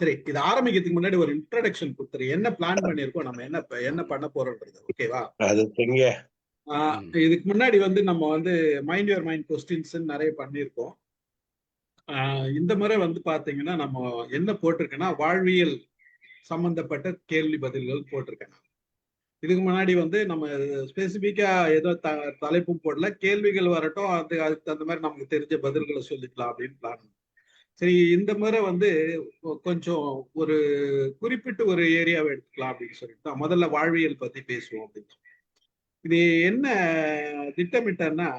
சரி, இது ஆரம்பிக்கிறதுக்கு முன்னாடி ஒரு இன்ட்ரோடக்ஷன் கொடுத்துரு. என்ன பிளான் பண்ணிருக்கோம், நம்ம என்ன பண்ண போறோம்ன்றது. ஓகேவா? இதுக்கு முன்னாடி வந்து நம்ம வந்து மைண்ட் யுவர் மைண்ட் கொஸ்டின்ஸ் நிறைய பண்ணியிருக்கோம். இந்த முறை வந்து பாத்தீங்கன்னா நம்ம என்ன போட்டிருக்கேன்னா வாழ்வியல் சம்பந்தப்பட்ட கேள்வி பதில்கள் போட்டிருக்கேன். இதுக்கு முன்னாடி வந்து நம்ம ஸ்பெசிபிக்கா ஏதோ தலைப்பும் போடல, கேள்விகள் வரட்டும், அதுக்கு தகுந்த மாதிரி நமக்கு தெரிஞ்ச பதில்களை சொல்லிக்கலாம் அப்படின்னு பிளான். சரி, இந்த முறை வந்து கொஞ்சம் ஒரு குறிப்பிட்ட ஒரு ஏரியாவை எடுத்துக்கலாம் அப்படின்னு சொல்லிட்டு முதல்ல வாழ்வியல் பத்தி பேசுவோம் அப்படின்னு. இது என்ன திட்டமிட்டன்னா,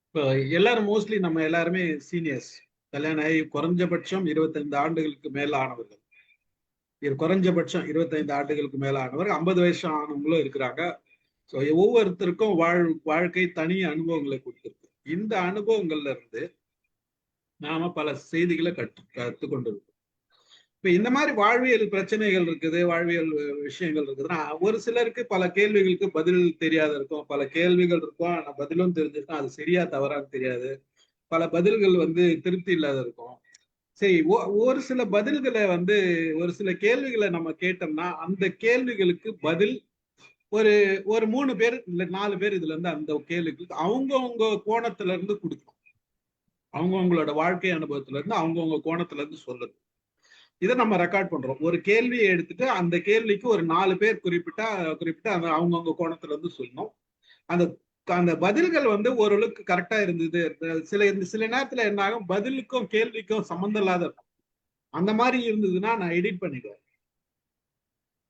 இப்போ எல்லாரும் மோஸ்ட்லி நம்ம எல்லாருமே சீனியர்ஸ், கல்யாணம் ஆகி குறைஞ்சபட்சம் 25 ஆண்டுகளுக்கு மேல ஆனவர்கள். குறைஞ்சபட்சம் 25 ஆண்டுகளுக்கு மேல ஆனவர், 50 வயசு ஆனவங்களும் இருக்கிறாங்க. ஸோ ஒவ்வொருத்தருக்கும் வாழ்க்கை தனி அனுபவங்களை கொடுத்துருக்கு. இந்த அனுபவங்கள்ல இருந்து நாம பல செய்திகளை கற்றுக்கொண்டிருக்கோம். இப்ப இந்த மாதிரி வாழ்வியல் பிரச்சனைகள் இருக்குது, வாழ்வியல் விஷயங்கள் இருக்குதுன்னா, ஒரு சிலருக்கு பல கேள்விகளுக்கு பதில் தெரியாத இருக்கும், பல கேள்விகள் இருக்கும், ஆனா பதிலும் தெரிஞ்சிருக்கும், அது சரியா தவறான்னு தெரியாது. பல பதில்கள் வந்து திருப்தி இல்லாத இருக்கும். சரி, ஒரு சில பதில்களை வந்து ஒரு சில கேள்விகளை நம்ம கேட்டோம்னா அந்த கேள்விகளுக்கு பதில் ஒரு ஒரு 3 பேர் இல்ல 4 பேர் இதுல இருந்து அந்த கேள்விக்கு அவங்கவுங்க கோணத்துல இருந்து கொடுக்கும். அவங்கவுங்களோட வாழ்க்கை அனுபவத்துல இருந்து அவங்கவுங்க கோணத்துல இருந்து சொல்லுது. இதை நம்ம ரெக்கார்ட் பண்றோம். ஒரு கேள்வியை எடுத்துட்டு அந்த கேள்விக்கு ஒரு 4 பேர் குறிப்பிட்ட அவங்கவுங்க கோணத்துல இருந்து சொல்லணும். அந்த அந்த பதில்கள் வந்து ஓரளவுக்கு கரெக்டா இருந்தது. சில நேரத்துல என்ன ஆகும், பதிலுக்கும் கேள்விக்கும் சம்மந்தம் இல்லாத இருக்கும். அந்த மாதிரி இருந்ததுன்னா நான் எடிட் பண்ணிடுவேன்.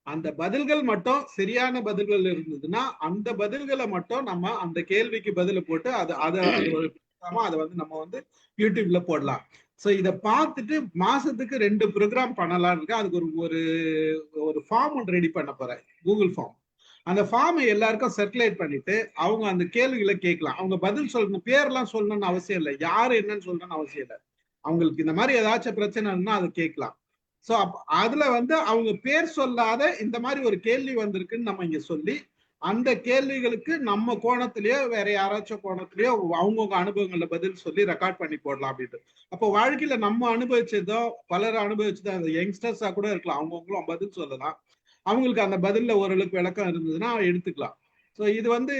அந்த பதில்கள் மட்டும் சரியான பதில்கள் இருந்ததுன்னா அந்த பதில்களை மட்டும் நம்ம அந்த கேள்விக்கு பதில போட்டு அதை வந்து நம்ம வந்து யூடியூப்ல போடலாம். ஸோ இதை பார்த்துட்டு மாசத்துக்கு 2 ப்ரோக்ராம் பண்ணலாம்னு இருக்கு. அதுக்கு ஒரு ஒரு ஃபார்ம் ஒன்று ரெடி பண்ண போறேன், கூகுள் ஃபார்ம். அந்த ஃபார்மை எல்லாருக்கும் சர்க்குலேட் பண்ணிட்டு அவங்க அந்த கேள்விகளை கேட்கலாம். அவங்க பதில் சொல்லணும், பேர்லாம் சொல்லணும்னு அவசியம் இல்லை, யாரு என்னன்னு சொல்லணும்னு அவசியம் இல்லை. அவங்களுக்கு இந்த மாதிரி ஏதாச்சும் பிரச்சனைன்னா அதை கேட்கலாம். ஸோ அதுல வந்து அவங்க பேர் சொல்லாத இந்த மாதிரி ஒரு கேள்வி வந்திருக்குன்னு நம்ம இங்க சொல்லி அந்த கேள்விகளுக்கு நம்ம கோணத்திலேயோ வேற யாராச்சும் கோணத்திலேயோ அவங்கவுங்க அனுபவங்களை பதில் சொல்லி ரெக்கார்ட் பண்ணி போடலாம் அப்படின்ட்டு. அப்போ வாழ்க்கையில நம்ம அனுபவிச்சதோ பலர் அனுபவிச்சதோ அந்த யங்ஸ்டர்ஸா கூட இருக்கலாம், அவங்கவுங்களும் பதில் சொல்லலாம். அவங்களுக்கு அந்த பதில்ல ஓரளவுக்கு விளக்கம் இருந்ததுன்னா எடுத்துக்கலாம். ஸோ இது வந்து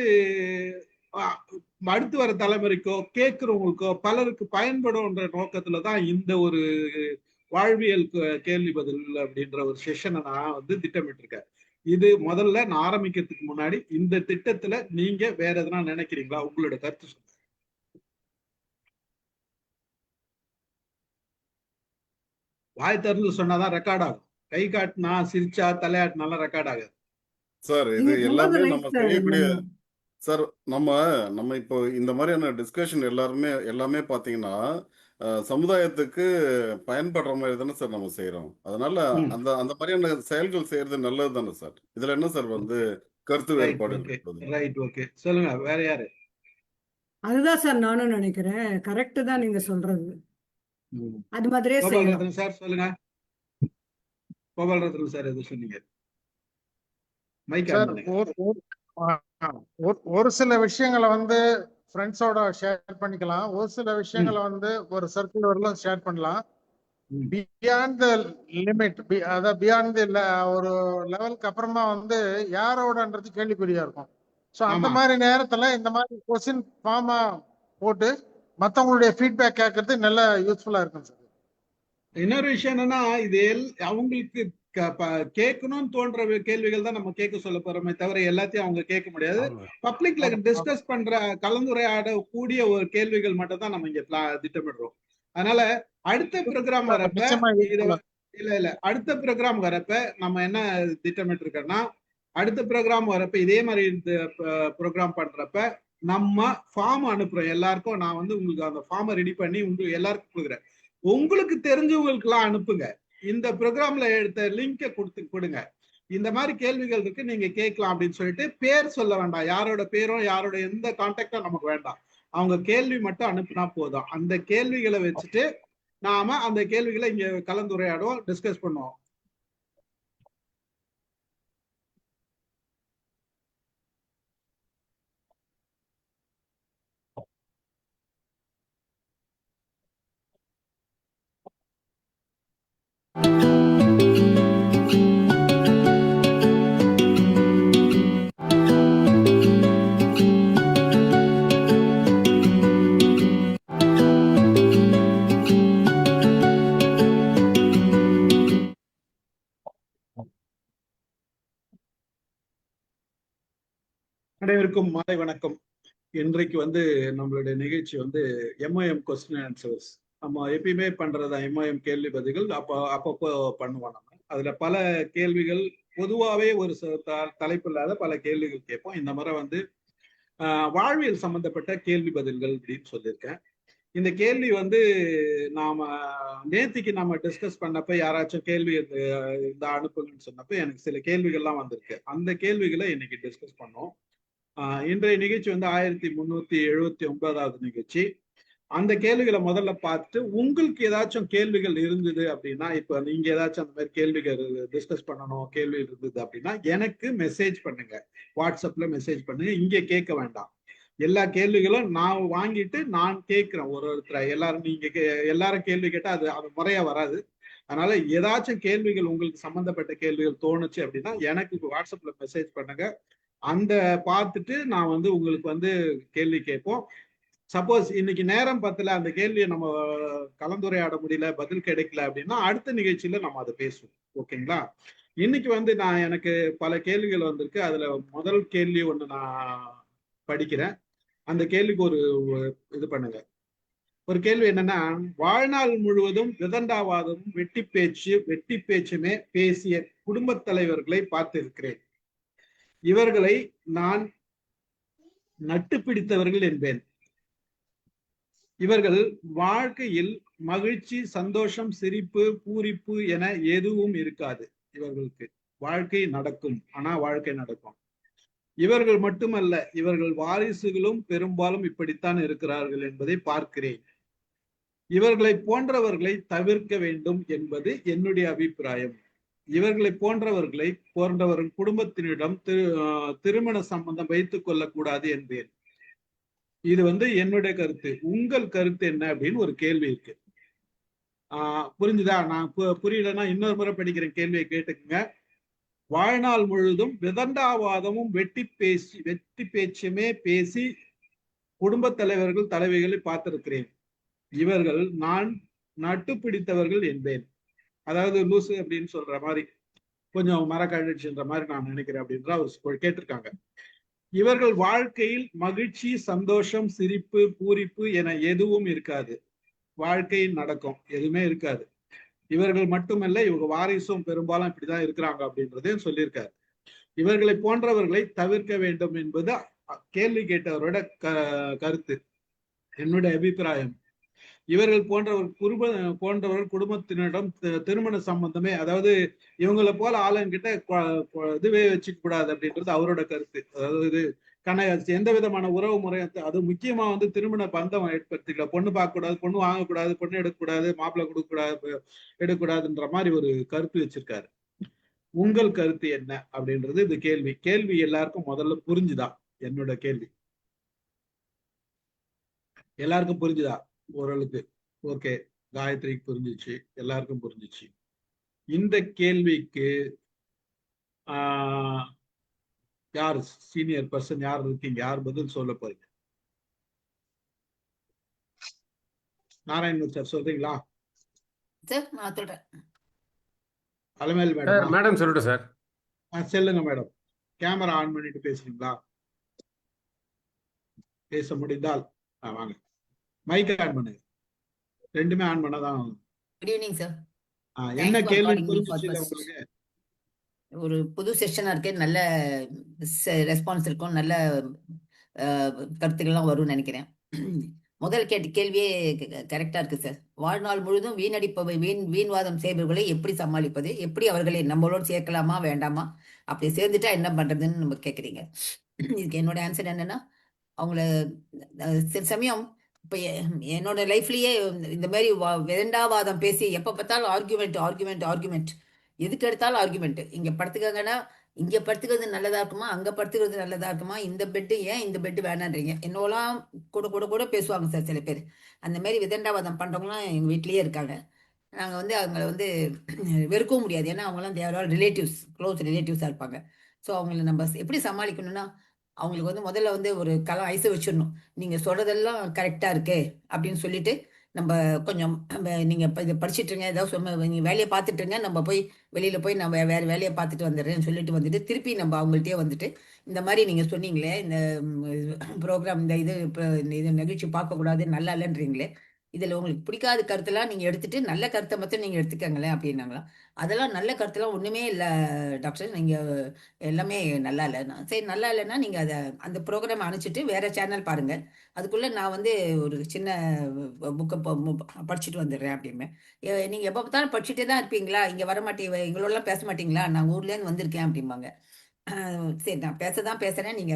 அடுத்து வர தலைமுறைக்கோ கேட்கிறவங்களுக்கோ பலருக்கு பயன்படும்ன்ற நோக்கத்துலதான் இந்த ஒரு வாழ்வியல் கேள்வி பதில் அப்படின்ற ஒரு செஷனை நான் வந்து திட்டமிட்டிருக்கேன். இது முதல்ல நான் ஆரம்பிக்கிறதுக்கு முன்னாடி இந்த திட்டத்துல நீங்க வேற எதனா நினைக்கிறீங்களா? உங்களோட கருத்து சொல்லுங்க. வாய் திறந்து சொன்னாதான் ரெக்கார்ட் ஆகும். கை காட்டினா சிரிச்சா தலையாட்டினாலும் ரெக்கார்ட் ஆகாது. சார் இது எல்லாமே நம்ம செய்யக்கூடிய சார் நம்ம இப்போ இந்த மாதிரியான டிஸ்கஷன் எல்லாமே பாத்தீங்கன்னா சமுதாயத்துக்கு பயன்படுற மாதிரி தானே சார் நம்ம செய்யறோம். அதனால அந்த அந்த மாதிரியான செயல்கள் செய்யறது நல்லது தானே சார். இதுல என்ன சார் வந்து கருத்து வேறுபாடு? ரைட், ஓகே, சொல்லுங்க. வேற யாரு? அதுதான் சார் நானும் நினைக்கிறேன். கரெக்ட் தான் நீங்க சொல்றது. அது மாதிரியே கோபால்ரத்னம் சார் சொல்லுங்க. கோபால்ரத்னம் சார் எது சொன்னீங்க? ஒரு சில விஷயங்களை வந்து ஃப்ரெண்ட்ஸோட ஷேர் பண்ணிக்கலாம், ஒரு சில விஷயங்களை வந்து ஒரு சர்க்கிள் வரலாம் ஷேர் பண்ணலாம். பியாண்ட் த லிமிட், அதாவது பியாண்ட் ஒரு லெவலுக்கு அப்புறமா வந்து யாரோடன்றது கேள்விக்குறியா இருக்கும். ஸோ அந்த மாதிரி நேரத்துல இந்த மாதிரி கொஸ்டின் ஃபார்மா போட்டு மற்றவங்களுடைய ஃபீட்பேக் கேட்கறது நல்ல யூஸ்ஃபுல்லா இருக்கும் சார். இன்னொரு விஷயம் என்னன்னா, இது அவங்களுக்கு கேட்கணும்னு தோன்ற கேள்விகள் தான் நம்ம கேட்க சொல்ல போறோமே தவிர எல்லாத்தையும் அவங்க கேட்க முடியாது. பப்ளிக்ல டிஸ்கஸ் பண்ற கலந்துரையாட கூடிய ஒரு கேள்விகள் மட்டும் தான் நம்ம இங்க திட்டமிடுறோம். அதனால அடுத்த ப்ரோக்ராம் வரப்ப அடுத்த ப்ரோக்ராம் வரப்ப நம்ம என்ன திட்டமிட்டு இருக்கோம்னா, அடுத்த ப்ரோக்ராம் வரப்ப இதே மாதிரி இந்த ப்ரோக்ராம் பண்றப்ப நம்ம ஃபார்ம் அனுப்புறோம் எல்லாருக்கும். நான் வந்து உங்களுக்கு அந்த ஃபார்மை ரெடி பண்ணி உங்களுக்கு எல்லாருக்கும் கொடுக்குறேன். உங்களுக்கு தெரிஞ்சவங்களுக்கு எல்லாம் அனுப்புங்க. இந்த ப்ரோக்ராம்ல எடுத்த லிங்கை கொடுங்க. இந்த மாதிரி கேள்விகள் இருக்கு, நீங்க கேட்கலாம் அப்படின்னு சொல்லிட்டு பேர் சொல்ல வேண்டாம். யாரோட பேரும் யாரோட எந்த கான்டாக்டும் நமக்கு வேண்டாம். அவங்க கேள்வி மட்டும் அனுப்புனா போதும். அந்த கேள்விகளை வச்சுட்டு நாம அந்த கேள்விகளை இங்க கலந்துரையாடுவோம், டிஸ்கஸ் பண்ணுவோம். Thank you. அனைவருக்கும் மாலை வணக்கம். இன்றைக்கு வந்து நம்மளுடைய நிகழ்ச்சி வந்து எம்ஐஎம் கொஸ்டின் ஆன்சர்ஸ். நம்ம எப்பயுமே பண்றதா எம்ஐஎம் கேள்வி பதில்கள் அப்பப்போ பண்ணுவோம். நம்ம அதுல பல கேள்விகள் பொதுவாகவே ஒரு தலைப்பு இல்லாத பல கேள்விகள் கேட்போம். இந்த முறை வந்து வாழ்வியல் சம்பந்தப்பட்ட கேள்வி பதில்கள் அப்படின்னு சொல்லியிருக்கேன். இந்த கேள்வி வந்து நாம நேத்திக்கு நம்ம டிஸ்கஸ் பண்ணப்ப யாராச்சும் கேள்வி இந்த அனுப்புங்கன்னு சொன்னப்ப எனக்கு சில கேள்விகள்லாம் வந்திருக்கு. அந்த கேள்விகளை இன்னைக்கு டிஸ்கஸ் பண்ணோம். இன்றைய நிகழ்ச்சி வந்து 1379வது நிகழ்ச்சி. அந்த கேள்விகளை முதல்ல பார்த்துட்டு உங்களுக்கு ஏதாச்சும் கேள்விகள் இருந்தது அப்படின்னா, இப்ப நீங்க ஏதாச்சும் அந்த மாதிரி கேள்விகள் டிஸ்கஸ் பண்ணணும் கேள்வி இருந்தது அப்படின்னா எனக்கு மெசேஜ் பண்ணுங்க, வாட்ஸ்அப்ல மெசேஜ் பண்ணுங்க. இங்க கேட்க வேண்டாம். எல்லா கேள்விகளும் நான் வாங்கிட்டு நான் கேட்கிறேன் ஒருத்தரை. எல்லாரும் நீங்க எல்லாரும் கேள்வி கேட்டா அது முறையா வராது. அதனால ஏதாச்சும் கேள்விகள் உங்களுக்கு சம்பந்தப்பட்ட கேள்விகள் தோணுச்சு அப்படின்னா எனக்கு வாட்ஸ்அப்ல மெசேஜ் பண்ணுங்க. அந்த பார்த்துட்டு நான் வந்து உங்களுக்கு வந்து கேள்வி கேட்போம். சப்போஸ் இன்னைக்கு நேரம் பத்தல, அந்த கேள்வியை நம்ம கலந்துரையாட முடியல, பதில் கிடைக்கல அப்படின்னா அடுத்த நிகழ்ச்சியில நம்ம அதை பேசுவோம். ஓகேங்களா? இன்னைக்கு வந்து எனக்கு பல கேள்விகள் வந்திருக்கு. அதுல முதல் கேள்வி ஒண்ணு நான் படிக்கிறேன். அந்த கேள்விக்கு ஒரு இது பண்ணுங்க. ஒரு கேள்வி என்னன்னா, வாழ்நாள் முழுவதும் விதண்டாவாதமும் வெட்டி பேச்சுமே பேசிய குடும்பத் தலைவர்களை பார்த்திருக்கிறேன். இவர்களை நான் நட்டு பிடித்தவர்கள் என்பேன். இவர்கள் வாழ்க்கையில் மகிழ்ச்சி, சந்தோஷம், சிரிப்பு, பூரிப்பு என எதுவும் இருக்காது. இவர்களுக்கு வாழ்க்கை நடக்கும், ஆனா வாழ்க்கை நடக்கும். இவர்கள் மட்டுமல்ல, இவர்கள் வாரிசுகளும் பெரும்பாலும் இப்படித்தான் இருக்கிறார்கள் என்பதை பார்க்கிறேன். இவர்களை போன்றவர்களை தவிர்க்க வேண்டும் என்பது என்னுடைய அபிப்பிராயம். இவர்களை போன்றவர்கள் குடும்பத்தினிடம் திருமண சம்பந்தம் வைத்துக் கொள்ளக்கூடாது என்பேன். இது வந்து என்னுடைய கருத்து. உங்கள் கருத்து என்ன அப்படின்னு ஒரு கேள்வி இருக்கு. புரிஞ்சுதா? நான் புரியலன்னா இன்னொரு முறை படிக்கிறேன், கேள்வியை கேட்டுக்குங்க. வாழ்நாள் முழுதும் விதண்டாவாதமும் வெட்டி பேச்சுமே பேசி குடும்ப தலைவர்கள் தலைவிகளை பார்த்திருக்கிறேன். இவர்கள் நான் நட்டு பிடித்தவர்கள் என்பேன். அதாவது லூசு அப்படின்னு சொல்ற மாதிரி, கொஞ்சம் மரக்கழிச்சுன்ற மாதிரி நான் நினைக்கிறேன் அப்படின்ற அவர் கேட்டிருக்காங்க. இவர்கள் வாழ்க்கையில் மகிழ்ச்சி, சந்தோஷம், சிரிப்பு, பூரிப்பு என எதுவும் இருக்காது. வாழ்க்கையில் நடக்கும், எதுவுமே இருக்காது. இவர்கள் மட்டுமல்ல, இவங்க வாரிசும் பெரும்பாலும் இப்படிதான் இருக்கிறாங்க அப்படின்றதையும் சொல்லியிருக்காரு. இவர்களை போன்றவர்களை தவிர்க்க வேண்டும் என்பது கேள்வி கேட்டவரோட கருத்து, என்னுடைய அபிப்பிராயம். இவர்கள் போன்றவர்கள் குடும்பத்தினரிடம் திருமண சம்பந்தமே, அதாவது இவங்களை போல ஆளுங்கிட்ட இதுவே வச்சுக்க கூடாது அப்படின்றது அவரோட கருத்து. அதாவது எந்த விதமான உறவு முறை, அது முக்கியமா வந்து திருமண பந்தம் ஏற்படுத்திக்கல. பொண்ணு பார்க்க கூடாது, பொண்ணு வாங்கக்கூடாது, பொண்ணு எடுக்கக்கூடாது, மாப்பிள்ளை கொடுக்கக்கூடாது, எடுக்கக்கூடாதுன்ற மாதிரி ஒரு கருத்து வச்சிருக்காரு. உங்கள் கருத்து என்ன அப்படின்றது இது கேள்வி எல்லாருக்கும் முதல்ல புரிஞ்சுதா? என்னோட கேள்வி எல்லாருக்கும் புரிஞ்சுதா? ஓரளவுக்கு ஓகே. காயத்ரிக்கு புரிஞ்சிச்சு, எல்லாருக்கும் புரிஞ்சிச்சு. இந்த கேள்விக்கு யார் சீனியர் பர்சன் யார் இருக்கீங்க? யார் பதில் சொல்ல போறீங்க? நாராயணன் சார் சொல்றீங்களா? அலமேல் மேடம். மேடம் சொல்லட்டும் சார். சொல்லுங்க மேடம். கேமரா ஆன் பண்ணிட்டு பேசுறீங்களா? பேச முடிந்தால் வாங்க. மைக் ஆன் பண்ணுங்க. ரெண்டுமே ஆன் பண்ணதான். Good evening sir. என்ன கேள்வி புரிஞ்சுச்சு உங்களுக்கு? ஒரு புது செஷனா இருக்கு, நல்ல ரெஸ்பான்ஸ் இருக்கும், நல்ல கருத்துக்கள்லாம் வரும்னு நினைக்கிறேன். முதல் கேள்வியே கரெக்டா இருக்கு சார். வாழ்நாள் முழுதும் வீண்வாதம் செய்பவர்களை எப்படி சமாளிப்பது, எப்படி அவர்களை நம்மளோடு சேர்க்கலாமா வேண்டாமா, அப்படி சேர்ந்துட்டா என்ன பண்றதுன்னு நம்ம கேட்குறீங்க. இதுக்கு என்னோட ஆன்சர் என்னன்னா, அவங்கள சில சமயம் இப்ப என்னோட லைஃப்லயே இந்த மாதிரி வேண்டாவாதம் பேசி எப்ப பார்த்தாலும் ஆர்குமெண்ட், எதுக்கு எடுத்தாலும் ஆர்குமெண்ட். இங்க படுத்துக்காங்கன்னா இங்க படுத்துக்கிறது நல்லதா இருக்குமா, அங்க படுத்துக்கிறது நல்லதா இருக்குமா, இந்த பெட்டு ஏன் இந்த பெட்டு வேணான்றீங்க, என்னோலாம் கூட பேசுவாங்க சார் சில பேர். அந்த மாதிரி விதண்டாவாதம் பண்றவங்களாம் எங்க வீட்லயே இருக்காங்க. நாங்க வந்து அவங்கள வந்து வெறுக்கவும் முடியாது, ஏன்னா அவங்களாம் தேவரால் ரிலேட்டிவ்ஸ், க்ளோஸ் ரிலேட்டிவ்ஸா இருப்பாங்க. ஸோ அவங்கள நம்ம எப்படி சமாளிக்கணும்னா, அவங்களுக்கு வந்து முதல்ல வந்து ஒரு ஐஸை வச்சிடணும். நீங்க சொல்றதெல்லாம் கரெக்டா இருக்கு அப்படின்னு சொல்லிட்டு நம்ம கொஞ்சம் நீங்க இதை படிச்சுட்டு இருங்க, ஏதாவது நீங்க வேலையை பார்த்துட்டு இருங்க, நம்ம போய் வெளியில போய் நம்ம வேற வேலையை பார்த்துட்டு வந்துடுறேன்னு சொல்லிட்டு வந்துட்டு திருப்பி நம்ம அவங்கள்ட்டயே வந்துட்டு இந்த மாதிரி நீங்க சொன்னீங்களே இந்த ப்ரோக்ராம் இந்த இது நிகழ்ச்சி பார்க்க கூடாது நல்லா இல்லைன்றீங்களே, இதுல உங்களுக்கு பிடிக்காத கருத்தெல்லாம் நீங்க எடுத்துட்டு நல்ல கருத்தை மட்டும் நீங்க எடுத்துக்கங்களேன் அப்படின்னாங்களாம். அதெல்லாம் நல்ல கருத்தெல்லாம் ஒண்ணுமே இல்ல டாக்டர், நீங்க எல்லாமே நல்லா இல்லை. சரி நல்லா இல்லைன்னா நீங்க அதை அந்த ப்ரோக்ராம் அனுப்பிச்சிட்டு வேற சேனல் பாருங்க, அதுக்குள்ள நான் வந்து ஒரு சின்ன புக்கை படிச்சுட்டு வந்துடுறேன் அப்படிமே. நீங்க எப்ப பார்த்தாலும் படிச்சுட்டே தான் இருப்பீங்களா, இங்க வர மாட்டீங்க, எங்களோடலாம் பேச மாட்டீங்களா, நான் ஊர்ல இருந்து வந்திருக்கேன் அப்படிம்பாங்க. சரி நான் பேசதான் பேசுறேன், நீங்க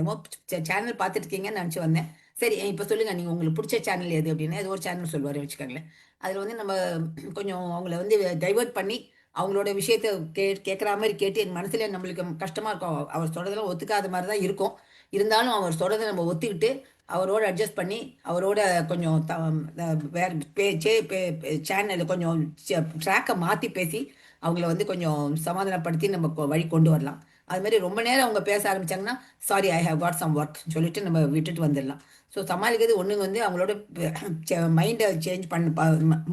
சேனல் பார்த்துட்டு இருக்கீங்கன்னு நினச்சி வந்தேன். சரி இப்போ சொல்லுங்க, நீங்க உங்களுக்கு பிடிச்ச சேனல் எது அப்படின்னா ஏதோ ஒரு சேனல் சொல்லுவாரு வச்சுக்கோங்களேன். அதுல வந்து நம்ம கொஞ்சம் அவங்கள வந்து டைவர்ட் பண்ணி அவங்களோட விஷயத்த கேட்குற மாதிரி கேட்டு என் மனசுல நம்மளுக்கு கஷ்டமா இருக்கும். அவர் சொல்றதெல்லாம் ஒத்துக்காத மாதிரி தான் இருக்கும். இருந்தாலும் அவர் சொல்றதை நம்ம ஒத்துக்கிட்டு அவரோட அட்ஜஸ்ட் பண்ணி அவரோட கொஞ்சம் வேற சேனல் கொஞ்சம் ட்ராக்கை மாற்றி பேசி அவங்கள வந்து கொஞ்சம் சமாதானப்படுத்தி நம்ம வழி கொண்டு வரலாம். அது மாதிரி ரொம்ப நேரம் அவங்க பேச ஆரம்பிச்சாங்கன்னா sorry I have got some work சொல்லிட்டு நம்ம விட்டுட்டு வந்துடலாம். ஸோ சமாளிக்கிறது ஒன்று வந்து அவங்களோட மைண்டை சேஞ்ச்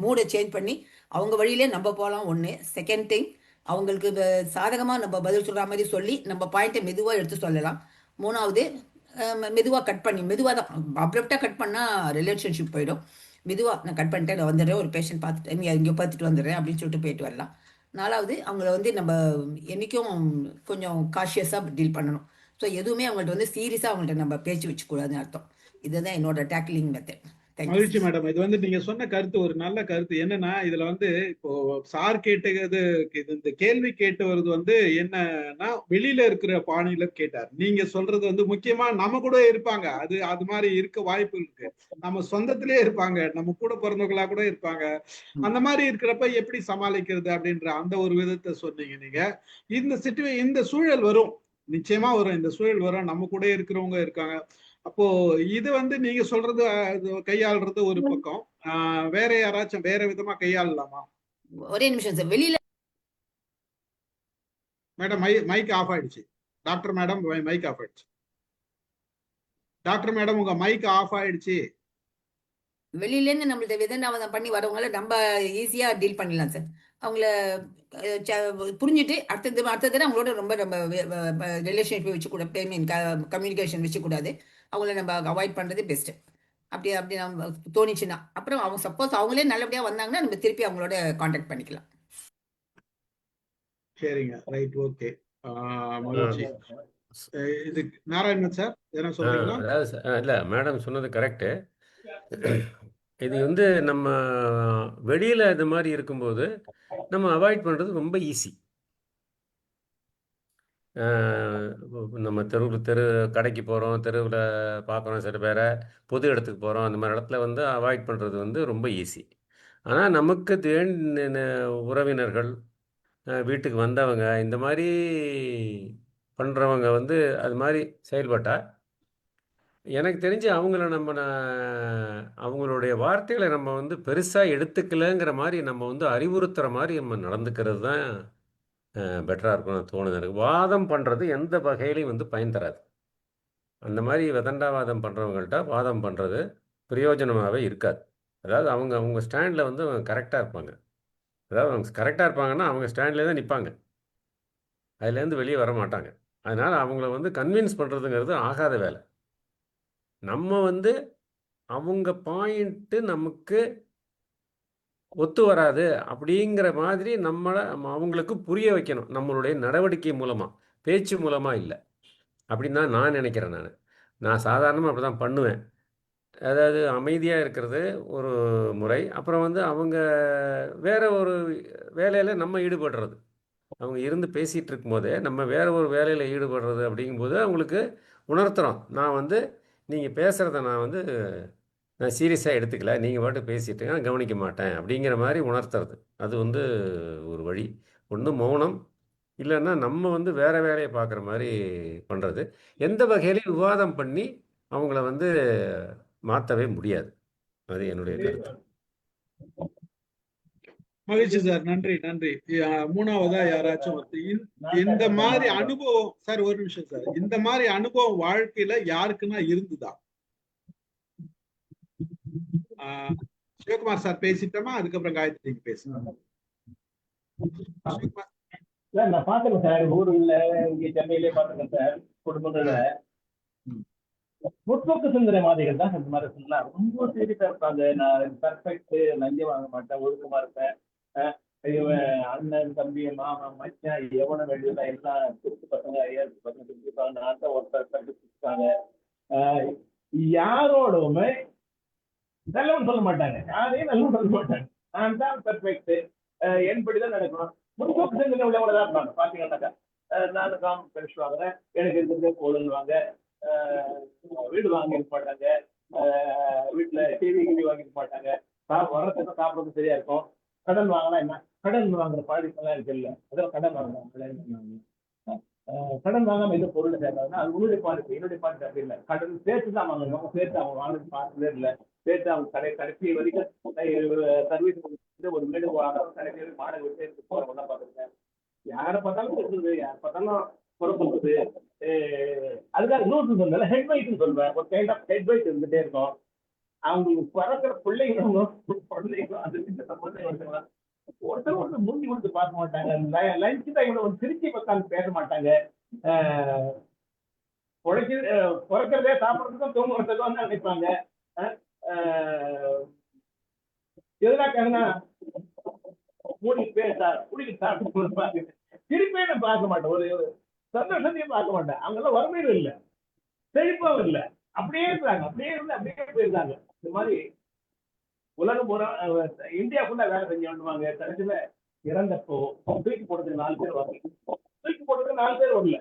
மூடை சேஞ்ச் பண்ணி அவங்க வழியிலே நம்ம போகலாம். ஒன்று. செகண்ட் திங், அவங்களுக்கு சாதகமாக நம்ம பதில் சொல்கிற மாதிரி சொல்லி நம்ம பாயிண்ட்டை மெதுவாக எடுத்து சொல்லலாம். மூணாவது, மெதுவாக கட் பண்ணி மெதுவாக தான் அப்ரப்டாக கட் பண்ணால் ரிலேஷன்ஷிப் போயிடும். மெதுவாக நான் கட் பண்ணிட்டேன், நான் வந்துடுறேன், ஒரு பேஷண்ட் பார்த்துட்டு நீ இங்கே பார்த்துட்டு வந்துடுறேன் அப்படின்னு சொல்லிட்டு போயிட்டு வரலாம். நாலாவது, அவங்கள வந்து நம்ம என்றைக்கும் கொஞ்சம் காஷியஸாக டீல் பண்ணணும். ஸோ எதுவுமே அவங்கள்ட்ட வந்து சீரியஸாக அவங்கள்ட்ட நம்ம பேச்சு வச்சுக்கூடாதுன்னு அர்த்தம். இதுதான் என்னோட டேக்கிளிங் மெத்தட். மகிழ்ச்சி மேடம். இது வந்து நீங்க சொன்ன கருத்து ஒரு நல்ல கருத்து. என்னன்னா இதுல வந்து இப்போ சார் கேட்டது இந்த கேள்வி கேட்டவரது வந்து என்னன்னா வெளியில இருக்கிற பாணியில கேட்டார். நீங்க சொல்றது வந்து முக்கியமா நம்ம கூட இருப்பாங்க, அது மாதிரி இருக்க வாய்ப்பு இருக்கு. நம்ம சொந்தத்திலே இருப்பாங்க, நம்ம கூட பிறந்தவங்களா கூட இருப்பாங்க. அந்த மாதிரி இருக்கிறப்ப எப்படி சமாளிக்கிறது அப்படின்ற அந்த ஒரு விதத்தை சொன்னீங்க நீங்க. இந்த சூழல் வரும், நிச்சயமா வரும், இந்த சூழல் வரும், நம்ம கூட இருக்கிறவங்க இருக்காங்க. அப்போ இது வந்து நீங்க சொல்றது கையாளுறது ஒரு பக்கம், வேற யாராச்சும் வேற விதமா கையாளலாமா? ஒரே நிமிஷம் சார், வெளியில மேடம் மைக் ஆஃப் ஆயிடுச்சு. டாக்டர் மேடம் மைக் ஆஃப் ஆயிடுச்சு. டாக்டர் மேடம் உங்க மைக் ஆஃப் ஆயிடுச்சு. வெளியில இருந்து நம்மள்ட்ட விதண்டாவதம் பண்ணி வரவங்கள நம்ம ஈஸியா டீல் பண்ணிடலாம் சார். அவங்கள புரிஞ்சுட்டு அடுத்தது அவங்களோட ரொம்ப நம்ம ரிலேஷன்ஷிப் வச்சுக்கூட கம்யூனிகேஷன் வச்சுக்கூடாது. அவங்கள நம்ம அவாய்ட் பண்றது பெஸ்ட். அப்படி நம்ம தோணிச்சுன்னா அப்புறம் அவங்க சப்போஸ் அவங்களே நல்லபடியா வந்தாங்கன்னா நம்ம திருப்பி அவங்களோட கான்டாக்ட் பண்ணிக்கலாம். சரிங்க, ரைட், ஓகே, மகிழ்ச்சி. இது நாராயணன் சார் என்ன சொல்றீங்களா? இல்ல மேடம் சொன்னது கரெக்டு. இது வந்து நம்ம வெளியில இது மாதிரி இருக்கும்போது நம்ம அவாய்ட் பண்றது ரொம்ப ஈஸி. நம்ம தெரு கடைக்கு போகிறோம், தெருவில் பார்க்குறோம், சில பேரை பொது இடத்துக்கு போகிறோம், அந்த மாதிரி இடத்துல வந்து அவாய்ட் பண்ணுறது வந்து ரொம்ப ஈஸி. ஆனால் நமக்கு உறவினர்கள், வீட்டுக்கு வந்தவங்க, இந்த மாதிரி பண்ணுறவங்க வந்து அது மாதிரி செயல்பட்டால் எனக்கு தெரிஞ்சு அவங்களுடைய வார்த்தைகளை நம்ம வந்து பெருசாக எடுத்துக்கலைங்கிற மாதிரி நம்ம வந்து அறிவுறுத்துகிற மாதிரி நம்ம நடந்துக்கிறது தான் பெட்டராக இருக்கும்னு தோணுது எனக்கு. வாதம் பண்ணுறது எந்த வகையிலையும் வந்து பயன் தராது. அந்த மாதிரி விதண்டாவாதம் பண்ணுறவங்கள்ட்ட வாதம் பண்ணுறது பிரயோஜனமாகவே இருக்காது. அதாவது அவங்க ஸ்டாண்டில் வந்து அவங்க கரெக்டாக இருப்பாங்க. அதாவது அவங்க கரெக்டாக இருப்பாங்கன்னா அவங்க ஸ்டாண்ட்லேயே தான் நிற்பாங்க, அதுலேருந்து வெளியே வர மாட்டாங்க. அதனால் அவங்கள வந்து கன்வின்ஸ் பண்ணுறதுங்கிறது ஆகாத வேலை. நம்ம வந்து அவங்க பாயிண்ட்டு நமக்கு ஒத்து வராது அப்படிங்கிற மாதிரி அவங்களுக்கு புரிய வைக்கணும், நம்மளுடைய நடவடிக்கை மூலமாக, பேச்சு மூலமாக இல்லை. அப்படின்னு தான் நான் நினைக்கிறேன். நான் சாதாரணமாக அப்படி தான் பண்ணுவேன். அதாவது அமைதியாக இருக்கிறது ஒரு முறை, அப்புறம் வந்து அவங்க வேற ஒரு வேலையில் நம்ம ஈடுபடுறது, அவங்க இருந்து பேசிகிட்டு இருக்கும்போதே நம்ம வேற ஒரு வேலையில் ஈடுபடுறது அப்படிங்கும்போது அவங்களுக்கு உணர்த்துறோம், நான் வந்து நீங்கள் பேசுகிறத நான் சீரியஸாக எடுத்துக்கல, நீங்கள் பாட்டு பேசிட்டு நான் கவனிக்க மாட்டேன் அப்படிங்கிற மாதிரி உணர்த்துறது. அது வந்து ஒரு வழி. ஒன்று மௌனம், இல்லைன்னா நம்ம வந்து வேற வேலையை பார்க்குற மாதிரி பண்ணுறது. எந்த வகையிலையும் விவாதம் பண்ணி அவங்கள வந்து மாற்றவே முடியாது. அது என்னுடைய கருத்து. மகிழ்ச்சி சார், நன்றி நன்றி. மூணாவதா யாராச்சும் இந்த மாதிரி அனுபவம் சார், ஒரு நிமிஷம் சார், இந்த மாதிரி அனுபவம் வாழ்க்கையில யாருக்குன்னா இருந்துதா? சிவகுமார் சார் பேசிட்டோமா, அதுக்கப்புறம் காயத்ரி நீங்க பேசுங்க. சிவகுமார். சார் நான் பாத்துக்கேன் சார், ஊர்ல இங்க சென்னையிலே பாத்துக்கேன் சார், குடும்பங்கள முற்போக்கு சிந்தனைவாதிகள் தான் இந்த மாதிரி சொல்லலாம். ரொம்ப சீரியஸா இருப்பாங்க. நான் பர்ஃபெக்ட், லஞ்சம் வாங்க மாட்டேன், ஒழுக்கமா இருப்பேன், இவன் அண்ணன் தம்பி மாமா மச்சான் எவன வேண்டியதா எல்லாம் திருப்பி பசங்க 7 பசங்க திருப்பிப்பாங்க, நான் தான் ஒருத்தர் திருப்பிப்பாங்க. யாரோடவுமே நல்லவன் சொல்ல மாட்டாங்க, யாரையும் நல்லவன் சொல்ல மாட்டாங்க. நான் தான் பெர்ஃபெக்ட், என்படிதான் நடக்கணும். முற்போக்கு சிந்தனை உள்ளவங்க தான் இருப்பாங்க. பாத்தீங்கன்னாக்கா நான் தான் பெருசு வாங்குறேன், எனக்கு இருக்கிறதே போதுன்னுவாங்க. வீடு வாங்கிருக்க மாட்டாங்க, வீட்டுல டிவி கிவி வாங்கிருக்க மாட்டாங்க, வர்றதுக்கு சாப்பிடுறது சரியா இருக்கும். கடன் வாங்கினா என்ன, கடன் வாங்குற பழக்கெல்லாம் இருக்கு இல்ல, அதான் கடன் வாங்குறாங்க. கடன் வாங்காம எந்த பொருள் சேர்க்காதுன்னா அது உன்னுடைய பாலிசி, என்னுடைய பாலிசி அப்படி இல்லை. கடன் சேர்த்து தான் வாங்கணும், சேர்த்து அவங்க வாங்கினது பார்த்ததே இல்லை. சேர்த்து அவங்க கடைசி வரைக்கும் சர்வீஸ் ஒரு வீடு வாங்குறோம், கடைசி வரைக்கும் மாடல் விட்டு போறவங்க பார்த்துருக்கேன். யாரை பார்த்தாலும் சொல்றது, யாரை பார்த்தாலும் புறப்படுறது. அதுக்காக இன்னொரு சொல்ல ஹெட் வைட்னு சொல்றேன், ஒரு கைண்ட் ஆஃப் ஹெட் வைட் இருந்துட்டே இருக்கும். அவங்களுக்கு பிறக்கிற பிள்ளைங்களும் குழந்தைங்களும் அது சம்பந்தம் ஒருத்தர் மூஞ்சி கொடுத்து பார்க்க மாட்டாங்க. லஞ்ச் டைம்ல ஒரு திருச்சி பக்கம் பேச மாட்டாங்க. பிறக்கிறதே சாப்பிட்றதுக்கும் தூங்குறதுக்கும் வந்து நினைப்பாங்க. எதுனாக்காங்கன்னா மூடி பேசா குடிக்க சாப்பிட்டு திருப்பியே நான் பார்க்க மாட்டேன், ஒரு சந்தோஷத்தையும் பார்க்க மாட்டேன். அவங்கெல்லாம் வறுமையும் இல்லை, செழிப்பாவும் இல்லை, அப்படியே இருந்தாங்க, அப்படியே இருந்து அப்படியே போயிருந்தாங்க. இந்த மாதிரி உலகம் பூரா இந்தியாவுக்குள்ள வேலை செஞ்சு வந்துவாங்க. கடைசியில இறந்தப்போ தூக்கி போடுறதுக்கு 4 பேர் வரல, தூக்கி போடுறதுக்கு 4 பேர் வரல.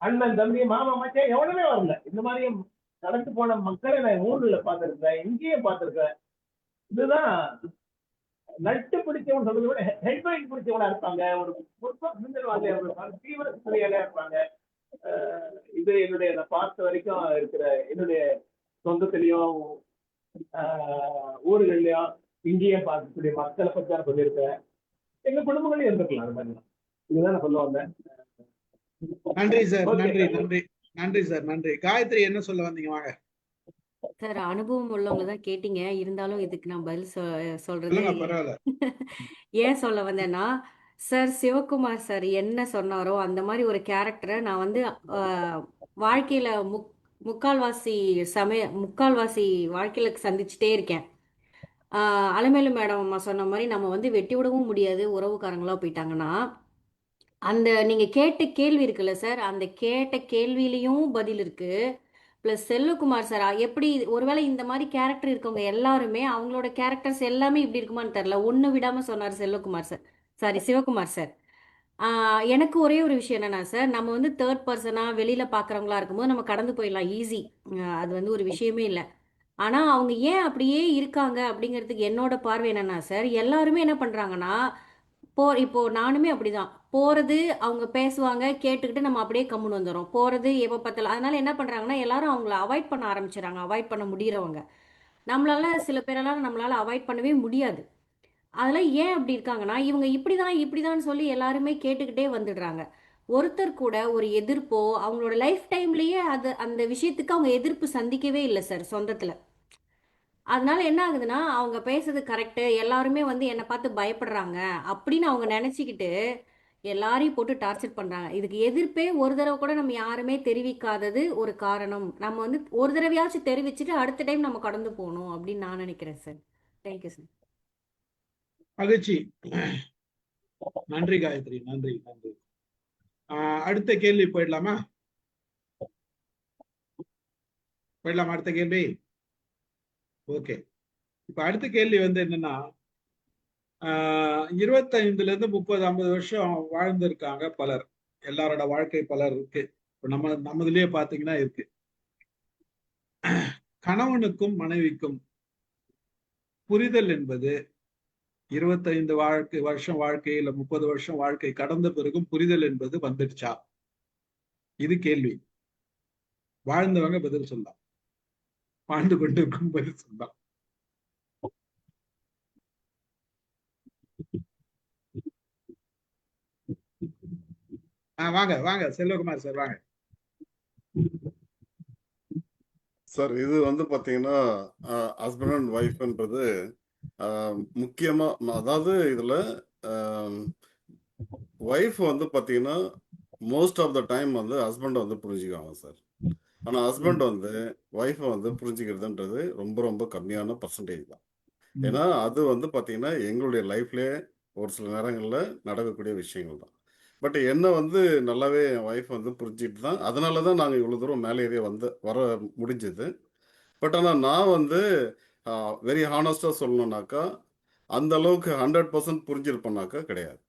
அண்ணன் தம்பி மாமா மச்சான் எவனுமே வரல. இந்த மாதிரி கடந்து போன மக்களை நான் ஊர்ல பார்த்திருக்கேன், இங்கேயும் பார்த்திருக்கேன். இதுதான் நட்டு பிடிச்சவன் சொல்றதை விட ஹெட்வைட் பிடிச்சவனா இருப்பாங்க. ஒரு முற்போக்கு சிந்தனைவாதியா இருப்பாங்க, தீவிர சிந்தனையாளா இருப்பாங்க. இது என்னுடைய நான் பார்த்த வரைக்கும் இருக்கிற என்னுடைய சொந்தத்திலையும் ஊர்கள்லயும் இங்கேயும் பார்க்கக்கூடிய மக்களை பத்தி நான் சொல்லியிருக்கேன். எங்க குடும்பங்களையும் இருந்திருக்கலாம். அது மாதிரி இதுதான் நான் சொல்ல வந்தேன். நன்றி சார், நன்றி நன்றி நன்றி சார், நன்றி. காயத்ரி என்ன சொல்ல வந்தீங்க, வாங்க. சார் அனுபவம் உள்ளவங்க தான் கேட்டீங்க, இருந்தாலும் இதுக்கு நான் பதில் சொல்றது சொல்லுங்க, பரவாயில்ல. ஏன் சொல்ல வந்தேன்னா, சார் சிவகுமார் சார் என்ன சொன்னாரோ அந்த மாதிரி ஒரு கேரக்டரை நான் வந்து வாழ்க்கையில முக்கால்வாசி வாழ்க்கையில சந்திச்சுட்டே இருக்கேன். அலமேலு மேடம் அம்மா சொன்ன மாதிரி நம்ம வந்து வெட்டி விடவும் முடியாது, உறவுக்காரங்களா போயிட்டாங்கன்னா. அந்த நீங்க கேட்ட கேள்வி இருக்குல்ல சார், அந்த கேட்ட கேள்வியிலையும் பதில் இருக்கு. பிளஸ் செல்வகுமார் சார் எப்படி, ஒருவேளை இந்த மாதிரி கேரக்டர் இருக்கவங்க எல்லாருமே அவங்களோட கேரக்டர்ஸ் எல்லாமே இப்படி இருக்குமான்னு தெரியல, ஒண்ணு விடாம சொன்னார் Selvakumar sir, sorry Sivakumar sir. எனக்கு ஒரே ஒரு விஷயம் என்னன்னா சார், நம்ம வந்து தேர்ட் பர்சனா வெளியில பாக்குறவங்களா இருக்கும்போது நம்ம கடந்து போயிடலாம், ஈஸி, அது வந்து ஒரு விஷயமே இல்லை. ஆனா அவங்க ஏன் அப்படியே இருக்காங்க அப்படிங்கிறதுக்கு என்னோட பார்வை என்னன்னா சார், எல்லாருமே என்ன பண்றாங்கன்னா, இப்போ நானுமே அப்படிதான் போறது, அவங்க பேசுவாங்க கேட்டுக்கிட்டு நம்ம அப்படியே கம்முன்னு வந்துடும், போறது எப்போ பார்த்தாலும். அதனால என்ன பண்றாங்கன்னா எல்லாரும் அவங்கள அவாய்ட் பண்ண ஆரம்பிச்சிடறாங்க. அவாய்ட் பண்ண முடியறவங்க நம்மளால, சில பேரெல்லாம் நம்மளால அவாய்ட் பண்ணவே முடியாது. அதெல்லாம் ஏன் அப்படி இருக்காங்கன்னா, இவங்க இப்படிதான் சொல்லி எல்லாருமே கேட்டுக்கிட்டே வந்துடுறாங்க. ஒருத்தர் கூட ஒரு எதிர்ப்போ அவங்களோட லைஃப் டைம்லயே அந்த விஷயத்துக்கு அவங்க எதிர்ப்பு சந்திக்கவே இல்லை சார் சொந்தத்துல. அதனால என்ன ஆகுதுன்னா, அவங்க பேசுறது கரெக்டு, எல்லாருமே வந்து என்னை பார்த்து பயப்படுறாங்க அப்படின்னு அவங்க நினைச்சுக்கிட்டு எல்லாரையும் போட்டு டார்ச்சர் பண்றாங்க. இதுக்கு எதிர்ப்பே ஒரு தடவை கூட நம்ம யாருமே தெரிவிக்காதது ஒரு காரணம். நம்ம வந்து ஒரு தடவையாச்சும் தெரிவிச்சுட்டு அடுத்த டைம் நம்ம கடந்து போகணும் அப்படின்னு நான் நினைக்கிறேன் சார். Thank you sir. மகிழ்ச்சி, நன்றி காயத்ரி, நன்றி நன்றி. அடுத்த கேள்வி போயிடலாமா? அடுத்த கேள்வி. ஓகே, இப்ப அடுத்த கேள்வி வந்து என்னன்னா, 25ல இருந்து 30-50 வருஷம் வாழ்ந்திருக்காங்க பலர். எல்லாரோட வாழ்க்கை பலர் இருக்கு. இப்ப நம்மதுலயே பாத்தீங்கன்னா இருக்கு. கணவனுக்கும் மனைவிக்கும் புரிதல் என்பது 25 வருஷம் வாழ்க்கை இல்ல 30 வருஷம் வாழ்க்கை கடந்த பிறகும் புரிதல் என்பது வந்துடுச்சா? இது கேள்வி. வாழ்ந்தவங்க பதில் சொல்லலாம், வாழ்ந்து கொண்டிருக்கும் பதில் சொல்லலாம். வாங்க செல்வகுமார் சார், வாங்க சார். இது வந்து பாத்தீங்கன்னா ஹஸ்பண்ட் அண்ட் ஒய்ஃப்ன்றது முக்கியமா அதாவது இதுல ஒய்ஃப் வந்து பாத்தீங்கன்னா மோஸ்ட் ஆஃப் த டைம் வந்து ஹஸ்பண்டை வந்து புரிஞ்சுக்குவாங்க சார். ஆனா ஹஸ்பண்ட் வந்து ஒய்ஃபை வந்து புரிஞ்சுக்கிறதுன்றது ரொம்ப ரொம்ப கம்மியான பர்சன்டேஜ் தான். ஏன்னா அது வந்து பாத்தீங்கன்னா எங்களுடைய லைஃப்லயே ஒரு சில நேரங்கள்ல நடக்கக்கூடிய விஷயங்கள் தான். பட் என்ன வந்து நல்லாவே என் ஒய்ஃப் வந்து புரிஞ்சுட்டு தான், அதனால தான் நாங்கள் இவ்வளோ தூரம் மேலே ஏறி வர முடிஞ்சது. பட் ஆனால் நான் வந்து வெரி ஹானஸ்டாக சொல்லணும்னாக்கா அந்த அளவுக்கு 100% புரிஞ்சிருப்பேனாக்கா கிடையாது.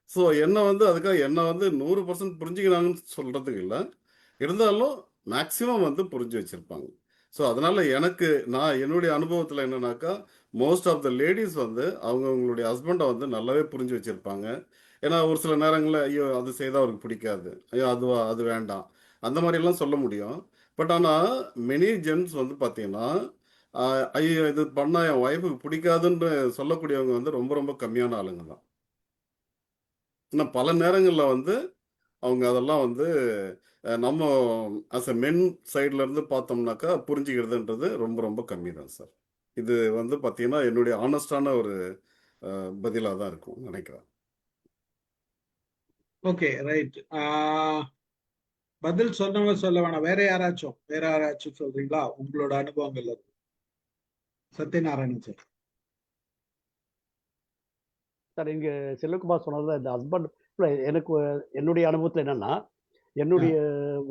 ஸோ என்ன வந்து அதுக்காக என்ன வந்து 100% புரிஞ்சுக்கிறாங்கன்னு சொல்கிறதுக்கு இல்லை, இருந்தாலும் மேக்ஸிமம் வந்து புரிஞ்சு வச்சுருப்பாங்க. ஸோ அதனால் நான் என்னுடைய அனுபவத்தில் என்னன்னாக்கா மோஸ்ட் ஆஃப் த லேடிஸ் வந்து அவங்களுடைய ஹஸ்பண்டை வந்து நல்லாவே புரிஞ்சு வச்சுருப்பாங்க. ஏன்னா ஒரு சில நேரங்களில் ஐயோ அது செய்தால் அவருக்கு பிடிக்காது, ஐயோ அது வேண்டாம், அந்த மாதிரிலாம் சொல்ல முடியும். பட் ஆனால் மெனி ஜென்ஸ் வந்து பார்த்தீங்கன்னா ஐயோ இது பண்ணால் என் ஒய்ஃபுக்கு பிடிக்காதுன்னு சொல்லக்கூடியவங்க வந்து ரொம்ப ரொம்ப கம்மியான ஆளுங்க தான். இன்னும் பல நேரங்களில் வந்து அவங்க அதெல்லாம் வந்து நம்ம அஸ் எ மென் சைடில் இருந்து பார்த்தோம்னாக்கா புரிஞ்சுக்கிறதுன்றது ரொம்ப ரொம்ப கம்மி தான் சார். இது வந்து பார்த்தீங்கன்னா என்னுடைய ஆனஸ்டான ஒரு பதிலாக தான் இருக்கும் நினைக்கிறேன். Okay, right. பதில் சொன்னவங்க சொல்ல வேணாம், வேற யாராச்சும் சொல்றீங்களா உங்களோட அனுபவங்கள்ல? சத்யநாராயணன் சார். சார் இங்கே செல்வகுமார் சொன்னது இந்த ஹஸ்பண்ட் எனக்கு என்னுடைய அனுபவத்தில் என்னன்னா, என்னுடைய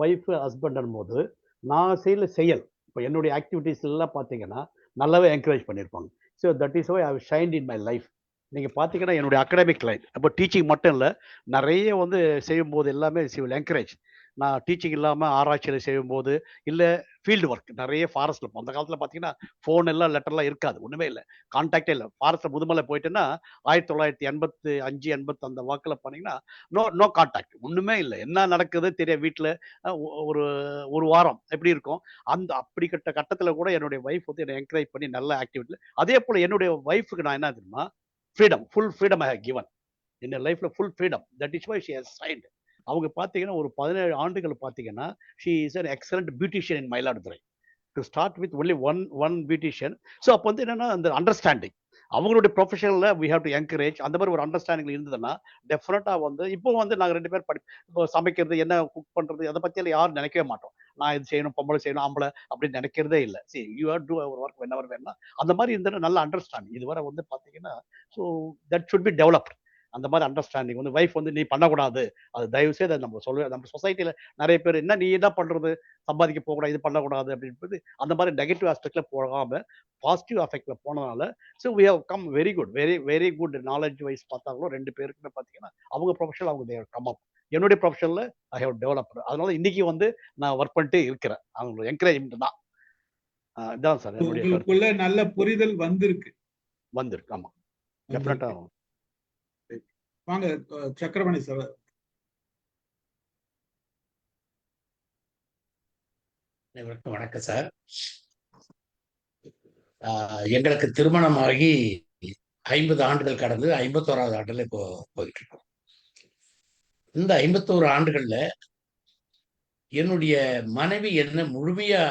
ஒய்ஃபு ஹஸ்பண்ட் போது நான் செய்யல செயல் இப்போ என்னுடைய ஆக்டிவிட்டீஸ் எல்லாம் பார்த்தீங்கன்னா நல்லாவே என்கரேஜ் பண்ணியிருப்பாங்க. So that is why I have shined in my life. நீங்கள் பார்த்தீங்கன்னா என்னுடைய அகடமிக் லைன் அப்போ டீச்சிங் மட்டும் இல்லை, நிறைய வந்து செய்யும்போது எல்லாமே ஷி வில் என்கரேஜ். நான் டீச்சிங் இல்லாமல் ஆராய்ச்சியில் செய்யும்போது இல்லை ஃபீல்டு ஒர்க் நிறைய ஃபாரஸ்ட்டில் அந்த காலத்தில் பார்த்தீங்கன்னா ஃபோன் எல்லாம் லெட்டர்லாம் இருக்காது, ஒன்றுமே இல்லை, கான்டாக்டே இல்லை. ஃபாரஸ்ட்டில் முதுமலை போயிட்டுன்னா 1985-80 அந்த வாக்கில் போனீங்கன்னா நோ கான்டாக்ட், ஒன்றுமே இல்லை, என்ன நடக்குது தெரிய வீட்டில் ஒரு வாரம் எப்படி இருக்கும். அப்படிப்பட்ட கட்டத்தில் கூட என்னுடைய ஒய்ஃப் வந்து என்னை என்கரேஜ் பண்ணி நல்ல ஆக்டிவிட்டியில். அதே போல் என்னுடைய ஒய்ஃபுக்கு நான் என்ன தெரியுமா, full freedom I have given in லைஃப்பில், full freedom. That is why she has signed. அவங்க பார்த்தீங்கன்னா ஒரு 17 ஆண்டுகள் பார்த்தீங்கன்னா she is an excellent beautician in Mayiladuthurai. To start with only one beautician. So அப்போ வந்து என்னன்னா அந்த அண்டர்ஸ்டாண்டிங் அவங்களுடைய ப்ரொஃபஷனில் வி ஹேவ் டு என்கரேஜ். அந்த மாதிரி ஒரு அண்டர்ஸ்டாண்டிங் இருந்ததுன்னா டெஃபினட்டாக வந்து இப்போ வந்து நாங்கள் 2 பேர் இப்போ சமைக்கிறது என்ன குக் பண்ணுறது அதை பற்றியெல்லாம் யாரும் நினைக்கவே மாட்டோம். நான் இது செய்யணும், பொம்பளை செய்யணும், ஆம்பளை அப்படின்னு நினைக்கிறதே இல்லை. சரி you are to our work whenever வேணா அந்த மாதிரி இருந்ததுன்னா நல்ல அண்டர்ஸ்டாண்டிங் இதுவரை வந்து பார்த்தீங்கன்னா. So that should be developed. அந்த மாதிரி அண்டர்ஸ்டாண்டிங் வந்து ஒய்ஃப் வந்து நீ பண்ணக்கூடாது, அது தயவு செய்து நம்ம சொசைட்டியில் நிறைய பேர் என்ன நீ என்ன பண்ணுறது, சம்பாதிக்க போகக்கூடாது, இது பண்ணக்கூடாது அப்படின்றது அந்த மாதிரி நெகட்டிவ் ஆஸ்பெக்டில் போகாமல் பாசிட்டிவ் ஆஸ்பெக்டில் போனதுனால so we have come very good knowledge wise பார்த்தாங்களோ 2 பேருக்குமே பார்த்தீங்கன்னா அவங்க ப்ரொஃபஷனல் அவங்க தேவ் கம் அப். என்னுடைய ப்ரொஃபஷனில் ஐ ஹவ் டெவலப். அதனால இன்னைக்கு வந்து நான் ஒர்க் பண்ணிட்டு இருக்கிறேன். அவங்க என்கரேஜ்மெண்ட் தான். இதான் சார் உங்களுக்குள்ள நல்ல புரிதல் வந்திருக்கு. ஆமாம், டெஃபினட்டாக. வாங்க சக்கரமணி சார். வணக்கம் சார். எங்களுக்கு திருமணமாகி 50 ஆண்டுகள் கடந்து 51வது ஆண்டுல இப்போ போயிட்டு இருக்கோம். இந்த 51 ஆண்டுகள்ல என்னுடைய மனைவி என்ன முழுமையா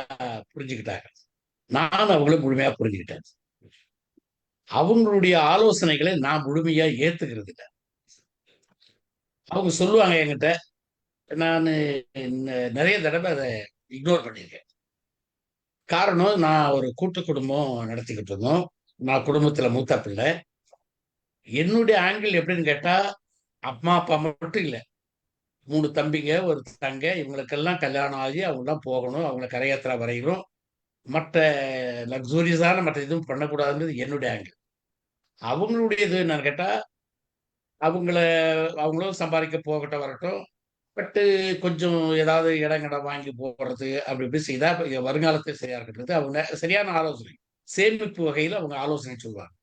புரிஞ்சுக்கிட்டாங்க, நான் அவங்கள முழுமையா புரிஞ்சுக்கிட்டேன். அவங்களுடைய ஆலோசனைகளை நான் முழுமையா ஏத்துக்கிறது இல்லை. அவங்க சொல்லுவாங்க என்கிட்ட, நான் நிறைய தடவை அதை இக்னோர் பண்ணியிருக்கேன். காரணம், நான் ஒரு கூட்டு குடும்பம் நடத்திக்கிட்டு இருந்தோம். நான் குடும்பத்துல மூத்த பிள்ளை. என்னுடைய ஆங்கிள் எப்படின்னு கேட்டா, அம்மா அப்பா மட்டும் இல்லை, 3 தம்பிங்க, ஒரு தங்க, இவங்களுக்கெல்லாம் கல்யாணம் ஆகி அவங்களாம் போகணும், அவங்கள கரையேற்ற வரையிலும் மற்ற லக்ஸூரியஸான மற்ற இதுவும் பண்ணக்கூடாதுன்றது என்னுடைய ஆங்கிள். அவங்களுடைய இது என்னன்னு கேட்டா, அவங்களும் சம்பாதிக்க போகட்டும் வரட்டும், பட்டு கொஞ்சம் ஏதாவது இடம் வாங்கி போடுறது அப்படி இப்படி செய்தா வருங்காலத்தில் சரியா இருக்கிறது. அவங்க சரியான ஆலோசனை, சேமிப்பு வகையில் அவங்க ஆலோசனை சொல்லுவாங்க.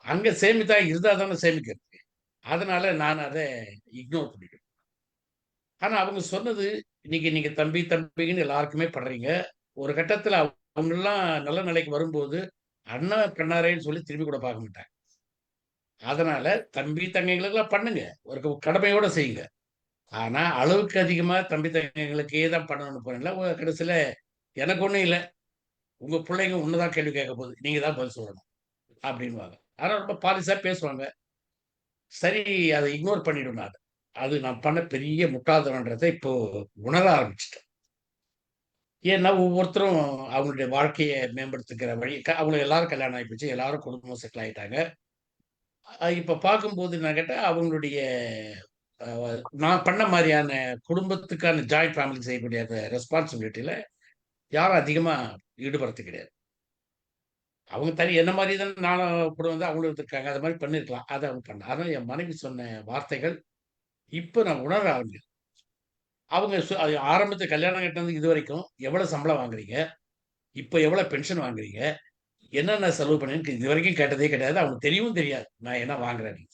அங்க சேமித்தா இருந்தா தானே சேமிக்கிறது. அதனால நான் அதை இக்னோர் பண்ணிடுவேன். ஆனா அவங்க சொன்னது, இன்னைக்கு நீங்க தம்பின்னு எல்லாருக்குமே படுறீங்க, ஒரு கட்டத்துல அவங்கெல்லாம் நல்ல நிலைக்கு வரும்போது அண்ணன் பண்ணாரேன்னு சொல்லி திரும்பி கூட பார்க்க மாட்டாங்க. அதனால தம்பி தங்கைகளுக்கெல்லாம் பண்ணுங்க, ஒரு கடமையோட செய்யுங்க. ஆனா அளவுக்கு அதிகமா தம்பி தங்கைகளுக்கே தான் பண்ணணும்னு போனீங்களா, கடைசியில எனக்கு ஒண்ணும் இல்லை, உங்க பிள்ளைங்க ஒண்ணுதான் கேள்வி கேட்க போகுது, நீங்க தான் பதில் சொல்லணும் அப்படின்வாங்க. ஆனா ரொம்ப பாலிசா பேசுவாங்க. சரி, அதை இக்னோர் பண்ணிடும் நான். அது நான் பண்ண பெரிய முட்டாள்தனன்றதை இப்போ உணர ஆரம்பிச்சுட்டேன். ஏன்னா ஒவ்வொருத்தரும் அவங்களுடைய வாழ்க்கையை மேம்படுத்திக்கிற வழி அவங்க எல்லாரும் கல்யாணம் ஆகி போச்சு, எல்லாரும் குடும்பம் செட்டில் ஆயிட்டாங்க. இப்ப பார்க்கும்போது நான் கேட்டா அவங்களுடைய நான் பண்ண மாதிரியான குடும்பத்துக்கான ஜாயிண்ட் ஃபேமிலி செய்யக்கூடிய அந்த ரெஸ்பான்சிபிலிட்டியில யாரும் அதிகமா ஈடுபடுறது கிடையாது. அவங்க தனி என்ன மாதிரி தான் நானும் கூட வந்து அவங்களும் இருந்திருக்காங்க. அது மாதிரி பண்ணியிருக்கலாம். அதை அவங்க பண்ண. ஆனா என் மனைவி சொன்ன வார்த்தைகள் இப்ப நான் உணர ஆரம்பிக்கிறேன். அவங்க அது ஆரம்பத்துல கல்யாணம் கட்டினது இதுவரைக்கும் எவ்வளவு சம்பளம் வாங்குறீங்க? இப்ப எவ்வளவு பென்ஷன் வாங்குறீங்க? என்னென்ன செலவு பண்ணீங்கன்னு இதுவரைக்கும் கேட்டதே கிடையாது. அவங்களுக்கு தெரியவும் தெரியாது. நான் என்ன வாங்குறேன்னு.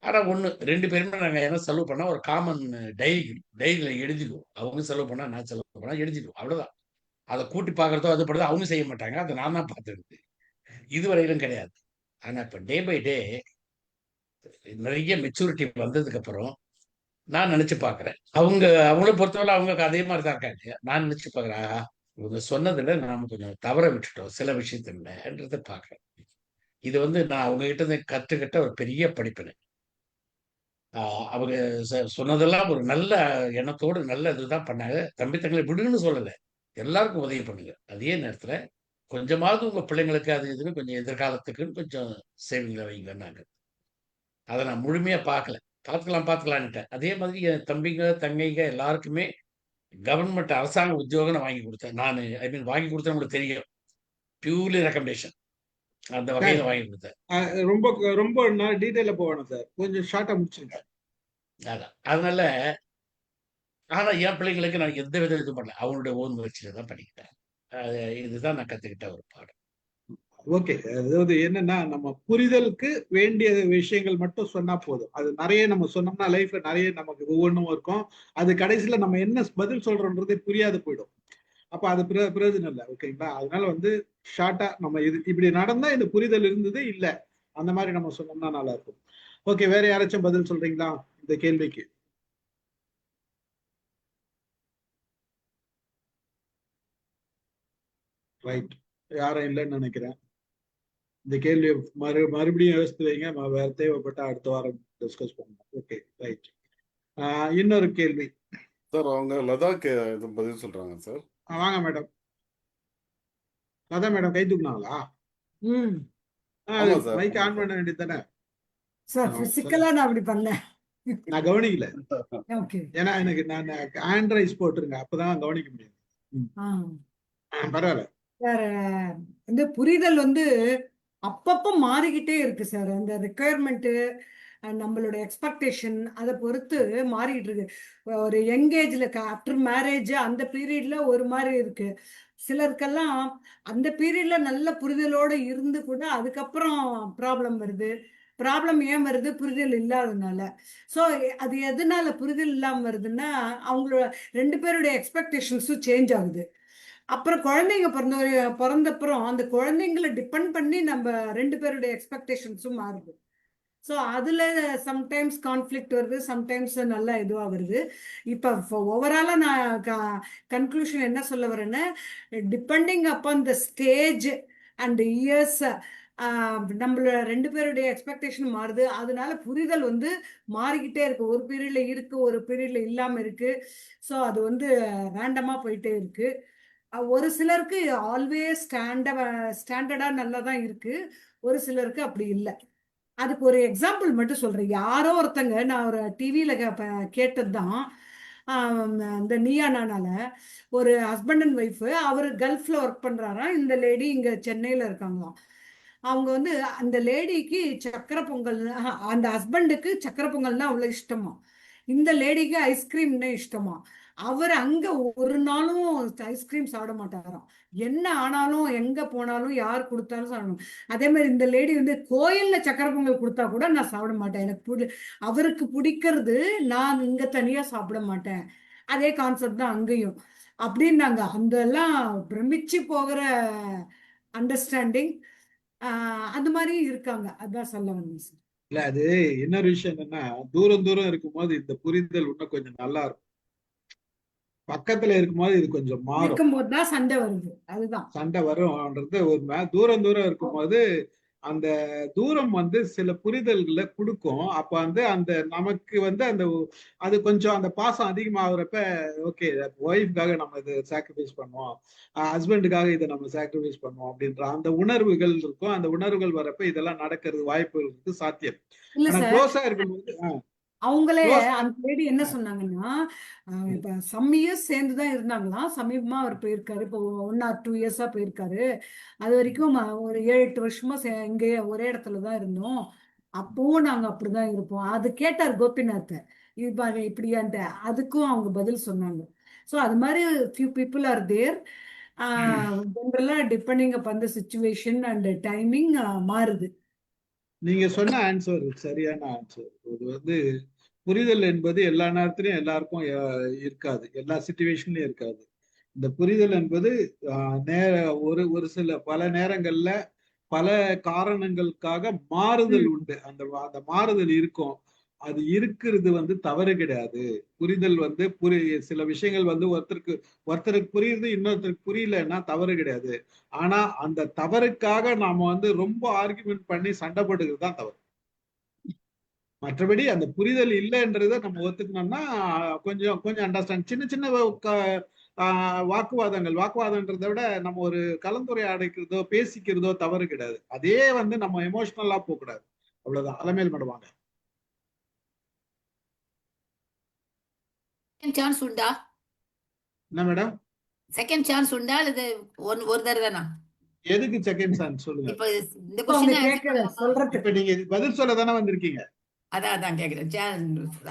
ஆனா ஒண்ணு 2 பேருமே நாங்க என்ன செலவு பண்ணா ஒரு காமன் டைரியில எழுதிடுவோம். அவங்க செலவு பண்ணா, நான் செலவு பண்ணா எழுதிடுவோம். அவ்வளவுதான். அத கூட்டி பார்க்கறதோ, அது பண்றதோ அவங்க செய்ய மாட்டாங்க. அத நான் தான் பார்த்துக்கிறது. இதுவரையிலும் கிடையாது. ஆனா இப்ப டே பை டே நிறைய மெச்சூரிட்டி வந்ததுக்கு அப்புறம் நான் நினைச்சு பார்க்கிறேன். அவங்கள பொறுத்தவரை அவங்க அதே மாதிரி தான் இருக்காங்க. நான் நினைச்சு பார்க்கிறேன், ஆஹா, இவங்க சொன்னதுல நாம கொஞ்சம் தவற விட்டுட்டோம் சில விஷயத்துலன்றத பார்க்கிறேன். இது வந்து நான் அவங்க கிட்ட இருந்து கத்துக்கிட்ட ஒரு பெரிய படிப்பினை. அவங்க சொன்னதெல்லாம் ஒரு நல்ல எண்ணத்தோடு நல்ல இதுதான் பண்ணாங்க. தம்பி தங்களை விடுன்னு சொல்லல. எல்லாருக்கும் உதவி பண்ணுங்க. அதே நேரத்துல கொஞ்சமாவது உங்க பிள்ளைங்களுக்கு அது இதுன்னு கொஞ்சம் எதிர்காலத்துக்குன்னு கொஞ்சம் சேவிங்ல வைங்கன்னாங்க. அதை நான் முழுமையா பார்க்கல. பார்த்துக்கலான்னுட்டேன். அதே மாதிரி என் தம்பிங்க, தங்கைங்க எல்லாருக்குமே கவர்மெண்ட் அரசாங்க உத்தியோகம் வாங்கி கொடுத்தேன். நான் ஐ மீன் வாங்கி கொடுத்தேன், உங்களுக்கு தெரியும். பியூர்லி ரெக்கமெண்டேஷன் அந்த வகையில வாங்கி கொடுத்தேன். ரொம்ப ரொம்ப டீடைலா போவேணும் சார். கொஞ்சம் ஷார்ட்டா முடிச்சுங்க. அதான். அதனால ஆனா என் பிள்ளைங்களுக்கு நான் எந்த வித இதுவும் பண்ணல. அவங்களுடைய ஓன் முயற்சியில தான் பண்ணிக்கிட்டேன். இதுதான் நான் கத்துக்கிட்ட ஒரு பாடம். ஓகே. அதாவது என்னன்னா நம்ம புரிதலுக்கு வேண்டிய விஷயங்கள் மட்டும் சொன்னா போதும். அது நிறைய நம்ம சொன்னோம்னா லைஃப்ல நிறைய நமக்கு ஒவ்வொன்றும் இருக்கும். அது கடைசியில நம்ம என்ன பதில் சொல்றோன்றதே புரியாது போயிடும். அப்ப அது பிரயோஜனம் இல்லை. ஓகேங்களா? அதனால வந்து ஷார்ட்டா நம்ம இது இப்படி நடந்தா இந்த புரிதல் இருந்தது இல்ல அந்த மாதிரி நம்ம சொன்னோம்னா நல்லா இருக்கும். ஓகே, வேற யாராச்சும் பதில் சொல்றீங்களா இந்த கேள்விக்கு? ரைட், யாரும் இல்லைன்னு நினைக்கிறேன். இந்த கேள்வியை மறுபடியும் யோசித்து வைங்க. வேற தேவைப்பட்ட அடுத்த வாரம் டிஸ்கஸ் பண்ணலாம். Okay, right. இன்னொரு கேள்வி சார். அவங்க லதாக் இது பதில் சொல்றாங்க சார். வாங்க மேடம். லதா மேடம் கை தூக்குனாங்களா? மைக் ஆன் பண்ண வேண்டியது தானே சார்? பிசிக்கலா நான் அப்படி பண்ணேன். நான் கவனிக்கல. ஓகே. ஏன்னா எனக்கு நான் ஆண்ட்ராய்ஸ் போட்டுருங்க, அப்பதான் கவனிக்க முடியும். பரவாயில்ல சார். இந்த புரிதல் வந்து அப்பப்போ மாறிக்கிட்டே இருக்கு சார். அந்த ரெக்குயர்மெண்ட்டு நம்மளோட எக்ஸ்பெக்டேஷன் அதை பொறுத்து மாறிட்டு இருக்கு. ஒரு யங்கேஜ்ல ஆஃப்டர் மேரேஜ் அந்த பீரியட்ல ஒரு மாதிரி இருக்கு. சிலருக்கெல்லாம் அந்த பீரியட்ல நல்ல புரிதலோட இருந்து கூட அதுக்கப்புறம் ப்ராப்ளம் வருது. ப்ராப்ளம் ஏன் வருது? புரிதல் இல்லாததுனால. ஸோ அது எதனால புரிதல் இல்லாமல் வருதுன்னா அவங்களோட 2 பேருடைய எக்ஸ்பெக்டேஷன்ஸும் சேஞ்ச் ஆகுது. அப்புறம் குழந்தைங்க பிறந்தப்புறம் அந்த குழந்தைங்களை டிபெண்ட் பண்ணி நம்ம 2 பேருடைய எக்ஸ்பெக்டேஷன்ஸும் மாறுது. ஸோ அதில் சம்டைம்ஸ் கான்ஃப்ளிக்ட் வருது, சம்டைம்ஸ் நல்லா இதுவாக வருது. இப்போ ஓவராலாக நான் கன்க்ளூஷன் என்ன சொல்ல வரேன்னா, depending upon the stage and years நம்மளோட 2 பேருடைய எக்ஸ்பெக்டேஷன் மாறுது. அதனால புரிதல் வந்து மாறிக்கிட்டே இருக்கு. ஒரு பீரியட்ல இருக்கு, ஒரு பீரியட்ல இல்லாமல் இருக்கு. ஸோ அது வந்து ரேண்டமாக போயிட்டே இருக்கு. ஒரு சிலருக்கு ஆல்வேஸ் ஸ்டாண்டர்டா நல்லா தான் இருக்கு, ஒரு சிலருக்கு அப்படி இல்லை. அதுக்கு ஒரு எக்ஸாம்பிள் மட்டும் சொல்றேன். யாரோ ஒருத்தங்க, நான் ஒரு டிவியில கேட்டது தான், இந்த நீயா நானால ஒரு ஹஸ்பண்ட் அண்ட் ஒய்ஃப், அவர் கல்ஃப்ல ஒர்க் பண்றாராம், இந்த லேடி இங்க சென்னையில இருக்காங்களாம். அவங்க வந்து அந்த லேடிக்கு சக்கரை பொங்கல், அந்த ஹஸ்பண்டுக்கு சக்கரை பொங்கல்னா அவ்வளவு இஷ்டமா, இந்த லேடிக்கு ஐஸ்கிரீம்னா இஷ்டமா. அவர் அங்க ஒரு நாளும் ஐஸ்கிரீம் சாப்பிட மாட்டாராம். என்ன ஆனாலும் எங்க போனாலும் யார் கொடுத்தாலும் சாப்பிடணும். அதே மாதிரி இந்த லேடி வந்து கோயில்ல சக்கரை பொங்கல் கொடுத்தா கூட நான் சாப்பிட மாட்டேன், எனக்கு அவருக்கு பிடிக்கிறது, நான் இங்க தனியா சாப்பிட மாட்டேன். அதே கான்செப்ட் தான் அங்கேயும் அப்படின்னாங்க. அந்த எல்லாம் பிரமிச்சு போகிற அண்டர்ஸ்டாண்டிங் அந்த மாதிரி இருக்காங்க. அதான் சொல்ல வந்தேன் சார். இல்ல, அது இன்னொரு விஷயம் என்னன்னா, தூரம் தூரம் இருக்கும்போது இந்த புரிதல் இன்னும் கொஞ்சம் நல்லா இருக்கும். பக்கத்துல இருக்கும்போது இது கொஞ்சம் மாறும். இருக்கும்போது தான் சண்டை வருது. அதுதான். சண்டை வரும்ன்றது ஒரு தூரம் தூரம் இருக்கும்போது அந்த தூரம் வந்து சில புரிதல்களை கொடுக்கும். அப்ப வந்து அந்த நமக்கு வந்து அந்த அது கொஞ்சம் அந்த பாசம் அதிகமாகிறப்ப ஓகே ஒய்ஃப்காக நம்ம இதை சாக்ரிஃபைஸ் பண்ணுவோம், ஹஸ்பண்டுக்காக இதை நம்ம சாக்ரிஃபைஸ் பண்ணுவோம் அப்படின்ற அந்த உணர்வுகள் இருக்கும். அந்த உணர்வுகள் வரப்ப இதெல்லாம் நடக்கிறது வாய்ப்பு இருக்கு, சாத்தியம். இல்ல ஆனா சார், க்ளோஸா இருக்கும்போது அவங்களே க்ளோஸா அந்த லேடி என்ன சொன்னாங்கன்னா, இப்ப சம் இயர்ஸ் சேர்ந்துதான் இருந்தாங்களாம். சமீபமா அவர் போயிருக்காரு. இப்போ 1 or 2 இயர்ஸா போயிருக்காரு. அது வரைக்கும் ஒரு 7-8 வருஷமா இங்கே ஒரே இடத்துல தான் இருந்தோம். அப்பவும் நாங்க அப்படிதான் இருப்போம். அது கேட்டார் கோபிநாத். இது பாரு இப்படியான்ட்டு. அதுக்கும் அவங்க பதில் சொன்னாங்க. ஸோ அது மாதிரி ஃபியூ பீப்புள் ஆர் தேர். ஜென்ரலா depending upon the situation and timing மாறுது. நீங்க சொன்ன ஆன்சர் சரியான ஆன்சர். இது வந்து புரிதல் என்பது எல்லா நேரத்திலையும் எல்லாருக்கும் இருக்காது, எல்லா சிச்சுவேஷன்லயும் இருக்காது. இந்த புரிதல் என்பது நேர ஒரு ஒரு சில பல நேரங்கள்ல பல காரணங்களுக்காக மாறுதல் உண்டு. அந்த அந்த மாறுதல் இருக்கும். அது இருக்கிறது வந்து தவறு கிடையாது. புரிதல் வந்து சில விஷயங்கள் வந்து ஒருத்தருக்கு புரியுது, இன்னொருத்தருக்கு புரியலன்னா தவறு கிடையாது. ஆனா அந்த தவறுக்காக நாம வந்து ரொம்ப ஆர்குமெண்ட் பண்ணி சண்டை போடுறது தான் தவறு. மற்றபடி அந்த புரிதல் இல்லைன்றதை நம்ம ஒத்துக்கணும்னா கொஞ்சம் கொஞ்சம் அண்டர்ஸ்டாண்ட் சின்ன சின்ன வாக்குவாதன்றதை விட நம்ம ஒரு கலந்துரையாடிக்கிறதோ பேசிக்கிறதோ தவறு கிடையாது. அதே வந்து நம்ம எமோஷனலா போக கூடாது. அவ்வளவுதான். அலமேல் மேடம் சான்ஸ் உண்டா? என்ன மேடம்? செகண்ட் சான்ஸ் உண்டா அல்லது ஒரு தடவை தானா? எதுக்கு செகண்ட் சான்ஸ் சொல்லுங்க. இப்ப இந்த क्वेश्चन சொல்றது. இப்ப நீங்க பதில் சொல்ல தானே வந்திருக்கீங்க. அதான் கேக்குறேன்.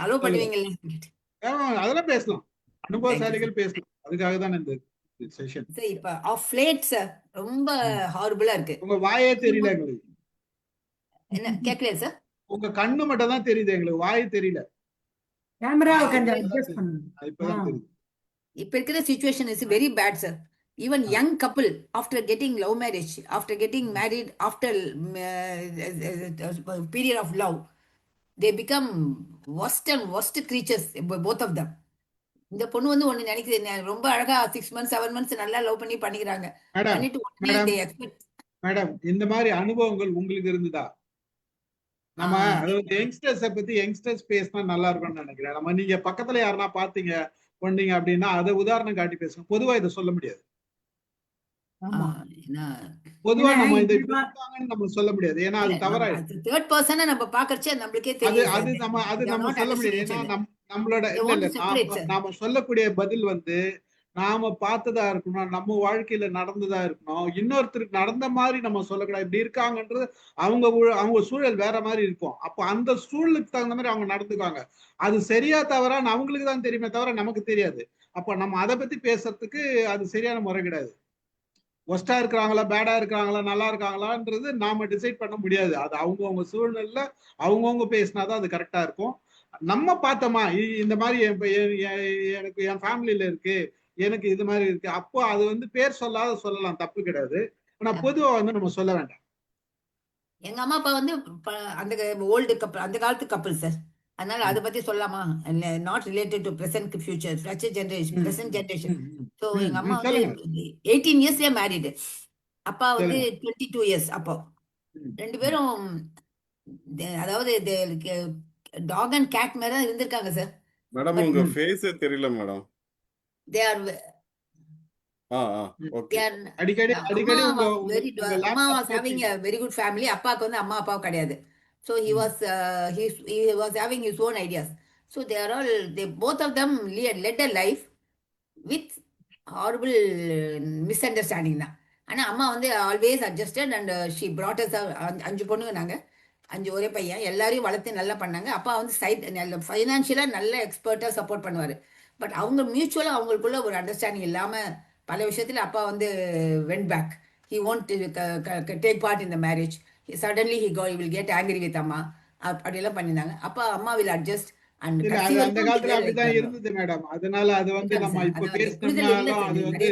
அலோ பண்ணுவீங்கல்ல? அதெல்லாம் பேசலாம், அனுபவசாலிகள் பேசலாம். அதுக்காக தான் இந்த செஷன். சரி, இப்ப ஆஃப் லேட் சார் ரொம்ப ஹாரிபிளா இருக்கு. உங்க வாயே தெரியல எங்களுக்கு. என்ன கேட்கலையா சார்? உங்க கண்ணு மட்டும் தான் தெரியுது, எங்களுக்கு வாய் தெரியல. கேமராவை கொஞ்சம் அட்ஜஸ்ட் பண்ணுங்க. இப்பதான் தெரியுது. இப்ப இருக்கிற situation is very bad sir. Even young couple, after getting love marriage, after getting married, after period of love, they become worst and worst creatures, both of them. இந்த பொண்ணு வந்து ஒண்ணு நினைக்குது, ரொம்ப அழகா 6 months 7 months நல்லா லவ் பண்ணிக்கிறாங்க. Madam இந்த மாதிரி அனுபவங்கள் உங்களுக்கு இருந்ததா? நம்ம அதாவது யங்ஸ்டர்ஸை பத்தி யங்ஸ்டர்ஸ் பேசினா நல்லா இருக்கும்னு நினைக்கிறேன். நம்ம நீங்க பக்கத்துல யாருன்னா பாத்தீங்க பண்ணீங்க அப்படின்னா அதை உதாரணம் காட்டி பேசுங்க. பொதுவா இதை சொல்ல முடியாது. பொதுவா நம்ம இதை நம்ம சொல்ல முடியாது, ஏன்னா அது தவறாயிடும். தேர்ட் பர்சனை நம்ம பாக்கறச்சே நம்மளுக்கே தெரியும். அது நம்ம சொல்ல முடியாது. ஏன்னா நம்மளோட நாம சொல்லக்கூடிய பதில் வந்து நாம பார்த்ததா இருக்கணும், நம்ம வாழ்க்கையில நடந்ததா இருக்கணும். இன்னொருத்தருக்கு நடந்த மாதிரி நம்ம சொல்லக்கூடாது. இப்படி இருக்காங்கன்றது அவங்க சூழல் வேற மாதிரி இருக்கும். அப்ப அந்த சூழலுக்கு தகுந்த மாதிரி அவங்க நடந்துக்குவாங்க. அது சரியா தவறான்னு அவங்களுக்கு தான் தெரியுமே தவிர நமக்கு தெரியாது. அப்ப நம்ம அதை பத்தி பேசுறதுக்கு அது சரியான முறை கிடையாது. ஒஸ்டா இருக்கிறாங்களா, பேடா இருக்கிறாங்களா, நல்லா இருக்காங்களான்றது நாம டிசைட் பண்ண முடியாது. அது அவங்கவுங்க சூழ்நிலை அவங்கவுங்க பேசினாதான் அது கரெக்டா இருக்கும். நம்ம பார்த்தோமா இந்த மாதிரி எனக்கு என் ஃபேமிலியில இருக்கு, எனக்கு இது மாதிரி இருக்கு, அப்போ அது வந்து பேர் சொல்லாத சொல்லலாம், தப்பு கிடையாது. ஆனா பொதுவா வந்து நம்ம சொல்ல வேண்டாம். எங்க அம்மா அப்பா வந்து அந்த ஓல்டு கப்பல், அந்த காலத்து கப்பல் சார். அதனால அதை பத்தி சொல்லாமா? Not related to present future, future generation, present generation. So எங்க அம்மா வந்து 18 இயர்ஸ்லயே மேரிடு. அப்பா வந்து 22 இயர்ஸ். அப்போ ரெண்டு பேரும் அதாவது டாக் அண்ட் கேட் மாதிரி தான் இருந்திருக்காங்க சார். மேடம் உங்க ஃபேஸே தெரியல மேடம். தே ஆர் அடிக்கடி அம்மா was having a very good family. அப்பாக்கு வந்து அம்மா அப்பாவும் கிடையாது. So he was having his own ideas. So they both of them led a life with horrible misunderstanding தான். ஆனா அம்மா வந்து always adjusted and she brought us 5 பொண்ணுங்க, நாங்க 5 ஒரே பையன், எல்லாரையும் வளர்த்து நல்லா பண்ணாங்க. அப்பா வந்து ஃபைனான்சியலா நல்ல எக்ஸ்பர்ட்டா சப்போர்ட் பண்ணுவாரு. பட் அவங்க மியூச்சுவலா அவங்களுக்குள்ள ஒரு அண்டர்ஸ்டாண்டிங் இல்லாம பல விஷயத்துல அப்பா வந்து went back. He won't take part in the marriage. Suddenly he will get angry with அம்மா. அப்படியெல்லாம் பண்ணிருந்தாங்க. அப்பா அம்மா will adjust. அந்த காலத்துல அப்படிதான் இருந்தது மேடம். அதனால அது வந்து நம்ம இப்ப பேசினாலும் அது வந்து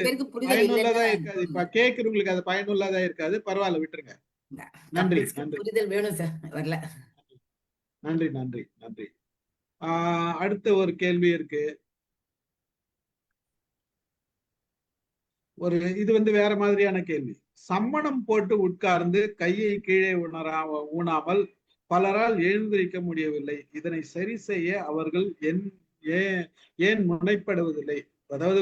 பயனுள்ளதா இருக்காது. இப்ப கேக்குறவங்களுக்கு அது பயனுள்ளதா இருக்காது. பரவாயில்ல, விட்டுருங்க. நன்றி. புரிதல் வேணும் சார். வரல. நன்றி. அடுத்த ஒரு கேள்வி இருக்கு. இது வந்து வேற மாதிரியான கேள்வி. சம்மணம் போட்டு உட்கார்ந்து கையை கீழே ஊனாமல் பலரால் எழுந்திருக்க முடியவில்லை. இதனை சரி செய்ய அவர்கள் ஏன் முனைப்படுவதில்லை? அதாவது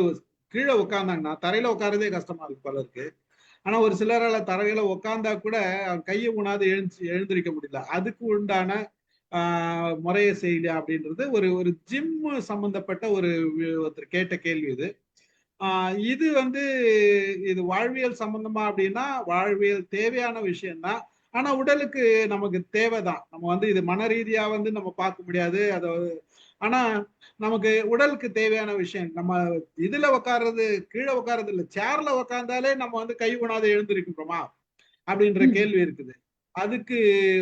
கீழே உட்கார்ந்தாங்கன்னா தரையில உட்காரதே கஷ்டமா இருக்கு பலருக்கு. ஆனா ஒரு சிலரால தரையில உட்கார்ந்தா கூட கையை ஊனாது எழுந்திருக்க முடியல. அதுக்கு உண்டான முறையை செய்யல அப்படின்றது ஒரு ஜிம் சம்பந்தப்பட்ட ஒருத்தர் கேட்ட கேள்வி இது. இது வந்து இது வாழ்வியல் சம்பந்தமா அப்படின்னா வாழ்வியல் தேவையான விஷயம்தான். ஆனா உடலுக்கு நமக்கு தேவைதான். நம்ம வந்து இது மன ரீதியா வந்து நம்ம பார்க்க முடியாது. ஆனா நமக்கு உடலுக்கு தேவையான விஷயம். நம்ம இதுல உட்கார்றது, கீழே உட்கார்றது இல்ல, சேர்ல உட்கார்ந்தாலே நம்ம வந்து கை ஊனாத எழுந்திருக்கிறோமா அப்படின்ற கேள்வி இருக்குது. அதுக்கு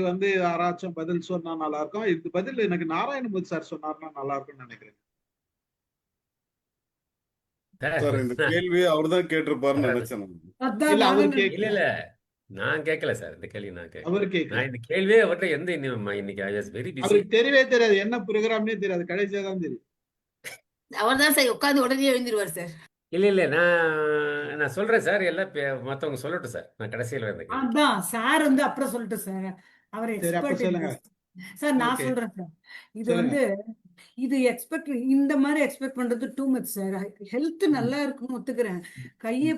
வந்து யாராச்சும் பதில் சொன்னா நல்லா இருக்கும். இது பதில் எனக்கு நாராயணமூர்த்தி சார் சொன்னார்னா நல்லா இருக்கும்னு நினைக்கிறேன். சார் இந்த கேள்வியை அவர்தான் கேட்டிருப்பாருன்னு நினைச்சேன். இல்ல அவரு இல்ல நான் கேட்கல சார். இந்த கேள்வி நான் அவரு கேட்கல. நான் இந்த கேள்வியே அவர்கிட்ட இன்னைக்கு ஐ வாஸ் வெரி பிஸி. அவருக்கு தெரியவே தெரியாது, என்ன ப்ரோக்ராம்னே தெரியாது, கடைசியா தான் தெரியும். அவர்தான் சார் உட்கார்ந்து உடனே எழுந்திருவார் சார். இல்ல நான் சொல்றேன் சார். எல்லாம் மத்தவங்க சொல்லட்டும் சார். நான் கடைசியில் வந்த கேள்வி. அதான் சார் வந்து அப்புறம் சொல்லிட்டு சார், அவர் சரி, அப்ப எக்ஸ்பர்ட் சொல்லுங்க. சார். நான் ஓகே, சொல்றேன் சார், இது சொல்லுங்க. வந்து இந்த மாதிரி எக்ஸ்பெக்ட் பண்றது டூ மச் சார். ஹெல்த் நல்லா இருக்குன்னு ஒத்துக்கிறேன். கையை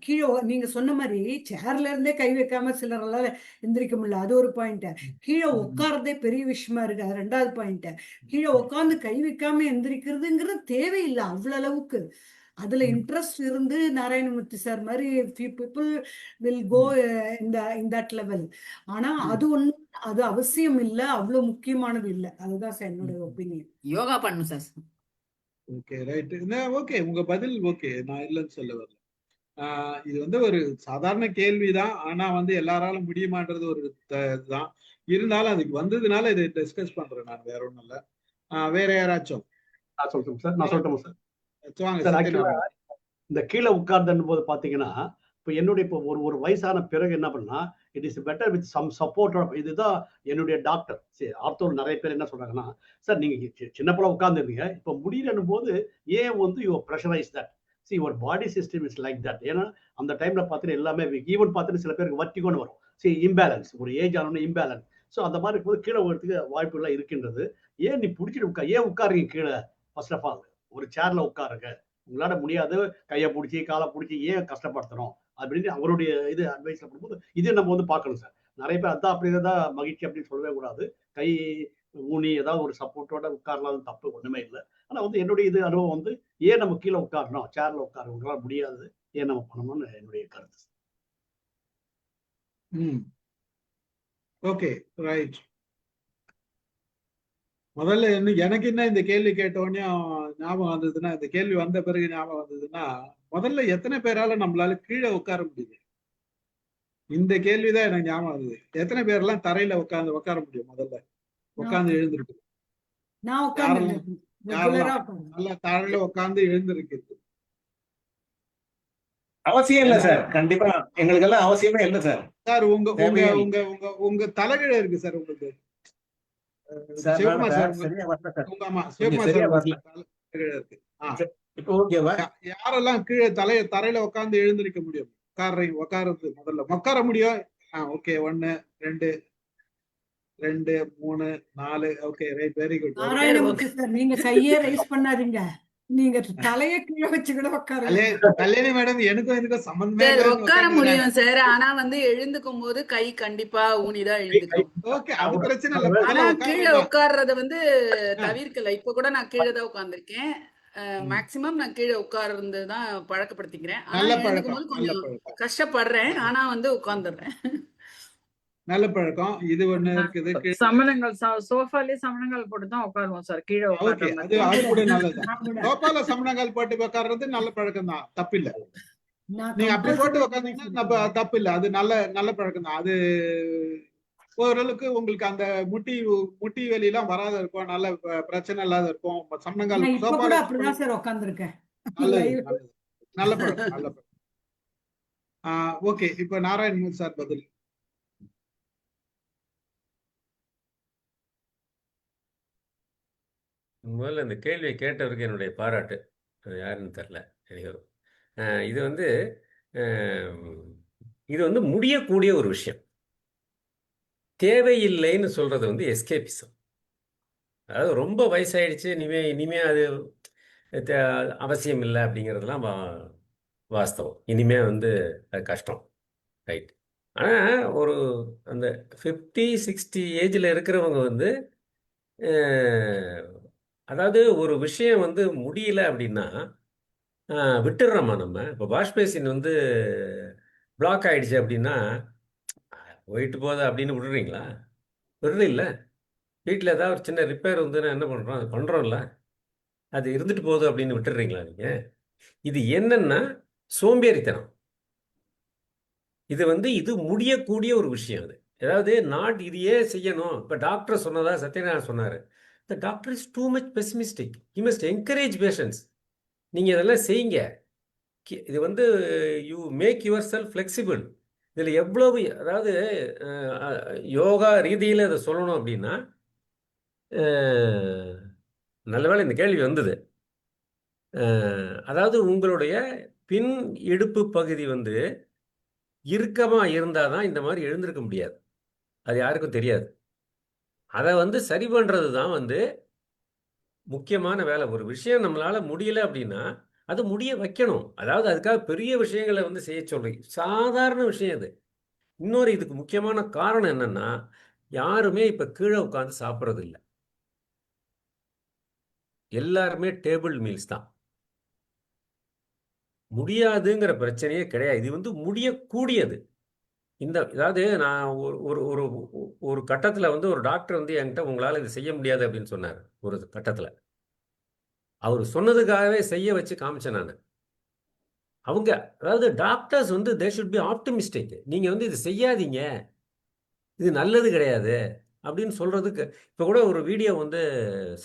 கீழே நீங்க சொன்ன மாதிரி சேர்ல இருந்தே கை வைக்காம சிலரால எந்திரிக்க முடியல, அது ஒரு பாயிண்ட். கீழே உட்கார்றதே பெரிய விஷயமா இருக்கு, அது ரெண்டாவது பாயிண்ட். கீழே உட்கார்ந்து கை வைக்காம எந்திரிக்கிறதுங்கிறது தேவையில்லை அவ்வளவு அளவுக்கு. அதுல இன்ட்ரெஸ்ட் இருந்து நாராயணமூர்த்தி சார் மாதிரி few people will go in that level. ஆனா அது அவசியம் இல்ல, அவ்வளவு முக்கியமானது இல்ல. அதுதான் சார் என்னோட ஒப்பீனியன். யோகா பண்ணும் சார். Okay, right. ஓகே, உங்க பதில் ஓகே, நான் இல்லைன்னு சொல்ல வரல. இது வந்து ஒரு சாதாரண கேள்விதான். ஆனா வந்து எல்லாராலும் முடியுமான்றது ஒரு இதுதான். இருந்தாலும் அதுக்கு வந்ததுனால இதை டிஸ்கஸ் பண்றேன் நான், வேற ஒண்ணும் இல்ல. வேற யாராச்சும் நான் சொல்லட்டும் சார். நான் சொல்லட்டும் சார். வாங்க சார் சத்யநாராயணன். ஆக்சுவலா இந்த கீழே உட்கார்ந்து போது பாத்தீங்கன்னா, இப்போ என்னுடைய இப்போ ஒரு வயசான பிறகு என்ன பண்ணா, it is better with some support. இதுதான் என்னுடைய டாக்டர். சரி, ஆர்த்தோல் நிறைய பேர் என்ன சொல்றாங்கன்னா, சார் நீங்க சின்ன போல உட்கார்ந்துருந்தீங்க, இப்போ முடியலன்னும் போது ஏன் வந்து you pressurise that. See your body system is like that. ஏன்னா அந்த டைம்ல பார்த்துட்டு எல்லாமே ஈவன் பார்த்துட்டு சில பேருக்கு வர்ட்டிகோன்னு வரும். சரி, இம்பேலன்ஸ், ஒரு ஏஜ் ஆனோன்னு இம்பேலன்ஸ். ஸோ அந்த மாதிரி இருக்கும்போது கீழே வரதுக்கு வாய்ப்புகள்லாம் இருக்கின்றது. ஏன் நீ பிடிச்சிட்டு ஏன் உட்காருங்க கீழே? ஃபர்ஸ்ட் ஆஃப் ஆல் ஒரு சேர்ல உட்காருங்க. உங்களால முடியாது, கையை பிடிச்சி காலை பிடிச்சி ஏன் கஷ்டப்படுத்தணும் அப்படின்னு அவருடைய இது அட்வைஸ்ல பண்ணும்போது இது நம்ம வந்து பார்க்கணும் சார். நிறைய பேர் அதான் அப்படிதான் மகிழ்ச்சி அப்படின்னு சொல்லவே கூடாது. கை ஊனி ஏதாவது ஒரு சப்போர்ட்டோட உட்காரலாம், தப்பு ஒண்ணுமே இல்லை. ஆனா வந்து என்னுடைய இது அனுபவம் வந்து ஏன் நம்ம கீழே உட்காரணும், சேர்ல உட்கார உங்களால முடியாது, ஏன் நம்ம பண்ணணும்னு என்னுடைய கருத்து. Okay, right. முதல்ல எனக்கு என்ன இந்த கேள்வி கேட்டோடனே ஞாபகம் வந்ததுன்னா, இந்த கேள்வி வந்த பிறகு ஞாபகம் வந்ததுன்னா, முதல்ல எத்தனை பேரால நம்மளால கீழே உட்கார முடியுது? இந்த கேள்விதான் எனக்கு ஞாபகம் வந்தது. எத்தனை பேர்லாம் தரையில உட்கார முடியும்? முதல்ல உட்கார்ந்து எழுந்திருக்கு. நான் உட்கார்ந்து நல்லா தரையில உட்கார்ந்து எழுந்திருக்கிறது அவசியம் இல்ல சார். கண்டிப்பா எங்களுக்கு எல்லாம் அவசியமே இல்ல சார். சார் உங்க உங்க உங்க உங்க உங்க தலைகீழ இருக்கு சார். உங்களுக்கு சிவகுமார் சார் இருக்கு. யாரெல்லாம் கீழே தரையில உட்கார்ந்து எழுந்திருக்க முடியும்? உட்கார்றது முதல்ல உட்கார முடியும். Okay, 1 2 2 3 4. Okay, right, very good. Narayanamurthy sir, நீங்க கையே ரைஸ் பண்ணாதீங்க, நீங்க தலைய கீழே வச்சு கூட உட்காருங்க. கல்யாணி மேடம், எனக்கும் சம்பந்தமே உட்கார முடியும் சார். ஆனா வந்து எழுந்துக்கும் போது கை கண்டிப்பா ஊனிதான் எழுந்துக்கும். ஓகே, அது பிரச்சனை இல்ல. ஆனா கீழே உட்கார்றத வந்து தவிர்க்கல. இப்ப கூட நான் கீழே தான் உட்கார்ந்துருக்கேன். மேக்சிமம் நான் கீழே உட்கார்ந்து தான் பழக்கப்படுத்திக்கிறேன். ஆனா எழுந்துக்கும் போது கொஞ்சம் கஷ்டப்படுறேன். ஆனா வந்து உட்கார்ந்துடுறேன். நல்ல பழக்கம். இது ஒண்ணு இருக்குது. சமணங்கள் சோஃபாலே சமணங்கள் போட்டு தான் உட்காருவோம் சார். கீழே அது கூட நல்லது. சோஃபால சமணங்கள் போட்டு உட்கார்றது நல்ல பழக்கம் தான், தப்பில்ல. நீங்க அப்படி போட்டு உட்கார்ந்தீங்கன்னா தப்பு இல்ல, அது நல்ல பழக்கம் தான். அது ஓரளவுக்கு உங்களுக்கு அந்த முட்டி வலி எல்லாம் வராத இருக்கும், நல்ல பிரச்சனை இல்லாத இருக்கும். சமணங்கால் சோஃபால அப்படிதான் சார் உட்கார்ந்துருக்கேன். நல்ல பழக்கம். ஓகே, இப்ப நாராயணமூர்த்தி சார் பதில். முதல்ல இந்த கேள்வியை கேட்டவருக்கு என்னுடைய பாராட்டு. யாருன்னு தெரில. இது வந்து இது வந்து முடியக்கூடிய ஒரு விஷயம். தேவையில்லைன்னு சொல்றது வந்து எஸ்கேபிசம். அதாவது ரொம்ப வயசாயிடுச்சு, இனிமே அது அவசியம் இல்லை அப்படிங்கிறதுலாம் வாஸ்தவம். இனிமே வந்து அது கஷ்டம், ரைட். ஆனால் ஒரு அந்த 50-60 ஏஜில் இருக்கிறவங்க வந்து அதாவது ஒரு விஷயம் வந்து முடியல அப்படின்னா விட்டுடுறோமா நம்ம? இப்போ வாஷ் பேசின் வந்து பிளாக் ஆயிடுச்சு அப்படின்னா போயிட்டு போகுது அப்படின்னு விடுறீங்களா? விடுறது இல்லை. வீட்டில் ஏதாவது ஒரு சின்ன ரிப்பேர் வந்துன்னா என்ன பண்ணுறோம்? அது பண்ணுறோம்ல. அது இருந்துட்டு போகுது அப்படின்னு விட்டுடுறீங்களா நீங்கள்? இது என்னன்னா சோம்பேறித்தனம். இது வந்து இது முடியக்கூடிய ஒரு விஷயம். அது அதாவது இதையே செய்யணும். இப்போ டாக்டர் சொன்னதா சத்யநாராயணன் சொன்னார். The doctor is too much pessimistic. He must encourage patients. நீங்கள் இதெல்லாம் செய்யுங்க. இது வந்து you make yourself flexible. இதில் எவ்வளவு, அதாவது யோகா ரீதியில் அதை சொல்லணும் அப்படின்னா, நல்லவேளை இந்த கேள்வி வந்தது. அதாவது உங்களுடைய பின் இடுப்பு பகுதி வந்து இறுக்கமாக இருந்தால் தான் இந்த மாதிரி எழுந்திருக்க முடியாது. அது யாருக்கும் தெரியாது. அதை வந்து சரி பண்ணுறது தான் வந்து முக்கியமான வேலை. ஒரு விஷயம் நம்மளால் முடியல அப்படின்னா அது முடிய வைக்கணும். அதாவது அதுக்காக பெரிய விஷயங்களை வந்து செய்ய சொல்றீங்க, சாதாரண விஷயம் அது. இன்னொரு இதுக்கு முக்கியமான காரணம் என்னன்னா, யாருமே இப்போ கீழே உட்காந்து சாப்பிட்றது இல்லை. எல்லாருமே டேபிள் மீல்ஸ் தான். முடியாதுங்கிற பிரச்சனையே கிடையாது. இது வந்து முடியக்கூடியது. அதாவது நான் ஒரு ஒரு ஒரு கட்டத்தில் வந்து ஒரு டாக்டர் வந்து என்கிட்ட உங்களால் இது செய்ய முடியாது அப்படின்னு சொன்னார். ஒரு கட்டத்தில் அவர் சொன்னதுக்காகவே செய்ய வச்சு காமிச்சேன் நான். அவங்க, அதாவது டாக்டர்ஸ் வந்து தே ஷுட் பி ஆப்டிமிஸ்டிக். நீங்கள் வந்து இது செய்யாதீங்க, இது நல்லது கிடையாது அப்படின்னு சொல்கிறதுக்கு. இப்போ கூட ஒரு வீடியோ வந்து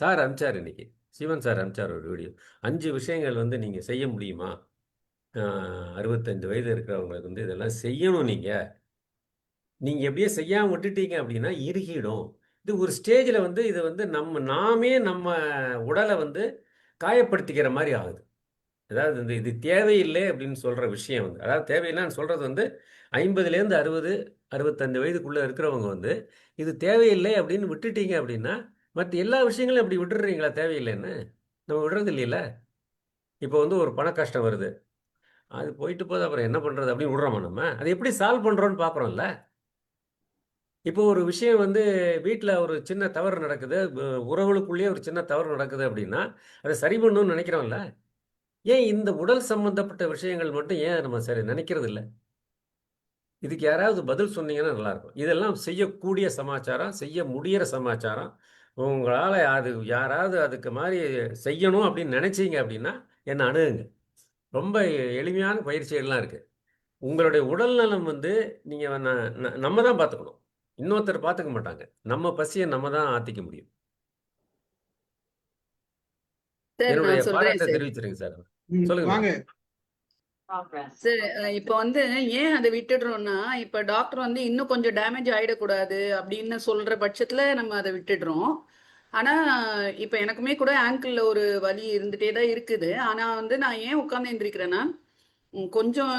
சார் அனுப்பிச்சார், இன்னைக்கு சிவன் சார் அனுப்பிச்சார் ஒரு வீடியோ. 5 விஷயங்கள் வந்து நீங்கள் செய்ய முடியுமா, 65 வயது இருக்கிறவங்களுக்கு வந்து இதெல்லாம் செய்யணும். நீங்கள் எப்படியே செய்யாமல் விட்டுட்டீங்க அப்படின்னா இறுகிடும். இது ஒரு ஸ்டேஜில் வந்து இது வந்து நாமே நம்ம உடலை வந்து காயப்படுத்திக்கிற மாதிரி ஆகுது. அதாவது இது தேவையில்லை அப்படின்னு சொல்கிற விஷயம் வந்து, அதாவது தேவையில்லைன்னு சொல்கிறது வந்து 50லேருந்து 60, 65 வயதுக்குள்ளே இருக்கிறவங்க வந்து இது தேவையில்லை அப்படின்னு விட்டுட்டீங்க அப்படின்னா மற்ற எல்லா விஷயங்களும் அப்படி விட்டுடுறீங்களா தேவையில்லைன்னு? நம்ம விடுறது இல்லைல்ல. இப்போ வந்து ஒரு பண கஷ்டம் வருது, அது போயிட்டு போது, அப்புறம் என்ன பண்ணுறது அப்படின்னு விடுறோமா நம்ம? அதை எப்படி சால்வ் பண்ணுறோன்னு பார்க்குறோம்ல. இப்போ ஒரு விஷயம் வந்து வீட்டில் ஒரு சின்ன தவறு நடக்குது, உறவுகளுக்குள்ளேயே ஒரு சின்ன தவறு நடக்குது அப்படின்னா அதை சரி பண்ணணும்னு நினைக்கிறோம்ல. ஏன் இந்த உடல் சம்பந்தப்பட்ட விஷயங்கள் மட்டும் ஏன் நம்ம சரி நினைக்கிறது இல்லை? இதுக்கு யாராவது பதில் சொன்னீங்கன்னா நல்லாயிருக்கும். இதெல்லாம் செய்யக்கூடிய சமாச்சாரம், செய்ய முடிகிற சமாச்சாரம். உங்களால் அது யாராவது அதுக்கு மாதிரி செய்யணும் அப்படின்னு நினச்சிங்க அப்படின்னா என்னை அணுகுங்க. ரொம்ப எளிமையான பயிற்சிகள்லாம் இருக்குது. உங்களுடைய உடல் நலம் வந்து நீங்கள் நம்ம தான் பார்த்துக்கணும், இன்னொருத்தர் பார்த்துக்க மாட்டாங்க. நம்ம பசியை நம்ம தான் ஆற்றிக்க முடியும். சார் என்னுடைய நான் சொல்றேன் பாராட்டை சார். தெரிவிச்சிருங்க சார். சொல்லுங்க வாங்க. சார் இப்ப வந்து ஏன் அதை விட்டுடுறோம்னா, இப்ப டாக்டர் வந்து இன்னும் கொஞ்சம் டேமேஜ் ஆயிடக்கூடாது அப்படின்னு சொல்ற பட்சத்துல நம்ம அதை விட்டுடுறோம். ஆனா இப்ப எனக்குமே கூட ஆங்கிள் ஒரு வலி இருந்துட்டே தான் இருக்குது. ஆனா வந்து நான் ஏன் உட்கார்ந்து எந்திரிக்கிறேன்னா, கொஞ்சம்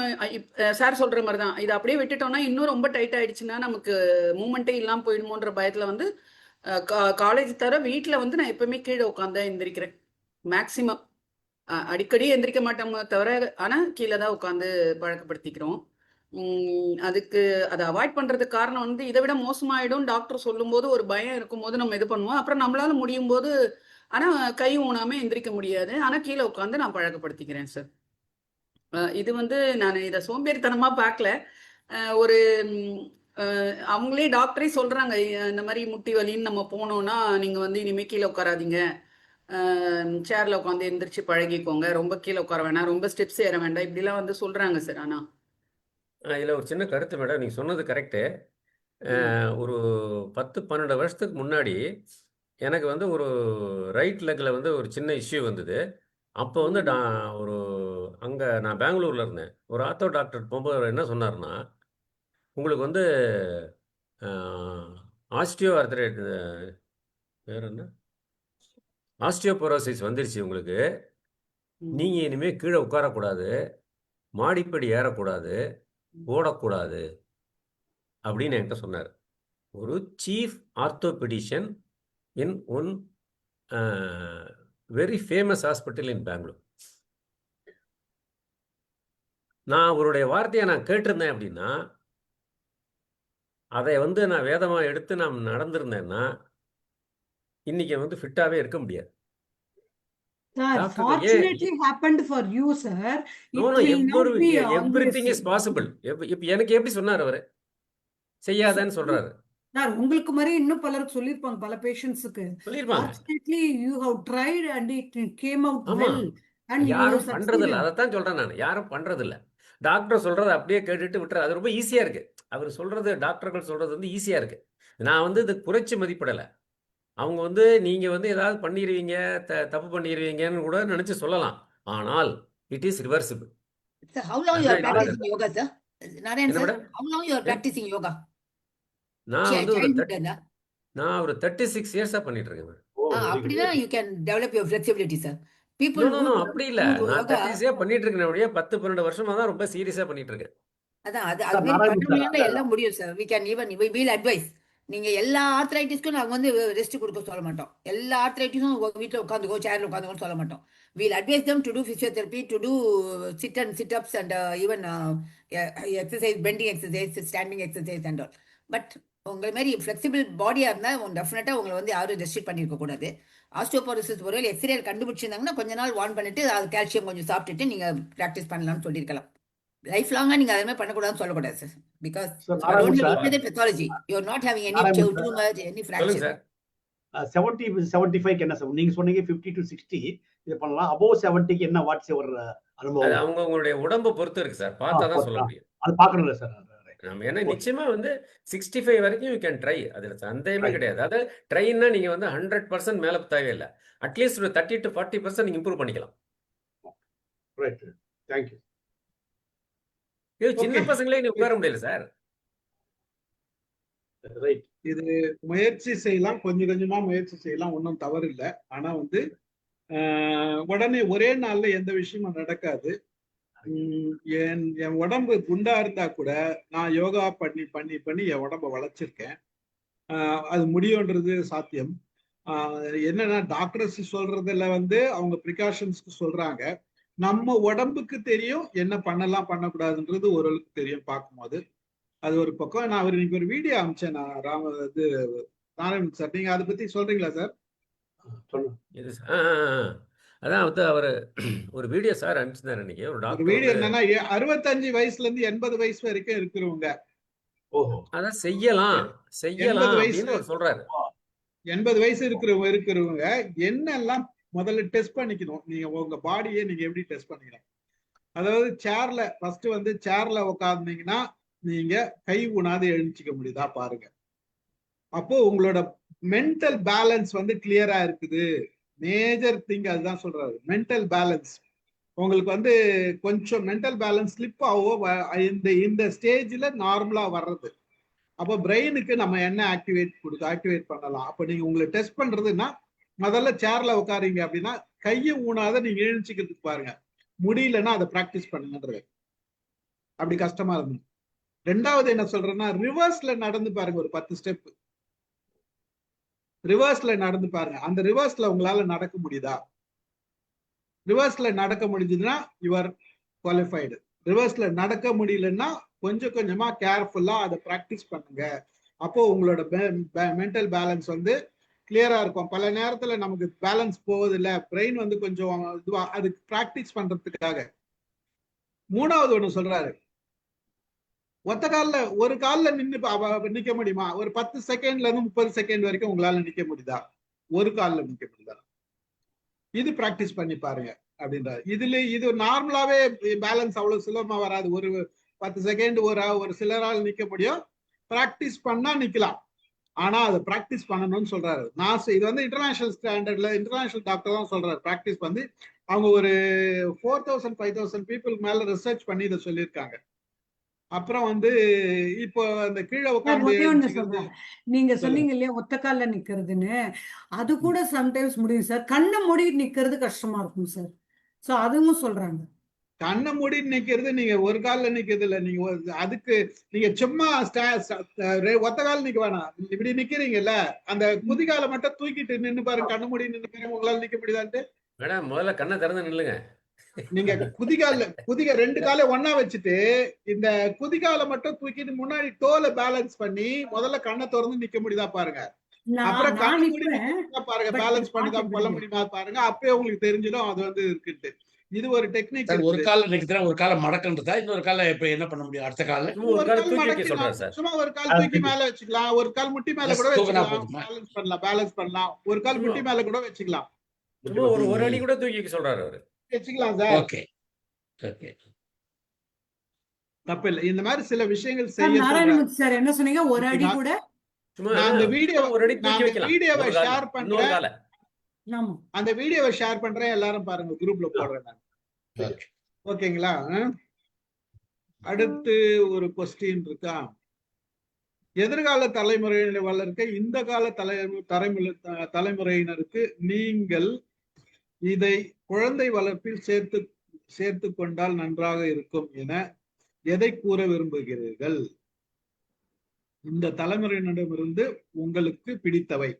சார் சொல்ற மாதிரி தான், இதை அப்படியே விட்டுட்டோம்னா இன்னும் ரொம்ப டைட் ஆயிடுச்சுன்னா நமக்கு மூமெண்ட்டே இல்லாம போயிடுமோன்ற பயத்துல வந்து காலேஜ் தவிர வீட்டுல வந்து நான் எப்பவுமே கீழே உட்காந்து எந்திரிக்கிறேன் மேக்சிமம். அடிக்கடி எந்திரிக்க மாட்டோமே தவிர, ஆனா கீழே தான் உட்காந்து பழக்கப்படுத்திக்கிறோம். அதுக்கு அதை அவாய்ட் பண்றதுக்கு காரணம் வந்து இதை விட மோசமாயிடும் டாக்டர் சொல்லும்போது ஒரு பயம் இருக்கும்போது நம்ம இது பண்ணுவோம். அப்புறம் நம்மளால முடியும் போது ஆனா கை ஊனாம எந்திரிக்க முடியாது. ஆனா கீழே உட்காந்து நான் பழக்கப்படுத்திக்கிறேன் சார். இது வந்து நான் இதை சோம்பேறித்தனமா பார்க்கல. ஒரு அவங்களே டாக்டரே சொல்றாங்க, இந்த மாதிரி முட்டி வலின்னு நம்ம போனோம்னா நீங்க வந்து இனிமே கீழே உட்காராதீங்க, சேர்ல உட்காந்து எந்திரிச்சு பழகிக்கோங்க, ரொம்ப கீழே உட்கார வேணாம், ரொம்ப ஸ்டெப்ஸ் ஏற வேண்டாம், இப்படிலாம் வந்து சொல்றாங்க சார். ஆனா இதில் ஒரு சின்ன கருத்து மேடம், நீங்கள் சொன்னது கரெக்டு. ஒரு 10-12 வருஷத்துக்கு முன்னாடி எனக்கு வந்து ஒரு ரைட் லெக்கில் வந்து ஒரு சின்ன இஷ்யூ வந்தது. அப்போ வந்து ஒரு அங்கே நான் பெங்களூரில் இருந்தேன். ஒரு ஆர்த்தோ டாக்டர் போகும்போது அவர் என்ன சொன்னார்னா, உங்களுக்கு வந்து ஆஸ்டியோ ஆர்த்ரைட், வேறு என்ன, ஆஸ்டியோபோரோசிஸ் வந்துருச்சு உங்களுக்கு, நீங்கள் இனிமேல் கீழே உட்காரக்கூடாது, மாடிப்படி ஏறக்கூடாது, ஓடக்கூடாது அப்படின்னு என்கிட்ட சொன்னார். ஒரு chief orthopaedician in one very famous hospital in Bangalore. நான் அவருடைய வார்த்தையை நான் கேட்டிருந்தேன் அப்படின்னா, அதை வந்து நான் வேதமாக எடுத்து நான் நடந்திருந்தேன்னா இன்னைக்கு வந்து ஃபிட்டாவே இருக்க முடியாது. Sir, டாக்டர் ஏன் fortunately happened for you, sir. No It no will not be always. Everything is possible. இப்போ எனக்கு எப்படி சொன்னார் அவரு? செய்யாதன்னு சொல்றாரு. சார் உங்களுக்கு மாதிரி இன்னும் பலருக்கு சொல்லியிருப்பாங்க, பல பேஷண்ட்ஸுக்கு. சொல்லியிருப்பாங்க. Fortunately, you have tried and it came out ஆமா, well and you have யாரும் பண்றது இல்ல. succeeded. அதைத்தான் சொல்றேன் நான். யாரும் பண்றது இல்ல. டாக்டர் சொல்றதை அப்படியே கேட்டுட்டு விட்டுற, அது ரொம்ப ஈஸியா இருக்கு. அவர் சொல்றது, டாக்டர்கள் சொல்றது வந்து ஈஸியா இருக்கு. நான் வந்து இது குறைச்சி மதிப்பிடலை. அவங்க வந்து நீங்க வந்து ஏதாவது பண்ணிடுவீங்க, தப்பு பண்ணிடுவீங்கன்னு கூட நினைச்சு சொல்லலாம். ஆனால் it is reversible. Sir, how long you are practicing yoga, sir? Narayan என்ன sir, madam? how long you are practicing yoga? நான் வந்து ஒரு Childhood ல? நான் ஒரு 36 இயர்ஸா பண்ணிட்டு இருக்கேன் மேடம். அப்படின்னா you can develop your flexibility, sir. People know who அப்படி இல்ல. who நான் yoga, 36 பண்ணிட்டு இருக்கேன். 10-12 வருஷமா தான் ரொம்ப சீரியஸா பண்ணிட்டு இருக்கேன். அதான் அது Sir, அது மாதிரி நாராயணன் sir, பண்ணணும்னா எல்லாம் முடியும் sir. we can even we will advise. நீங்க எல்லா ஆர்த்ரைட்டிஸ்க்கும் நாங்க வந்து ரெஸ்ட் கொடுக்க சொல்ல மாட்டோம். எல்லா ஆர்த்ரைட்டிஸும் வீட்டில் உட்காந்துக்கோ, சேர்ல உட்காந்துக்கோன்னு சொல்ல மாட்டோம். we'll advise them to do physiotherapy, to do sit-ups and even exercise, bending exercise, standing exercise and all. But உங்களை மாதிரி ஃப்ளெக்சிபிள் பாடியாக இருந்தால் டெஃபினட்டாக உங்களை வந்து யாரும் ரெஸ்ட்ரிக்ட் பண்ணியிருக்க கூடாது. ஆஸ்டியோபோரோசிஸ் ஒருவேளை எக்ஸ்ரே கண்டுபிடிச்சிருந்தாங்கன்னா கொஞ்ச நாள் வார்ன் பண்ணிட்டு அது கால்சியம் கொஞ்சம் சாப்பிட்டுட்டு நீங்கள் ப்ராக்டிஸ் பண்ணலாம்னு சொல்லியிருக்கலாம். லைஃப் லாங்கா நீங்க அதே மாதிரி பண்ணக்கூடாதுன்னு சொல்லக்கூடாது sir. Because pathology you are not having any tumour, any சொல்லுங்க ஃபிராக்சர். சார். 70-75 என்ன சார் நீங்க சொன்னீங்க? 50 to 60 இது பண்ணலாம். above 70க்கு என்ன வாட்ஸ் ஒரு அது அனுபவம்? அவங்களுடைய உடம்பை பொறுத்து இருக்கு சார். பார்த்தா தான் சொல்ல முடியும். அது பார்க்கணும்ல சார். நம்ம ஏன்னா நிச்சயமா வந்து 65 வரைக்கும் யூ கேன் ட்ரை. அதுல சந்தேகமே கிடையாது. அதாவது ட்ரைன்னா நீங்க வந்து 100% மேல தேவையில்லை. அட்லீஸ்ட் ஒரு 30 to 40% நீங்க இம்ப்ரூவ் பண்ணிக்கலாம். Right, thank you. இது சின்ன பசங்களே நீ உட்கார முடியல சார். ரைட், இது முயற்சி செய்யலாம், கொஞ்சம் கொஞ்சமா முயற்சி செய்யலாம், ஒன்றும் தவறு இல்லை. ஆனா வந்து உடனே ஒரே நாள்ல எந்த விஷயமும் நடக்காது. என் உடம்பு குண்டா இருந்தா கூட நான் யோகா பண்ணி பண்ணி பண்ணி என் உடம்ப வளைச்சிருக்கேன். அது முடியும்ன்றது சாத்தியம். என்னன்னா டாக்டர்ஸ் சொல்றதுல வந்து அவங்க ப்ரிகாஷன்ஸ்க்கு சொல்றாங்க. நம்ம உடம்புக்கு தெரியும் என்ன பண்ணலாம் பண்ணக்கூடாதுன்றது ஓரளவுக்கு தெரியும் பார்க்கும்போது. அது ஒரு பக்கம். நான் இன்னைக்கு ஒரு வீடியோ அனுப்பிச்சேன். நான் இது நாராயணன் சார், நீங்க அதை பத்தி சொல்றீங்களா சார்? இது அதான் வந்து அவர் ஒரு வீடியோ சார் அனுப்பிச்சிருந்தாரு இன்னைக்கு. ஒரு டாக்டர் வீடியோ என்னன்னா 65 வயசுல இருந்து 80 வயசு வரைக்கும் இருக்கிறவங்க அதான் செய்யலாம் 80 வயசு அப்படின்னு சொல்றாரு. 80 வயசு இருக்கிறவங்க என்னெல்லாம் முதல்ல டெஸ்ட் பண்ணிக்கணும். நீங்க உங்க பாடியை நீங்க எப்படி டெஸ்ட் பண்ணிக்கணும்? அதாவது சேர்ல ஃபர்ஸ்ட் வந்து சேர்ல உட்கார்ந்தீங்கன்னா நீங்க கை ஊனாது எழுச்சிக்க முடியுதா பாருங்க. அப்போ உங்களோட மென்டல் பேலன்ஸ் வந்து கிளியரா இருக்குது. மேஜர் திங் அதுதான் சொல்றாரு, மென்டல் பேலன்ஸ். உங்களுக்கு வந்து கொஞ்சம் மென்டல் பேலன்ஸ் ஸ்லிப் ஆகும் இந்த ஸ்டேஜ்ல நார்மலா வர்றது. அப்போ பிரெயினுக்கு நம்ம என்ன ஆக்டிவேட் பண்ணலாம். அப்போ நீங்க உங்களை டெஸ்ட் பண்றதுன்னா முதல்ல சேர்ல உட்காரீங்க அப்படின்னா கையை ஊனாத நீங்க எழுச்சிக்கிறதுக்கு பாருங்க. முடியலன்னா அதை பிராக்டிஸ் பண்ணுங்கன்றது. அப்படி கஷ்டமா இருக்கு. ரெண்டாவது என்ன சொல்றேன்னா ரிவர்ஸ்ல நடந்து பாருங்க. ஒரு 10 ஸ்டெப் ரிவர்ஸ்ல நடந்து பாருங்க. அந்த ரிவர்ஸ்ல உங்களால நடக்க முடியுதா? ரிவர்ஸ்ல நடக்க முடிஞ்சதுன்னா யூ ஆர் குவாலிஃபைடு. ரிவர்ஸ்ல நடக்க முடியலன்னா கொஞ்சம் கொஞ்சமா கேர்ஃபுல்லா அதை பிராக்டிஸ் பண்ணுங்க. அப்போ உங்களோட மென்டல் பேலன்ஸ் வந்து கிளியரா இருக்கும். பல நேரத்துல நமக்கு பேலன்ஸ் போகுது இல்ல, பிரெயின் வந்து கொஞ்சம் இதுவா அதுக்கு பிராக்டிஸ் பண்றதுக்காக. மூணாவது ஒண்ணு சொல்றாரு, ஒத்த காலில் ஒரு காலில் நிக்க முடியுமா? ஒரு 10 செகண்ட்ல இருந்து 30 செகண்ட் வரைக்கும் உங்களால நிக்க முடியுதா? ஒரு காலில் நிக்க முடியுதா? இது பிராக்டிஸ் பண்ணி பாருங்க அப்படின்றாரு. இது நார்மலாவே பேலன்ஸ் அவ்வளவு சுலபமா வராது. ஒரு 10 செகண்ட் ஒரு சிலரால் நிக்க முடியும். பிராக்டிஸ் பண்ணா நிக்கலாம். ஆனா அதை பிராக்டிஸ் பண்ணணும்னு சொல்றாரு. இது வந்து இன்டர்நேஷனல் ஸ்டாண்டர்ட்ல இன்டர்நேஷனல் டாக்டர் தான் சொல்றாரு. பிராக்டிஸ் வந்து அவங்க ஒரு 4000-5000 பீப்புளுக்கு மேல ரிசர்ச் பண்ணி இதை சொல்லியிருக்காங்க. அப்புறம் வந்து இப்போ அந்த கீழே உட்கார்ந்து நீங்க சொன்னீங்க இல்லையா ஒத்த கால்ல நிக்கிறதுன்னு, அது கூட சம்டைம்ஸ் முடியும் சார். கண்ணை மூடி நிக்கிறது கஷ்டமா இருக்கும் சார். சோ அதுவும் சொல்றாங்க. கண்ணை மூடி நிக்கிறது நீங்க ஒரு கால்ல நிக்கிறது இல்ல. நீங்க அதுக்கு நீங்க சும்மா ஒத்த கால நிக்க வேணாம். இப்படி நிக்கிறீங்கல்ல, அந்த குதிகால மட்டும் தூக்கிட்டு நின்னு பாருங்க. கண்ணு மூடி நின்னு பாருங்க, உங்களால நிக்க முடியுதான்ட்டு. மேடம் முதல்ல கண்ணை திறந்து நில்லுங்க. நீங்க குதிக 2 காலை ஒன்னா வச்சுட்டு இந்த குதிகால மட்டும் தூக்கிட்டு முன்னாடி டோல பேலன்ஸ் பண்ணி முதல்ல கண்ணை திறந்து நிக்க முடியுதா பாருங்க. அப்புறம் கண்ணு மூடி பாருங்க, பேலன்ஸ் பண்ணிதான் கொல்ல முடியுமா பாருங்க. அப்பயே உங்களுக்கு தெரிஞ்சிடும் அது வந்து இருக்குன்ட்டு. இது ஒரு டெக்னிக். ஒரு கால நிக்கிறேன், ஒரு கால மடக்கன்றதா, இன்னொரு கால இப்ப என்ன பண்ண முடியும்? அடுத்த கால ஒரு கால் மடக்கலாம், சும்மா ஒரு கால் தூக்கி மேல வச்சுக்கலாம், ஒரு கால் முட்டி மேல கூட வச்சுக்கலாம், பேலன்ஸ் பண்ணலாம். ஒரு கால் முட்டி மேல கூட வச்சுக்கலாம், ஒரு அடி கூட தூக்கி சொல்றாரு அவரு. வச்சுக்கலாம் சார். ஓகே ஓகே, தப்பு இல்லை. இந்த மாதிரி சில விஷயங்கள் நாராயணமூர்த்தி சார் என்ன சொன்னீங்க? ஒரு அடி கூட நான் அந்த வீடியோவை ஷேர் பண்றேன். அந்த வீடியோவை ஷேர் பண்றேன், எல்லாரும் பாருங்க, குரூப்ல போடுறேன் நான். ஓகேங்களா? அடுத்து ஒரு கொஸ்டின் இருக்கா? எதிர்கால தலைமுறையினை வளர்க்க இந்த கால தலைமுறையினருக்கு நீங்கள் இதை குழந்தை வளர்ப்பில் சேர்த்து கொண்டால் நன்றாக இருக்கும் என எதை கூற விரும்புகிறீர்கள்? இந்த தலைமுறையினரிடமிருந்து உங்களுக்கு பிடித்தவை,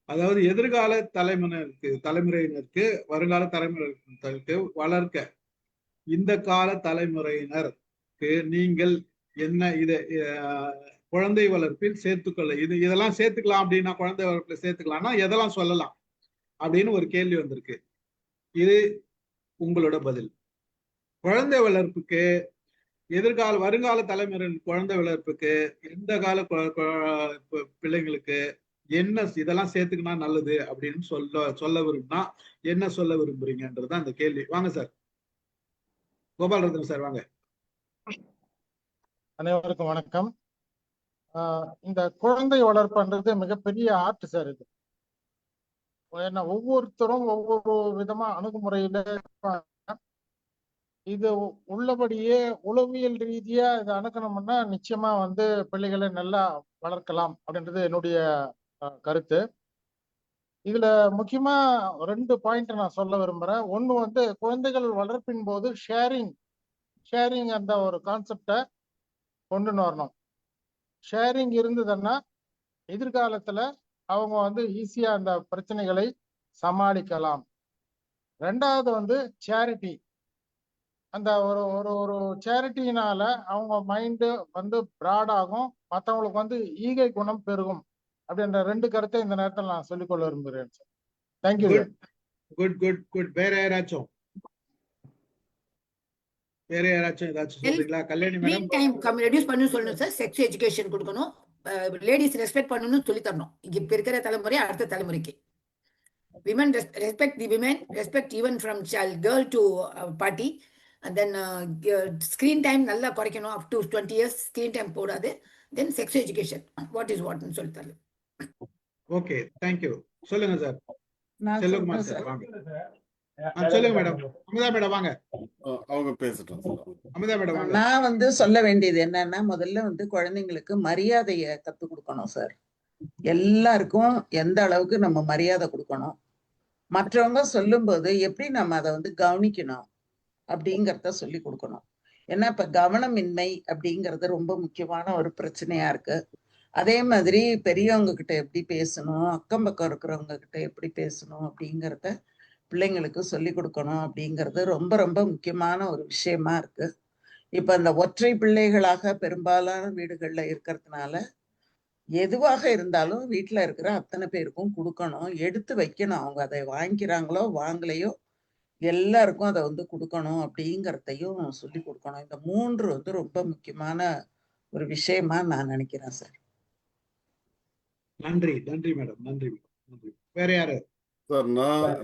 அதாவது எதிர்கால தலைமுறையினருக்கு வருங்கால தலைமுறையினருக்கு வளர்க்க இந்த கால தலைமுறையினருக்கு நீங்கள் என்ன இதை குழந்தை வளர்ப்பில் சேர்த்துக்கொள்ள இதெல்லாம் சேர்த்துக்கலாம் அப்படின்னா, குழந்தை வளர்ப்பில் சேர்த்துக்கலாம்னா எதெல்லாம் சொல்லலாம் அப்படின்னு ஒரு கேள்வி வந்திருக்கு. இது உங்களோட பதில். குழந்தை வளர்ப்புக்கு வருங்கால தலைமுறை குழந்தை வளர்ப்புக்கு இந்த கால பிள்ளைங்களுக்கு என்ன இதெல்லாம் சேர்த்துக்கினா நல்லது அப்படின்னு சொல்ல விரும்பினா என்ன சொல்ல விரும்புறீங்கன்றது அந்த கேள்வி. வாங்க சார், கோபாலரத்னம் சார் வாங்க. அனைவருக்கும் வணக்கம். இந்த குழந்தை வளர்ப்புன்றது மிகப்பெரிய ஆர்ட் சார். இது ஏன்னா ஒவ்வொருத்தரும் ஒவ்வொரு விதமா அணுகுமுறையில இது உள்ளபடியே உளவியல் ரீதியா இதை அணுகணும்னா நிச்சயமா வந்து பிள்ளைகளை நல்லா வளர்க்கலாம் அப்படின்றது என்னுடைய கருத்து. இதுல முக்கியமா 2 பாயிண்ட் நான் சொல்ல விரும்புறேன். ஒண்ணு வந்து குழந்தைகள் வளர்ப்பின் போது ஷேரிங் அந்த ஒரு கான்செப்டை கொண்டு வரணும். ஷேரிங் இருந்ததுன்னா எதிர்காலத்துல அவங்க வந்து ஈஸியா அந்த பிரச்சனைகளை சமாளிக்கலாம். 2வது வந்து சேரிட்டி. அந்த ஒரு ஒரு ஒரு சேரிட்டினால அவங்க மைண்டு வந்து பிராட் ஆகும், மற்றவங்களுக்கு வந்து ஈகை குணம் பெருகும் அப்படின்ற 2 கருத்தை இந்த நேரத்தில் நான் சொல்லிக்கொள்ள விரும்புகிறேன் சார். தேங்க்யூ. குட். வேற யாராச்சும் ஏதாச்சும் சொல்றீங்களா? கல்யாணி மேடம், டைம் ரெடியூஸ் பண்ணி சொல்லணும் சார். செக்ஸ் எஜுகேஷன் கொடுக்கணும், லேடிஸ் ரெஸ்பெக்ட் பண்ணணும்னு சொல்லி தரணும். இப்ப இருக்கிற தலைமுறை அடுத்த தலைமுறைக்கு women respect the women, respect even from girl to party. And then screen time நல்லா குறைக்கணும். up to 20 years screen time போடாது. then sex education what is what ன்னு சொல்லி தரலாம். Okay, thank you. சொல்லுங்க சார். செல்வகுமார் சார் வாங்க. சொல்லுங்க மேடம். அமிதா மேடம் வாங்க. அவங்க பேசட்டும். அமிதா மேடம் வாங்க. நான் வந்து சொல்ல வேண்டியது என்னன்னா, முதல்ல வந்து குழந்தைங்களுக்கு மரியாதையை கத்து கொடுக்கணும் சார். எல்லாருக்கும் எந்த அளவுக்கு நம்ம மரியாதை கொடுக்கணும், மற்றவங்க சொல்லும்போது எப்படி நம்ம அதை வந்து கவனிக்கணும் அப்படிங்கிறத சொல்லி கொடுக்கணும். ஏன்னா இப்ப கவனமின்மை அப்படிங்கிறது ரொம்ப முக்கியமான ஒரு பிரச்சனையா இருக்கு. அதே மாதிரி பெரியவங்க கிட்ட எப்படி பேசணும், அக்கம் பக்கம் இருக்கிறவங்க கிட்ட எப்படி பேசணும் அப்படிங்கிறத பிள்ளைங்களுக்கு சொல்லி கொடுக்கணும் அப்படிங்கிறது ரொம்ப ரொம்ப முக்கியமான ஒரு விஷயமா இருக்கு. இப்ப இந்த ஒற்றை பிள்ளைகளாக பெரும்பாலான வீடுகள்ல இருக்கிறதுனால எதுவாக இருந்தாலும் வீட்டுல இருக்கிற அத்தனை பேருக்கும் கொடுக்கணும், எடுத்து வைக்கணும். அவங்க அதை வாங்கிக்கிறாங்களோ வாங்கலையோ எல்லாருக்கும் அதை வந்து கொடுக்கணும் அப்படிங்கிறதையும் சொல்லி கொடுக்கணும். இந்த 3 வந்து ரொம்ப முக்கியமான ஒரு விஷயமா நான் நினைக்கிறேன் சார். நன்றி மேடம், நன்றி. வேற யாரு சார்?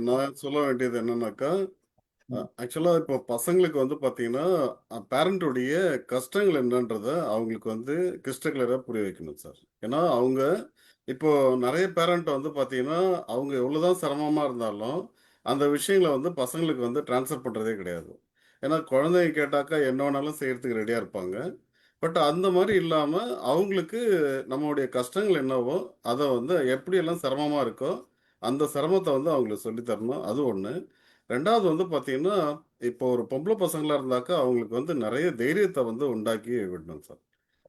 நான் சொல்ல வேண்டியது என்னன்னாக்கா, ஆக்சுவலா இப்போ பசங்களுக்கு வந்து பாத்தீங்கன்னா பேரண்டோடைய கஷ்டங்கள் என்னன்றத அவங்களுக்கு வந்து கிறிஸ்டல் கிளியரா புரிய வைக்கணும் சார். ஏன்னா அவங்க இப்போ நிறைய பேரண்ட் வந்து பாத்தீங்கன்னா அவங்க எவ்வளவுதான் சிரமமா இருந்தாலும் அந்த விஷயங்களை வந்து பசங்களுக்கு வந்து டிரான்ஸ்ஃபர் பண்றதே கிடையாது. ஏன்னா குழந்தைங்க கேட்டாக்கா என்ன வேணாலும் செய்யறதுக்கு ரெடியா இருப்பாங்க. பட் அந்த மாதிரி இல்லாம அவங்களுக்கு நம்மளுடைய கஷ்டங்கள் என்னவோ அதை வந்து எப்படியெல்லாம் சிரமமா இருக்கோ அந்த சிரமத்தை வந்து அவங்களுக்கு சொல்லித் தரணும். அது ஒண்ணு. ரெண்டாவது வந்து பாத்தீங்கன்னா, இப்போ ஒரு பொம்பளை பசங்களா இருந்தாக்கா, அவங்களுக்கு வந்து நெறைய தைரியத்த வந்து உண்டாக்கி விடணும் சார்.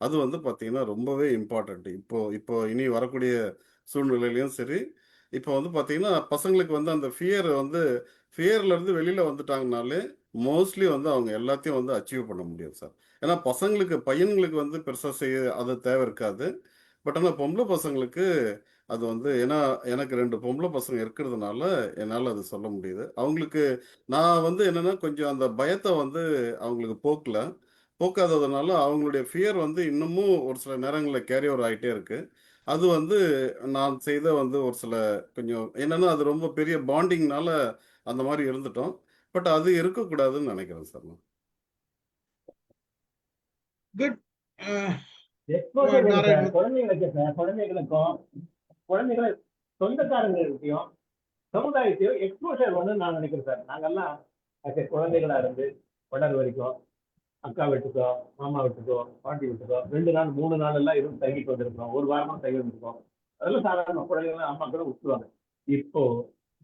அது வந்து பாத்தீங்கன்னா, ரொம்பவே இம்பார்ட்டன்ட். இப்போ இப்போ இனி வரக்கூடிய சூழ்நிலையிலயும் சரி, இப்போ வந்து பாத்தீங்கன்னா, பசங்களுக்கு வந்து அந்த ஃபியர்ல இருந்து வெளியில வந்துட்டாங்கனாலே, மோஸ்ட்லி வந்து அவங்க எல்லாத்தையும் வந்து அச்சீவ் பண்ண முடியும் சார். ஏன்னா பையன்களுக்கு வந்து பெருசா அது தேவை இருக்காது. பட் ஆனா பொம்பளை பசங்களுக்கு அது வந்து ஏன்னா எனக்கு 2 பொம்பளை பசங்க இருக்கிறதுனால, என்னால அது சொல்ல முடியுது. அவங்களுக்கு நான் வந்து என்னன்னா, கொஞ்சம் அந்த பயத்த வந்து அவங்களுக்கு போக்காததுனால, அவங்களுடைய ஃபியர் வந்து இன்னமும் ஒரு சில நேரங்கள்ல கேரி ஓவர் ஆயிட்டே இருக்கு. அது வந்து நான் செய்த வந்து ஒரு சில கொஞ்சம் என்னன்னா, அது ரொம்ப பெரிய பாண்டிங்னால அந்த மாரி இருந்துட்டோம். பட் அது இருக்கக்கூடாதுன்னு நெனைக்கிறேன் சார் நான். குட். Exposure sir Narayan. குழந்தைகளுக்கும் குழந்தைகளை சொந்தக்காரங்கள்கிட்டயும் சமுதாயத்தையும் எக்ஸ்போஷர் வந்து நான் நினைக்கிறேன் சார். நாங்கெல்லாம் குழந்தைகளா இருந்து வளர வரைக்கும் அக்கா வீட்டுக்கோ, மாமா வீட்டுக்கோ, பாட்டி வீட்டுக்கோ 2 நாள் 3 நாள் எல்லாம் இருந்து தங்கிட்டு வந்திருக்கோம். ஒரு வாரமா தங்கி வந்திருக்கோம். அதெல்லாம் சாதாரண குழந்தைகள் அம்மா கூட விட்டுருவாங்க. இப்போ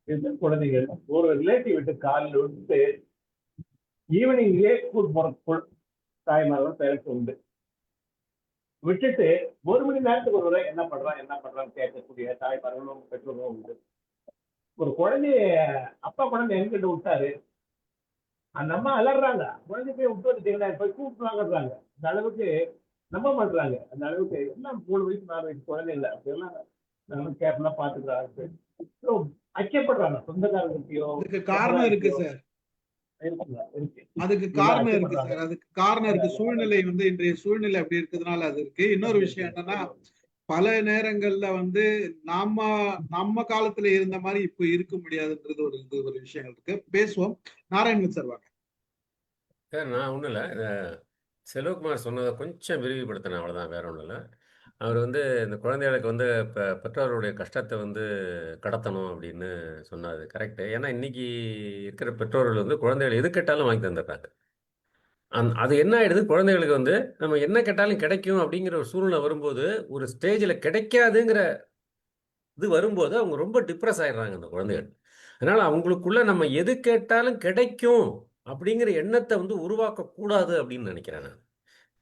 இந்த குழந்தைகள் ஒரு ரிலேட்டிவ் வீட்டு காலில் விட்டு ஈவினிங்லேயே கூட்டு போற தாய்மார்களும் பேரண்ட்ஸ் உண்டு. விட்டுட்டு 1 மணி நேரத்துக்கு ஒரு முறை என்ன பண்றான்னு கேட்கக்கூடிய தாய்மார்களும் பெற்றோர்களும் உண்டு. ஒரு அப்பா குழந்தை எங்கிட்ட விட்டாரு, அந்த அம்மா அலறாங்க, குழந்தை போய் விட்டு வந்துட்டீங்களா, போய் கூப்பிட்டு வாங்கறாங்க. அந்த அளவுக்கு நம்ப மாட்டாங்க. அந்த அளவுக்கு எல்லாம் 3 வயசு 4 வயசு குழந்தை இல்லை அப்படியெல்லாம் நம்ம கேர்ஃபுல்லா பாத்துக்கிறாங்க. ஐக்கியப்படுறாங்க சொந்தக்காரங்களையோ. அதுக்கு காரணம் இருக்கு சார். அதுக்கு காரணம் இருக்கு சார். அதுக்கு காரணம் இருக்கு. சூழ்நிலை வந்து இன்றைய சூழ்நிலை அப்படி இருக்கிறதுனால அது இருக்கு. இன்னொரு விஷயம் என்னன்னா, பல நேரங்கள்ல வந்து நம்ம காலத்துல இருந்த மாதிரி இப்ப இருக்க முடியாதுன்றது ஒரு விஷயங்கள் இருக்கு. பேசுவோம். நாராயணன் சார் வாங்க. சார் நான் ஒன்றும் இல்லை, செல்வகுமார் சொன்னதை கொஞ்சம் விரிவுபடுத்தினேன், அவ்வளோதான், வேற ஒன்றும் இல்லை. அவர் வந்து இந்த குழந்தைகளுக்கு வந்து பெற்றோருடைய கஷ்டத்தை வந்து கடத்தணும் அப்படின்னு சொன்னார். கரெக்டு. ஏன்னா இன்னைக்கு இருக்கிற பெற்றோர்கள் வந்து குழந்தைகள் எது கேட்டாலும் வாங்கி தந்துடுறாங்க. அது என்ன ஆயிடுது, குழந்தைகளுக்கு வந்து நம்ம என்ன கேட்டாலும் கிடைக்கும் அப்படிங்கிற ஒரு சூழ்நிலை வரும்போது, ஒரு ஸ்டேஜில் கிடைக்காதுங்கிற இது வரும்போது அவங்க ரொம்ப டிப்ரெஸ் ஆயிடுறாங்க அந்த குழந்தைகள். அதனால அவங்களுக்குள்ள நம்ம எது கேட்டாலும் கிடைக்கும் அப்படிங்கிற எண்ணத்தை வந்து உருவாக்கக்கூடாது அப்படின்னு நினைக்கிறேன் நான்.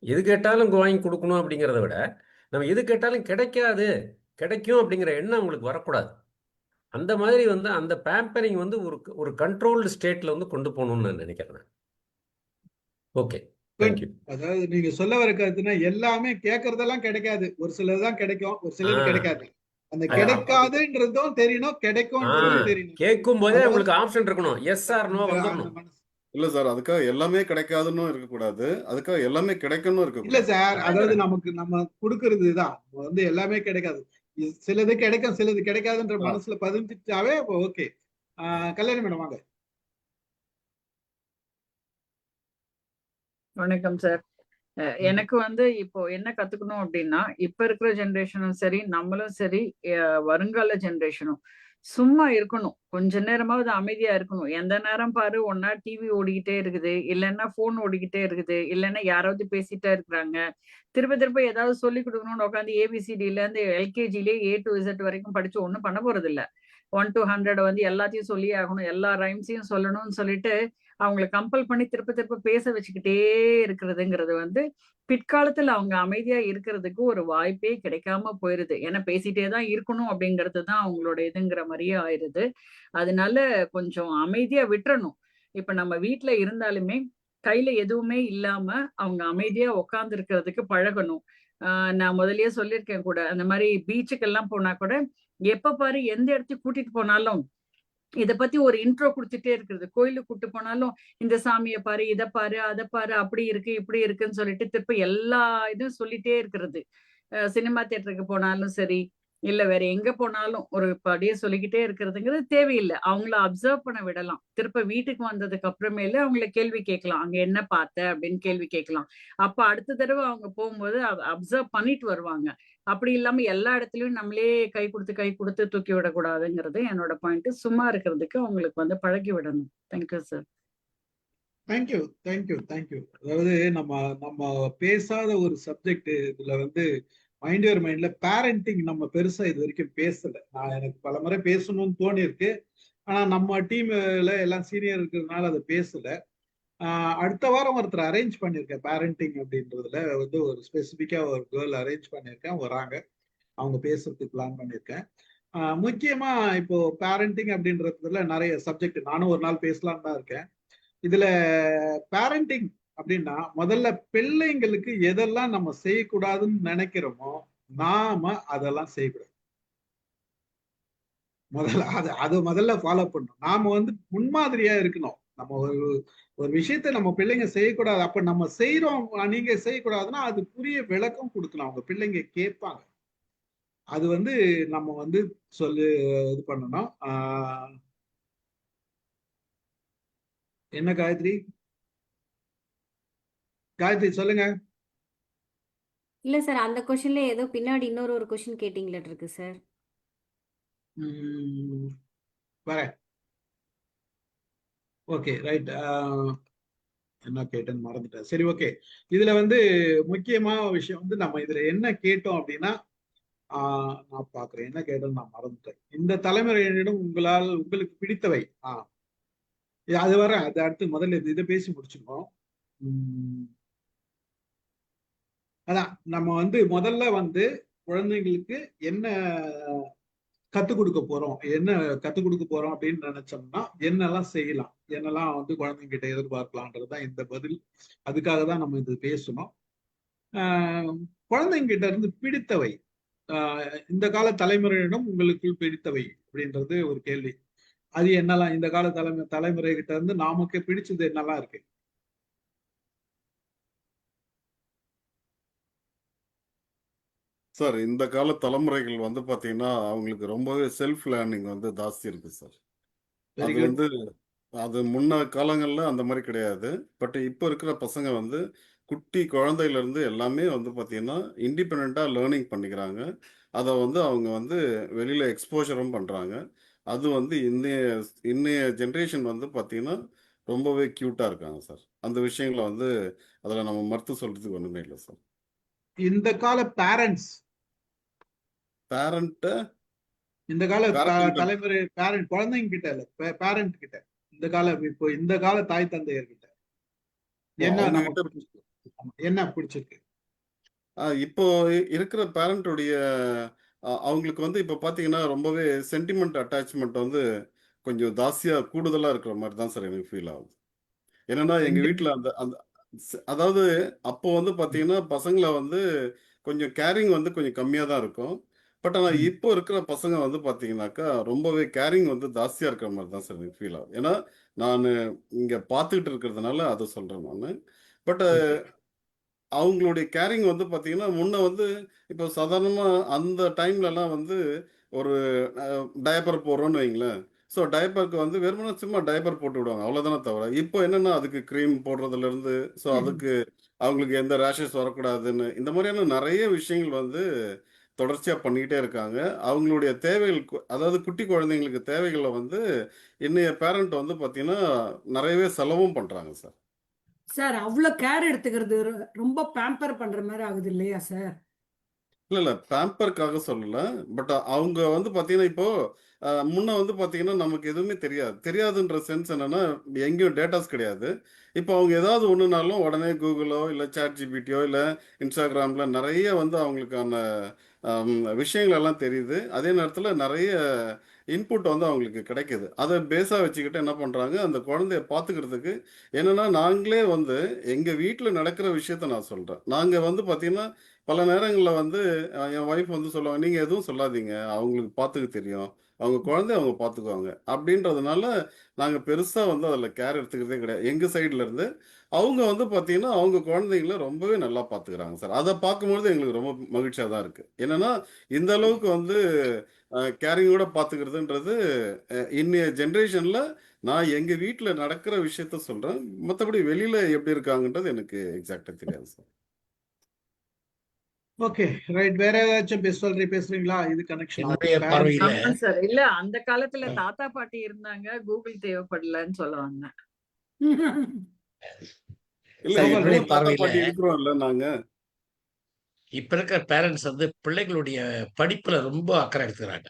எது கேட்டாலும் வாங்கி கொடுக்கணும் அப்படிங்கிறத விட, நம்ம எது கேட்டாலும் கிடைக்கும் அப்படிங்கிற எண்ணம் அவங்களுக்கு வரக்கூடாது. அந்த மாதிரி வந்து அந்த பேம்பரிங் வந்து ஒரு கண்ட்ரோல்டு ஸ்டேட்ல வந்து கொண்டு போகணும்னு நான் நினைக்கிறேன். Okay, thank you. அதாவது நீங்க சொல்ல வர கருத்துனா, எல்லாமே கேட்கறதெல்லாம் கிடைக்காது, ஒரு சிலதுதான் கிடைக்கும், ஒரு சிலது கிடைக்காது. அந்த கிடைக்காதுன்றதும் தெரியணும், கிடைக்கும்ன்றதும் தெரியணும். கேட்கும் போதே உங்களுக்கு ஆப்ஷன் இருக்கணும், எஸ் ஆர் நோ வந்துடணும். இல்ல சார், அதுக்காக எல்லாமே கிடைக்காதுன்னு இருக்கக்கூடாது, அதுக்காக எல்லாமே கிடைக்கணும் இல்ல இருக்கக்கூடாது. சார், அதாவது நம்ம கொடுக்கறதுதான் வந்து எல்லாமே கிடைக்காது. சிலது கிடைக்கும், சிலது கிடைக்காதுன்ற மனசுல பதிஞ்சிட்டாவே ஓகே. கல்யாணி மேடம் வாங்க. வணக்கம் சார். எனக்கு வந்து இப்போ என்ன கத்துக்கணும் அப்படின்னா, இப்ப இருக்கிற ஜெனரேஷனும் சரி, நம்மளும் சரி, வருங்கால ஜெனரேஷனும் சும்மா இருக்கணும். கொஞ்ச நேரமாவது அமைதியா இருக்கணும். எந்த நேரம் பாரு ஒன்னா டிவி ஓடிக்கிட்டே இருக்குது, இல்லைன்னா போன் ஓடிக்கிட்டே இருக்குது, இல்லைன்னா யாராவது பேசிட்டே இருக்கிறாங்க. திரும்ப ஏதாவது சொல்லி கொடுக்கணும்னு உட்காந்து ஏபிசிடில இருந்து எல்கேஜிலே A to Z வரைக்கும் படிச்சு ஒண்ணும் பண்ண போறது இல்ல. 1 to 100 வந்து எல்லாத்தையும் சொல்லி ஆகணும், எல்லா ரைம்ஸையும் சொல்லணும்னு சொல்லிட்டு அவங்களை கம்பல் பண்ணி திருப்ப பேச வச்சுக்கிட்டே இருக்கிறதுங்கிறது வந்து பிற்காலத்துல அவங்க அமைதியா இருக்கிறதுக்கு ஒரு வாய்ப்பே கிடைக்காம போயிருது. ஏன்னா பேசிட்டே தான் இருக்கணும் அப்படிங்கிறது தான் அவங்களோட இதுங்கிற மாதிரியே ஆயிருது. அதனால கொஞ்சம் அமைதியா விட்டுறணும். இப்ப நம்ம வீட்டுல இருந்தாலுமே கையில எதுவுமே இல்லாம அவங்க அமைதியா உட்கார்ந்து இருக்கிறதுக்கு பழகணும். நான் முதல்லயே சொல்லியிருக்கேன் கூட, அந்த மாதிரி பீச்சுக்கெல்லாம் போனா கூட எப்ப பாரு எந்த இடத்துக்கு கூட்டிட்டு போனாலும் இத பத்தி ஒரு இன்ட்ரோ கொடுத்துட்டே இருக்கிறது. கோயிலுக்கு கூட்டு போனாலும் இந்த சாமியை பாரு, இதை பாரு, அதை பாரு, அப்படி இருக்கு இப்படி இருக்குன்னு சொல்லிட்டு திருப்ப எல்லா இதுவும் சொல்லிட்டே இருக்கிறது. சினிமா தியேட்டருக்கு போனாலும் சரி, இல்ல வேற எங்க போனாலும் ஒரு படியே சொல்லிக்கிட்டே இருக்கிறதுங்கிறது தேவையில்லை. அவங்கள அப்சர்வ் பண்ண விடலாம். திருப்ப வீட்டுக்கு வந்ததுக்கு அப்புறமேல அவங்கள கேள்வி கேட்கலாம், அங்க என்ன பார்த்த அப்படின்னு கேள்வி கேட்கலாம். அப்ப அடுத்த தடவை அவங்க போகும்போது அப்சர்வ் பண்ணிட்டு வருவாங்க. அப்படி இல்லாம எல்லா இடத்துலயும் நம்மளே கை கொடுத்து தூக்கி விடக்கூடாதுங்கிறது என்னோட பாயிண்ட். சும்மா இருக்கிறதுக்கு அவங்களுக்கு வந்து பழகி விடணும். Thank you sir. தேங்க்யூ. அதாவது நம்ம பேசாத ஒரு சப்ஜெக்ட் இதுல வந்து மைண்ட் யுவர் மைண்ட்ல பேரண்டிங் நம்ம பெருசா இது வரைக்கும் பேசல. எனக்கு பல முறை பேசணும்னு தோணி இருக்கு. ஆனா நம்ம டீம்ல எல்லாம் சீனியர் இருக்கிறதுனால அதை பேசல. அடுத்த வாரம் ஒருத்தர் அரேஞ்ச் பண்ணியிருக்கேன் பேரண்டிங் அப்படின்றதுல வந்து ஒரு ஸ்பெசிஃபிக்கா ஒரு கேர்ள் அரேஞ்ச் பண்ணியிருக்கேன், வராங்க, அவங்க பேசுறதுக்கு பிளான் பண்ணியிருக்கேன். முக்கியமா இப்போ பேரண்டிங் அப்படின்றதுல நிறைய சப்ஜெக்ட் நானும் ஒரு நாள் பேசலாம்னு தான் இருக்கேன். இதுல பேரண்டிங் அப்படின்னா முதல்ல பிள்ளைங்களுக்கு எதெல்லாம் நம்ம செய்யக்கூடாதுன்னு நினைக்கிறோமோ நாம அதெல்லாம் செய்யக்கூடாது. முதல்ல ஃபாலோ பண்ணணும். நாம வந்து முன்மாதிரியா இருக்கணும். நம்ம ஒரு விஷயத்த நம்ம பிள்ளைங்க செய்யக்கூடாது, அப்ப நம்ம செய்யறோம் நீங்க செய்யக்கூடாதுன்னா அது புரிய விளக்கம் கொடுக்கணும். அவங்க பிள்ளைங்க கேட்பாங்க. அது வந்து நம்ம வந்து இது பண்ணணும். என்ன காயத்ரி சொல்லுங்க. இல்ல சார், அந்த கொஸ்டின்ல ஏதோ பின்னாடி ஒரு கொஸ்டின் கேட்டீங்களா இருக்கு சார். வரேன். Okay, right. என்ன கேட்டேன்னு மறந்துட்டேன். சரி, ஓகே. இதுல வந்து முக்கியமான விஷயம் வந்து நம்ம இதுல என்ன கேட்டோம் அப்படின்னா, நான் பாக்குறேன் என்ன கேட்டேன்னு நான் மறந்துட்டேன். இந்த தலைமுறையினரிடம் உங்களுக்கு பிடித்தவை. அது வர அது அடுத்து முதல்ல இதை பேசி முடிச்சுக்கோம். அதான் நம்ம வந்து முதல்ல வந்து குழந்தைங்களுக்கு என்ன கத்துக் கொடுக்க போறோம் அப்படின்னு நினைச்சோம்னா என்னெல்லாம் செய்யலாம், என்னெல்லாம் வந்து குழந்தைங்க கிட்ட எதிர்பார்க்கலான்றதுதான் இந்த பதில். அதுக்காக தான் நம்ம இது பேசணும். குழந்தைங்க கிட்ட இருந்து பிடித்தவை, இந்த கால தலைமுறையிடம் உங்களுக்கு பிடித்தவை அப்படின்றது ஒரு கேள்வி. அது என்னெல்லாம் இந்த கால தலைமுறை கிட்ட இருந்து நமக்கு பிடிச்சது என்னெல்லாம் இருக்கு? சார், இந்த கால தலைமுறைகள் வந்து பாத்தீங்கன்னா அவங்களுக்கு ரொம்பவே செல்ஃப் லேர்னிங் வந்து ஜாஸ்தி இருக்கு சார். அது வந்து அது முன்ன காலங்கள்ல அந்த மாதிரி கிடையாது. பட் இப்போ இருக்கிற பசங்க வந்து குட்டி குழந்தையில இருந்து எல்லாமே வந்து பாத்தீங்கன்னா இண்டிபெண்டா லேர்னிங் பண்ணிக்கிறாங்க. அதை வந்து அவங்க வந்து வெளியில எக்ஸ்போஷரும் பண்றாங்க. அது வந்து இன்னைய ஜென்ரேஷன் வந்து பாத்தீங்கன்னா ரொம்பவே கியூட்டா இருக்காங்க சார். அந்த விஷயங்களை வந்து அதுல நம்ம மறுத்து சொல்றதுக்கு ஒண்ணுமே இல்லை சார். இந்த கால பேரண்ட்ஸ் இந்த கால தலைமுறை குழந்தைங்க கிட்ட இல்ல, பேரண்ட் கிட்ட, இந்த கால தாய் தந்தையர் கிட்ட என்ன பிடிச்சிருக்கு? இப்போ இருக்கிற பேரண்ட்டுடைய அவங்களுக்கு வந்து இப்போ பார்த்தீங்கன்னா ரொம்பவே சென்டிமெண்ட் அட்டாச்மெண்ட் வந்து கொஞ்சம் கூடுதலாக இருக்கிற மாதிரி தான் சார் எனக்கு ஃபீல் ஆகுது. என்னன்னா எங்கள் வீட்டில் அந்த அந்த அதாவது அப்போ வந்து பார்த்தீங்கன்னா பசங்களை வந்து கொஞ்சம் கேரிங் வந்து கொஞ்சம் கம்மியாக தான் இருக்கும். பட் ஆனால் இப்போ இருக்கிற பசங்க வந்து பார்த்தீங்கன்னாக்கா ரொம்பவே கேரிங் வந்து ஜாஸ்தியாக இருக்கிற மாதிரி தான் சார் எனக்கு ஃபீல் ஆகுது. ஏன்னா நான் இங்கே பார்த்துக்கிட்டு இருக்கிறதுனால அதை சொல்கிறேன் நான். பட் அவங்களுடைய கேரிங் வந்து பார்த்தீங்கன்னா முன்ன வந்து இப்போ சாதாரணமாக அந்த டைம்லலாம் வந்து ஒரு டயப்பர் போடுறோன்னு வைங்களேன். ஸோ டயப்பருக்கு வந்து வெறுமனே சும்மா டயப்பர் போட்டு விடுவாங்க, அவ்வளோதானே தவிர இப்போ என்னென்னா அதுக்கு க்ரீம் போடுறதுலேருந்து ஸோ அதுக்கு அவங்களுக்கு எந்த ரேஷஸ் வரக்கூடாதுன்னு இந்த மாதிரியான நிறைய விஷயங்கள் வந்து தொடர்ச்சியாக பண்ணிக்கிட்டே இருக்காங்க. அவங்களுடைய தேவைகள் அதாவது குட்டி குழந்தைங்களுக்கு தேவைகளை வந்து இன்னைய பேரண்ட் வந்து பார்த்தீங்கன்னா நிறையவே செலவும் பண்ணுறாங்க சார். சார் அவ்வளவு கேர் எடுத்துக்கிறது ரொம்ப பேம்பர் பண்ற மாதிரி ஆகுது இல்லையா சார்? இல்ல பேம்பருக்காக சொல்லல. பட் அவங்க வந்து பாத்தீங்கன்னா இப்போ முன்ன வந்து பாத்தீங்கன்னா நமக்கு எதுவுமே தெரியாதுன்ற சென்ஸ் என்னன்னா எங்கேயும் டேட்டாஸ் கிடையாது. இப்போ அவங்க ஏதாவது ஒண்ணுனாலும் உடனே கூகுளோ இல்ல ChatGPTயோ இல்ல இன்ஸ்டாகிராம்ல நிறைய வந்து அவங்களுக்கான விஷயங்கள் எல்லாம் தெரியுது. அதே நேரத்துல நிறைய இன்புட் வந்து அவங்களுக்கு கிடைக்குது. அதை பேஸா வச்சுக்கிட்டு என்ன பண்றாங்க, அந்த குழந்தைய பாத்துக்கிறதுக்கு என்னன்னா நாங்களே வந்து எங்க வீட்டுல நடக்கிற விஷயத்த நான் சொல்றேன். நாங்க வந்து பாத்தீங்கன்னா பல நேரங்கள்ல வந்து என் ஒய்ஃப் வந்து சொல்லுவாங்க, நீங்க எதுவும் சொல்லாதீங்க, அவங்களுக்கு பாத்துக்க தெரியும், அவங்க குழந்தைய அவங்க பாத்துக்குவாங்க அப்படின்றதுனால நாங்க பெருசா வந்து அதுல கேர் எடுத்துக்கிறதே கிடையாது. எங்க சைட்ல இருந்து அவங்க வந்து பாத்தீங்கன்னா அவங்க குழந்தைங்கள ரொம்பவே நல்லா பாத்துக்கிறாங்க சார். அதை பார்க்கும்பொழுது எங்களுக்கு ரொம்ப மகிழ்ச்சியா தான் இருக்கு. என்னன்னா இந்த அளவுக்கு வந்து கேரிங்கோட பாத்துக்கிறதுன்றது இன்னைய ஜென்ரேஷன்ல நான் எங்க வீட்டுல நடக்கிற விஷயத்த சொல்றேன். மற்றபடி வெளியில எப்படி இருக்காங்கன்றது எனக்கு எக்ஸாக்டா தெரியாது சார். Okay, right. வேற ஏதாச்சும் பேசுறீங்களா? இது கனெக்ஷன் சார். இல்ல அந்த காலத்துல தாத்தா பாட்டி இருந்தாங்க, கூகுள் தேவைப்படலன்னு சொல்ல வந்தேன். இப்ப இருக்கிற பேரண்ட்ஸ் வந்து பிள்ளைகளுடைய படிப்புல ரொம்ப அக்கறை எடுத்துக்கிறாங்க.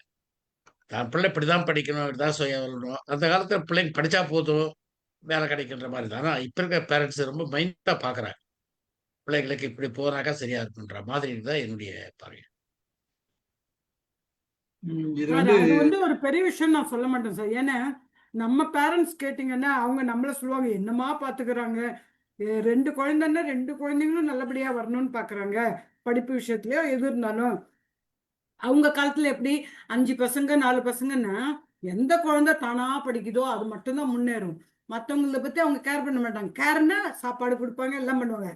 தான் பிள்ளை இப்படிதான் படிக்கணும், இப்படிதான் சுய வரணும். அந்த காலத்துல பிள்ளைங்க படிச்சா போதும், வேலை கிடைக்கின்ற மாதிரி தான். ஆனா இப்ப இருக்க பேரண்ட்ஸ் ரொம்ப மைண்டா பாக்குறாங்க. பிள்ளைங்களுக்கு இப்படி போனாக்கா சரியா இருக்குன்ற மாதிரி தான் என்னுடைய பார்வை. இது சார் வந்து அது வந்து ஒரு பெரிய விஷயம் நான் சொல்ல மாட்டேன் சார். ஏன்னா நம்ம பேரண்ட்ஸ் கேட்டிங்கன்னா அவங்க நம்மள சொல்லுவாங்க, என்னமா பாத்துக்கிறாங்க, 2 குழந்தைன்னா 2 குழந்தைங்களும் நல்லபடியா வரணும்னு பாக்குறாங்க, படிப்பு விஷயத்துலயோ எது இருந்தாலும். அவங்க காலத்துல எப்படி 5 பசங்க 4 பசங்கன்னா எந்த குழந்தை தானா படிக்குதோ அது மட்டும்தான் முன்னேறும். மற்றவங்கள பத்தி அவங்க கேர் பண்ண மாட்டாங்க. கேர்னா சாப்பாடு கொடுப்பாங்க, எல்லாம் பண்ணுவாங்க,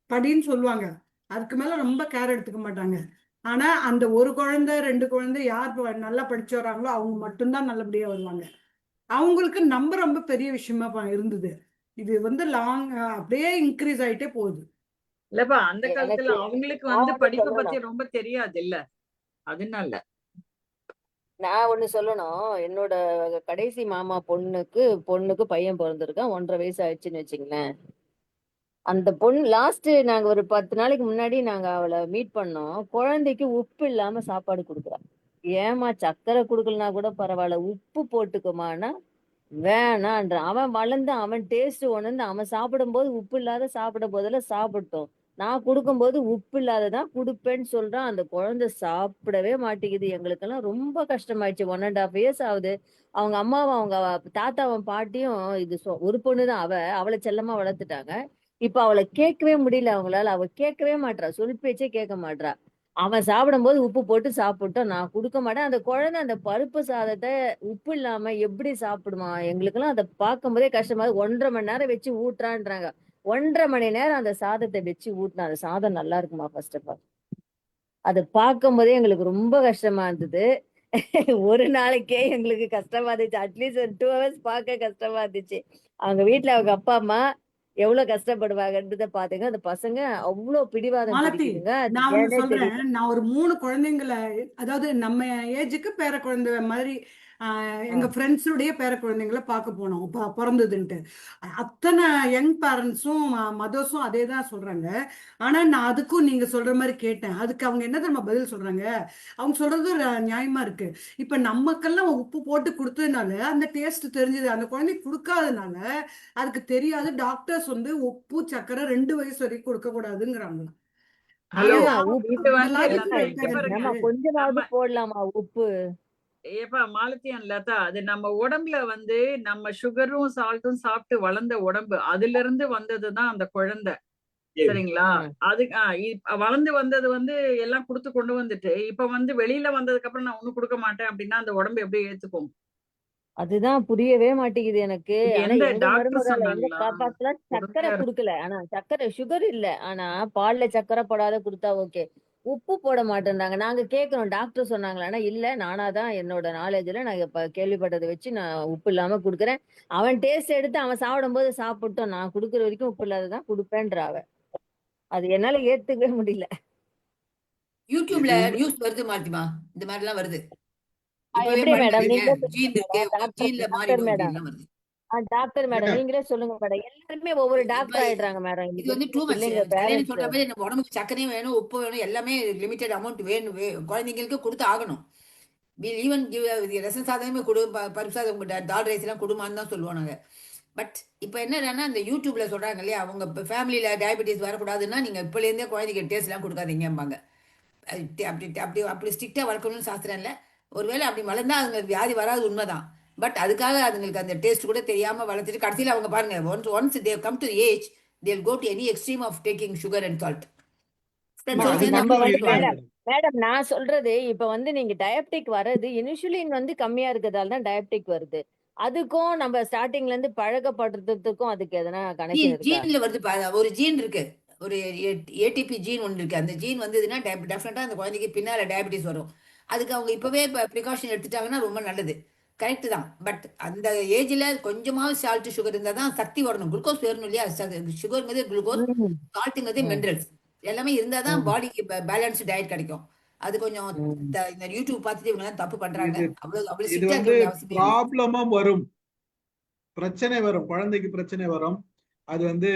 படின்னு சொல்லுவாங்க, அதுக்கு மேல ரொம்ப கேர் எடுத்துக்க மாட்டாங்க. ஆனா அந்த ஒரு குழந்தை 2 குழந்தை யார் நல்லா படிச்சு வராங்களோ அவங்க மட்டும்தான் நல்லபடியா வருவாங்க. அவங்களுக்கு நம்ம ரொம்ப பெரிய விஷயமா இருந்தது. இது வந்து லாங் அப்படியே இன்க்ரீஸ் ஆயிட்டே போகுது. இல்லப்பா அந்த காலத்துல எனக்கு அவங்களுக்கு நான் வந்து ஒண்ணு படிப்பை சொல்லணும். பத்தி ரொம்ப தெரியாது இல்ல, அதனால. நான் ஒண்ணு சொல்லணும். என்னோட கடைசி மாமா பொண்ணுக்கு பையன் பிறந்திருக்கான். 1.5 வயசு ஆயிடுச்சுன்னு வச்சுங்களேன். அந்த பொண்ணு லாஸ்ட் நாங்க ஒரு 10 நாளைக்கு முன்னாடி நாங்க அவளை மீட் பண்ணோம். குழந்தைக்கு உப்பு இல்லாம சாப்பாடு கொடுக்குறா. ஏமா சக்கரை கொடுக்கலனா கூட பரவாயில்ல, உப்பு போட்டுக்குமானா வேணான்ற. அவன் வளர்ந்து அவன் டேஸ்ட் உணர்ந்து அவன் சாப்பிடும்போது உப்பு இல்லாத சாப்பிட போதில் சாப்பிட்டோம். நான் கொடுக்கும்போது உப்பு இல்லாததான் கொடுப்பேன்னு சொல்றான். அந்த குழந்தை சாப்பிடவே மாட்டேங்குது. எங்களுக்கெல்லாம் ரொம்ப கஷ்டமாயிடுச்சு. 1.5 years ஆகுது. அவங்க அம்மாவும் அவங்க தாத்தாவும் பாட்டியும் இது ஒரு பொண்ணுதான், அவளை செல்லமா வளர்த்துட்டாங்க. இப்ப அவளை கேட்கவே முடியல அவங்களால. அவ கேட்கவே மாட்றா, சொல் பேச்சே கேட்க மாட்றா. அவன் சாப்பிடும்போது உப்பு போட்டு சாப்பிட்டோம், நான் கொடுக்க மாட்டேன். அந்த குழந்தை அந்த பருப்பு சாதத்தை உப்பு இல்லாம எப்படி சாப்பிடுமா? எங்களுக்கெல்லாம் அதை பார்க்கும்போதே கஷ்டமா 1.5 மணி நேரம் வச்சு ஊட்டுறான்றாங்க. 1.5 மணி நேரம் அந்த சாதத்தை வச்சு ஊட்டினா அந்த சாதம் நல்லா இருக்குமா? ஃபர்ஸ்ட் ஆஃப் ஆல் அதை பார்க்கும் போதே எங்களுக்கு ரொம்ப கஷ்டமா இருந்தது. ஒரு நாளைக்கே எங்களுக்கு கஷ்டமா இருந்துச்சு. அட்லீஸ்ட் ஒரு 2 hours பார்க்க கஷ்டமா இருந்துச்சு. அவங்க வீட்டுல அவங்க அப்பா அம்மா எவ்வளவு கஷ்டப்படுவாங்கன்றத பாத்துங்க. அந்த பசங்க அவ்வளவு பிடிவாதம் மாலதி, பிடிக்குதுங்க. அது நான் ஒண்ணு ஏனே சொல்றேன். தெரியல. நான் ஒரு 3 குழந்தைங்களை, அதாவது நம்ம ஏஜுக்கு பேர குழந்தை மாதிரி எங்க ஃப்ரெண்ட்ஸுடைய பேர குழந்தைங்களை பார்க்க போனோம் பிறந்ததுன்ட்டு. அத்தனை யங் பேரண்ட்ஸும் மதர்ஸும் அதே தான் சொல்றாங்க. ஆனா நான் அதுக்கும் நீங்க சொல்ற மாதிரி கேட்டேன். அதுக்கு அவங்க என்ன தெரியுமா பதில் சொல்றாங்க? அவங்க சொல்றது நியாயமா இருக்கு. இப்ப நமக்கெல்லாம் உப்பு போட்டு கொடுத்ததுனால அந்த டேஸ்ட் தெரிஞ்சது, அந்த குழந்தைக்கு கொடுக்காதனால அதுக்கு தெரியாது. டாக்டர்ஸ் வந்து உப்பு சக்கரை 2 வயசு வரைக்கும் கொடுக்க கூடாதுங்கிறாங்க. ஹலோ, உப்பு இது அந்த வந்து லாஜிக் லதா ரைட்டா இங்க பாருங்க, நம்ம இருக்கு. கொஞ்சமாவது நம்ம போடலாமா உப்பு? ஏப்பா மாலதி அண்ட் லதா, அது நம்ம உடம்புல வந்து நம்ம சுகரும் சால்ட்டும் சாப்பிட்டு வளர்ந்த உடம்பு, அதுல இருந்து வந்ததுதான் அந்த குழந்தை. சரிங்களா? அது வளர்ந்து வந்தது வந்து எல்லாம் கொடுத்து கொண்டு வந்துட்டு இப்ப வந்து வெளியில வந்ததுக்கு அப்புறம் நான் ஒண்ணும் கொடுக்க மாட்டேன் அப்படின்னா அந்த உடம்பு எப்படி ஏத்துக்கும்? அதுதான் புரியவே மாட்டேங்குது எனக்கு. இது ஆனா எந்த எங்க டாக்டர் மருமகால எங்க சொன்னாங்களா? பாப்பாக்கெல்லாம் சக்கரை பொறுமையா கொடுக்கல. ஆனா சக்கரை சுகர் இல்ல, ஆனா பால்ல சக்கரை போடாத கொடுத்தா ஓகே. உப்பு போட மாட்டேன்றாங்க. நாங்க கேட்கிறோம் டாக்டர் சொன்னாங்களா? ஆனா இல்ல, நானாதான் என்னோட நாலேஜ்ல நான் இப்ப கேள்விப்பட்டதை வச்சு நான் உப்பு இல்லாம கொடுக்குறேன். அவன் டேஸ்ட் எடுத்து அவன் சாப்பிடும்போது சாப்பிட்டோம், நான் கொடுக்குற வரைக்கும் உப்பு இல்லாததான் கொடுப்பேன்ற அவ. அது என்னால ஏத்துக்கவே முடியல. யூடியூப்ல நியூஸ் வருது மாத்திமா, இந்த மாதிரி எல்லாம் வருது. இப்பவே எப்படி மேடம் படிக்கிறீங்க, நீங்களே ஜீன் சொல்லுங்க இருக்கு, மேடம். ஜீன்ல டாக்டர் மாறிடும் மேடம், அப்படின்லாம் வருது. டாக்டர் மேடம் நீங்களே சொல்லுங்க மேடம். எல்லாருமே ஒவ்வொரு இப்ப டாக்டர் ஆயிடுறாங்க மேடம். இது இன்னைக்கு வந்து இருக்கிற டூ மச். பிள்ளைங்க கல்யாணம் பேரண்ட்ஸ். சொல்ற மாதிரி நம்ம உடம்புக்கு சர்க்கரையும் வேணும், உப்பு வேணும், எல்லாமே லிமிட்டட் அமௌண்ட் வேணும், குழந்தைங்களுக்கு கொடுத்து ஆகணும். ஈவன் ரசம் சாதமே கொடு, பருப்பு சாதம், தால் ரைஸ் எல்லாம் கொடுமான்னு தான் சொல்லுவோம் நாங்க. பட் இப்போ என்னன்னா அந்த யூடியூப்ல சொல்றாங்க இல்லையா, அவங்க இப்போ ஃபேமிலியில டயபெட்டிஸ் வரக்கூடாதுன்னா நீங்க இப்போலேருந்தே குழந்தைக்கு டேஸ்ட் எல்லாம் கொடுக்காதீங்கம்பாங்க. அப்படி அப்படி அப்படி ஸ்ட்ரிக்டா வளர்க்கணும்னு சாஸ்திரம் இல்லை. ஒருவேளை அப்படி வளர்ந்தா அதுங்க வியாதி வராது, உண்மைதான். பட் அதுக்காக அதுங்களுக்கு அந்த டேஸ்ட் கூட தெரியாம வளர்த்துட்டு கடைசியில் அவங்க பாருங்க, once they come to age they'll go to any extreme of taking sugar and salt. அது நம்ம வந்து மேடம் மேடம் நான் சொல்றது இப்ப வந்து நீங்க டயபெட்டிக் வர்றது இனிஷியலின் வந்து கம்மியா இருக்கிறதால தான் டயபெட்டிக் வருது. அதுக்கும் நம்ம ஸ்டார்டிங்ல இருந்து பழக்கப்படுறதுக்கும் அதுக்கு எதனா கனெக்ஷன் இருக்கா? ஜீன்ல வருது. ஒரு ஜீன் இருக்கு, ஒரு ஏடிபி ஜீன் ஒன்று இருக்கு. அந்த ஜீன் வந்ததுன்னா டெஃபினட்டா அந்த குழந்தைக்கு பின்னால டயபெட்டிஸ் வரும். அதுக்கு அவங்க இப்பவே ப்ரிகாஷன் எடுத்துட்டாங்கன்னா ரொம்ப நல்லது. கரெக்ட் தான். பட் அந்த ஏஜ்ல கொஞ்சமாவது சால்ட் சுகர் இருந்தால் தான் சக்தி வரணும், குளுக்கோஸ் வரணும் இல்லையா? சுகர்ங்கிறது குளுக்கோஸ், சால்ட்டுங்கிறது மினரல்ஸ், எல்லாமே இருந்தால் தான் பாடிக்கு பேலன்ஸ்டு டயட் கிடைக்கும். அது கொஞ்சம் இந்த யூடியூப் பார்த்துட்டு இவங்க தப்பு பண்றாங்க. அவ்வளவு அவ்வளவு இது ஸ்ட்ரிக்டா வந்து இருக்க அவசியம் இல்லை. ப்ராப்ளமா வரும், பிரச்சனை வரும், குழந்தைக்கு பிரச்சனை வரும். அது வந்து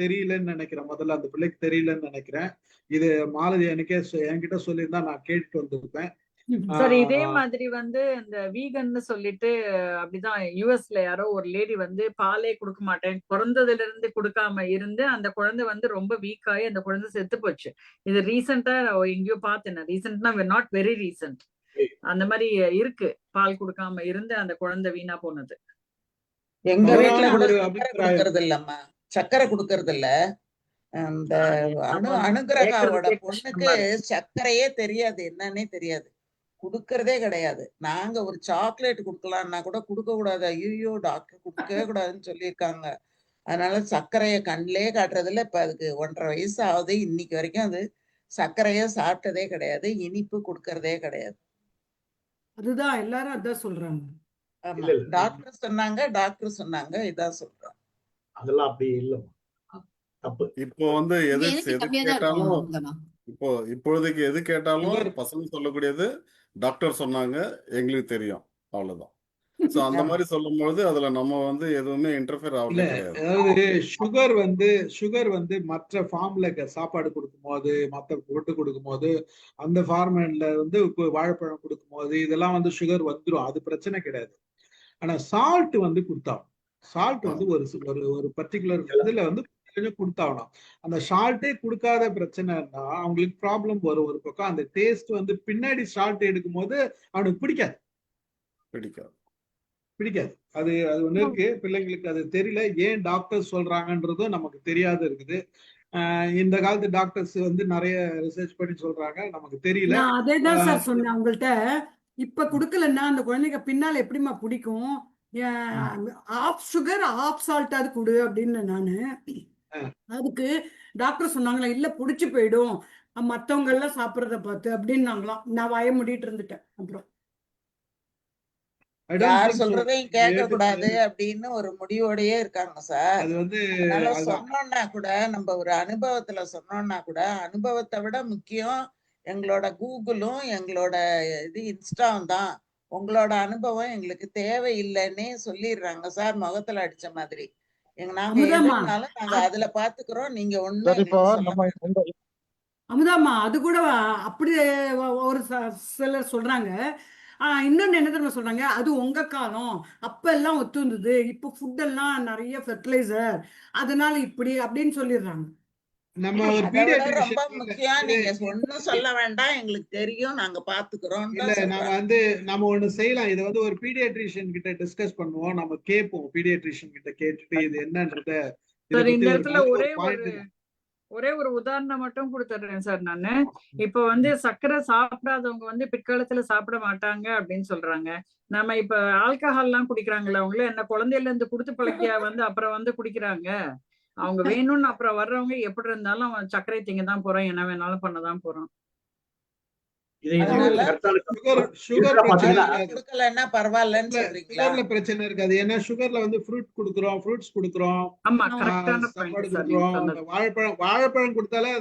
தெரியலன்னு நினைக்கிறேன். முதல்ல அந்த பிள்ளைக்கு தெரியலன்னு நினைக்கிறேன். இது மாலதி என்கிட்ட சொல்லியிருந்தா நான் கேட்டு வந்திருப்பேன். சார் இதே ஆஹ் மாதிரி வந்து இந்த வீகன்னு சொல்லிட்டு அப்படிதான் யுஎஸ்ல யாரோ ஒரு லேடி வந்து பாலே கொடுக்க மாட்டேன் பிறந்ததுல இருந்து கொடுக்காம இருந்து அந்த குழந்தை வந்து ரொம்ப வீக் ஆகி அந்த குழந்தை செத்து போச்சு. இது ரீசெண்டா எங்கேயோ பார்த்தேன். ரீசெண்ட்னா நாட் வெரி ரீசெண்ட். அந்த மாதிரி இருக்கு, பால் கொடுக்காம இருந்து அந்த குழந்தை வீணா போனது. எங்க வீட்டுல தவறான கூட ஒரு சர்க்கரை அபிப்பிராயம். கொடுக்கறது இல்லம்மா, சர்க்கரை கொடுக்கறது இல்ல. அந்த அனுகிரகாவோட கேட்கறதுக்கே பொண்ணுக்கு கஷ்டமா இருக்கு. சர்க்கரையே தெரியாது, என்னன்னே தெரியாது, கொடுக்கறதே கிடையாது. நாங்க ஒரு சாக்லேட் கொடுக்கலாம்னா கூட கொடுக்க கூடாது, ஐயோ டாக்டர் கொடுக்கவே கூடாதுன்னு சொல்லியிருக்காங்க. அதனால சர்க்கரையை கண்ணிலே காட்டுறதுல இப்ப அதுக்கு 1.5 வயசு ஆகுது, இன்னைக்கு வரைக்கும் அது சர்க்கரையே சாப்பிட்டதே கிடையாது, இனிப்பு கொடுக்கறதே கிடையாது. அதுதான் எல்லாரும் அதான் சொல்றாங்க. ஆமா, இல்ல இல்ல டாக்டர் சொன்னாங்க இதான் சொல்றாங்க. அதெல்லாம் அப்படி இல்லம்மா, தப்பு. இப்போ வந்து எது எனக்கு எது கம்மியா தான் கேட்டாலும் இருக்கும் அமுதமா. இப்போ இப்பொழுதைக்கு எது கேட்டாலும் சுகர் பசங்க சொல்லக்கூடியது டாக்டர் சொன்னாங்க, எங்களுக்கு தெரியும், அவ்வளவுதான். ஸோ அந்த ஆமா, மாதிரி சொல்லும்போது அதுல நம்ம வந்து எதுவுமே இன்டர்ஃபியர் இல்ல ஆகுறதே கிடையாது. அதாவது சுகர் வந்து மற்ற ஃபார்ம்ல சாப்பாடு கொடுக்கும்போது, மற்ற ஃபுட்டு கொடுக்கும்போது, அந்த ஃபார்மேட்ல வந்து இப்போ வாழைப்பழம் கொடுக்கும்போது இதெல்லாம் வந்து சுகர் வந்துடும், அது பிரச்சனை கிடையாது. ஆனா சால்ட் வந்து கொடுத்தாகணும். சால்ட் வந்து ஒரு ஒரு ஒரு பர்டிகுலர் இதுல வந்து கொஞ்சம் கொடுத்தாகணும். அந்த சால்ட்டே கொடுக்காத பிரச்சனைன்னா அவங்களுக்கு ப்ராப்ளம் வரும். ஒரு பக்கம் அந்த டேஸ்ட் வந்து பின்னாடி சால்ட் எடுக்கும் போது அவனுக்கு பிடிக்காது. அது அது ஒண்ணு இருக்கு. பிள்ளைங்களுக்கு அது தெரியல, ஏன் டாக்டர் சொல்றாங்கன்றதும் நமக்கு தெரியாது இருக்குது. இந்த காலத்து டாக்டர்ஸ் வந்து நிறைய ரிசர்ச் பண்ணி சொல்றாங்க, நமக்கு தெரியல. நான் அதே தான் சார் சொன்னேன் உங்கள்கிட்ட. இப்ப கொடுக்கலன்னா அந்த குழந்தைக்கு பின்னால எப்படிம்மா பிடிக்கும்? ஆஃப் சுகர் ஆஃப் சால்ட்டாவது கொடு அப்படின்னு நானு. அதுக்கு டாக்டர் சொன்னாங்களா, இல்ல புடிச்சு போயிடும் மத்தவங்க எல்லாம் சாப்பிடறத பார்த்து அப்படின்னாங்களாம். நான் வாய மூடிட்டு இருந்துட்டேன். அப்புறம் யார் சொல்றதையும் கேட்க கூடாது அப்படின்னு ஒரு முடிவோடயே இருக்காங்க சார். அது வந்து அதனால சொன்னோம்னா கூட, நம்ம ஒரு அனுபவத்துல சொன்னோம்னா கூட, அனுபவத்தை விட முக்கியம் எங்களோட கூகுளும் எங்களோட இது இன்ஸ்டாவும் தான். உங்களோட அனுபவம் எங்களுக்கு தேவையில்லைன்னே சொல்லிடுறாங்க சார், முகத்துல அடிச்ச மாதிரி. நாங்க எதுனாலும் நாங்க அதுல பாத்துக்கிறோம், நீங்க ஒண்ணு அமுதாமா அது கூட அப்படி ஒரு சிலர் சொல்றாங்க. இன்னொன்னு என்ன தெரியுமா சொல்றாங்க, அது உங்க காலம், அப்ப எல்லாம் ஒத்து இருந்தது, இப்ப ஃபுட் எல்லாம் நிறைய ஃபெர்டிலைசர், அதனால இப்படி அப்படின்னு சொல்லிடுறாங்க. நம்ம ஒரு ரொம்ப முக்கியம், நீங்க ஒண்ணும் சொல்ல வேண்டாம், எங்களுக்கு தெரியும், நாங்க பாத்துக்கிறோம். இல்ல நம்ம ஒண்ணு செய்யலாம், இதை வந்து ஒரு பீடியாட்ரிஷியன் கிட்ட டிஸ்கஸ் பண்ணுவோம், நம்ம கேட்போம், பீடியாட்ரிஷியன் கிட்ட கேட்டுட்டு இது என்னன்றத. இந்த இடத்துல ஒரே ஒரு உதாரணம் மட்டும் கொடுத்துடுறேன் சார் நானு. இப்ப வந்து சர்க்கரை சாப்பிடாதவங்க வந்து பிற்காலத்துல சாப்பிட மாட்டாங்க அப்படின்னு சொல்றாங்க. நம்ம இப்ப ஆல்கஹால் எல்லாம் குடிக்கிறாங்கல்ல, அவங்கள என்ன குழந்தையில இருந்து கொடுத்து பழக்கியா வந்து அப்புறம் வந்து குடிக்கிறாங்க. அவங்க வேணும்னு அப்புறம் வர்றவங்க எப்படி இருந்தாலும் அவன் சர்க்கரை திங்க தான் போறான், என்ன வேணாலும் பண்ணதான் போறான். சுகர்ல பிரச்சனை இருக்காது. ஏன்னா சுகர்ல வந்து ஃப்ரூட்ஸ் கொடுக்குறோம், சாப்பாடு கொடுக்குறோம். வாழைப்பழம் கொடுத்தாலே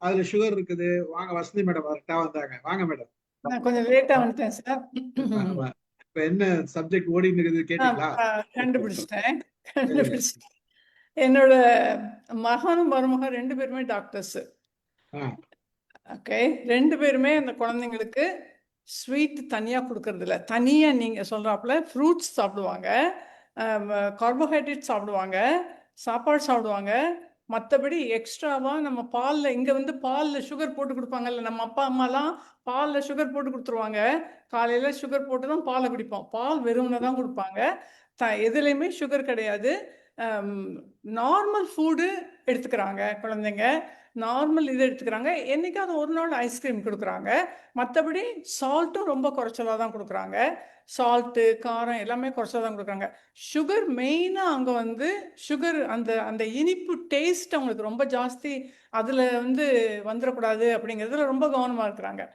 அதுல சுகர் இருக்குது. வாங்க வசந்தி மேடம் கரெக்டா வந்தாங்க. வாங்க மேடம். கொஞ்சம் லேட்டா வந்துட்டேன் சார். இப்ப என்ன சப்ஜெக்ட் ஓடிட்டு இருக்குது கேட்டீங்களா? கண்டுபிடிச்சிட்டேன். என்னோட மகனும் மருமகன் 2 பேருமே டாக்டர்ஸ். ஓகே, 2 பேருமே அந்த குழந்தைங்களுக்கு ஸ்வீட் தனியா கொடுக்கறது இல்லை. தனியா நீங்க சொல்றாப்புல ஃப்ரூட்ஸ் சாப்பிடுவாங்க, கார்போஹைட்ரேட் சாப்பிடுவாங்க, சாப்பாடு சாப்பிடுவாங்க. மற்றபடி எக்ஸ்ட்ராவா நம்ம பால்ல, இங்க வந்து பால்ல சுகர் போட்டு கொடுப்பாங்கல்ல, நம்ம அப்பா அம்மாலாம் பால்ல சுகர் போட்டு கொடுத்துருவாங்க. காலையில சுகர் போட்டு தான் பாலை குடிப்போம், பால் வெறும்னு தான் கொடுப்பாங்க. எதுலையுமே சுகர் கிடையாது. நார்மல் ஃபுட்டு எடுத்துக்கிறாங்க குழந்தைங்க, நார்மல் இது எடுத்துக்கிறாங்க. என்னைக்காவது ஒரு நாள் ஐஸ்கிரீம் கொடுக்குறாங்க. மற்றபடி சால்ட்டும் ரொம்ப குறைச்சலாக தான் கொடுக்குறாங்க. சால்ட்டு காரம் எல்லாமே குறைச்சலாக தான் கொடுக்குறாங்க. சுகர் மெயினாக அங்கே வந்து சுகர் அந்த அந்த இனிப்பு டேஸ்ட் அவங்களுக்கு ரொம்ப ஜாஸ்தி, அதில் வந்து வந்துடக்கூடாது அப்படிங்கிறதுல ரொம்ப கவனமாக இருக்கிறாங்க.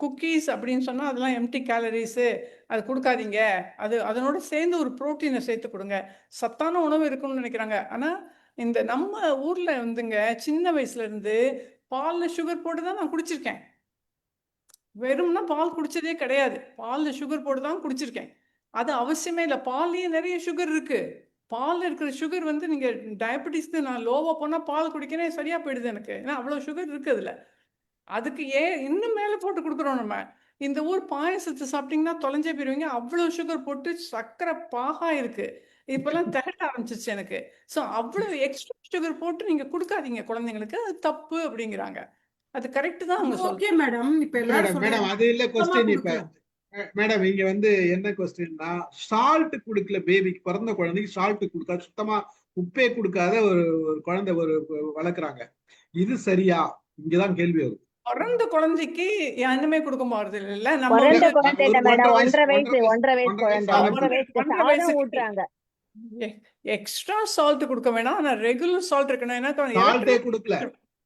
குக்கீஸ் அப்படின்னு சொன்னால் அதெல்லாம் எம்டி கேலரிஸு, அது கொடுக்காதீங்க, அது அதனோட சேர்ந்து ஒரு ப்ரோட்டீனை சேர்த்து கொடுங்க, சத்தான உணவு இருக்குன்னு நினைக்கிறாங்க. ஆனால் இந்த நம்ம ஊர்ல வந்துங்க சின்ன வயசுல இருந்து பால்ல சுகர் போட்டு தான் நான் குடிச்சிருக்கேன். வெறும்னா பால் குடிச்சதே கிடையாது, பால்ல சுகர் போட்டு தான் குடிச்சிருக்கேன். அது அவசியமே இல்லை. பால்லையே நிறைய சுகர் இருக்கு. பால்ல இருக்கிற சுகர் வந்து நீங்க டயபெட்டிஸ்க்கு நான் லோவா போனா பால் குடிக்கிறேன் சரியா போயிடுது எனக்கு, ஏன்னா அவ்வளவு சுகர் இருக்கு அதுல. அதுக்கு ஏன் இன்னும் மேல போட்டு கொடுக்குறோம் நம்ம. இந்த ஊர் பாயசத்தை சாப்பிட்டீங்கன்னா தொலைஞ்சே போயிருவீங்க. அவ்வளவு சுகர் போட்டு சர்க்கரை பாகா இருக்கு. இப்பெல்லாம் திகட்ட ஆரம்பிச்சிச்சு எனக்கு. ஸோ அவ்வளவு எக்ஸ்ட்ரா சுகர் போட்டு நீங்க கொடுக்காதீங்க குழந்தைங்களுக்கு. அது தப்பு அப்படிங்கிறாங்க. அது கரெக்ட் தான் அவங்க ஓகே சொல்றாங்க. மேடம். இப்ப எல்லாரும் மேடம் மேடம் சொல்றாங்க அது இல்ல சுத்தமா கொஸ்டின். இப்ப கொடுக்கலாம். மேடம் இங்க வந்து என்ன கொஸ்டின்னா, சால்ட் கொடுக்கல பேபிக்கு, பிறந்த குழந்தைக்கு சால்ட் கொடுக்காத, சுத்தமா உப்பே கொடுக்காத ஒரு ஒரு குழந்தை வளர்க்குறாங்க. இது சரியா? இங்கதான் கேள்வி வருது. பிறந்த குழந்தைக்கு யாருமே கொடுக்க போறது இல்ல. நம்ம பிறந்த வந்து குழந்தை இல்ல ஒரு மேடம், 1.5 வயசு ஒன்றரை வயசு குழந்தை, சால்ட் 1.5 வயசுக்கு 1.5 சாதம் வயசுக்கு ஊட்டுறாங்க. எக்ஸ்ட்ரா சால்ட் கொடுக்க வேணாம். ஆனா ரெகுலர் சால்ட் இருக்கணும். ஏன்னா சால்ட்டே கொடுக்கல.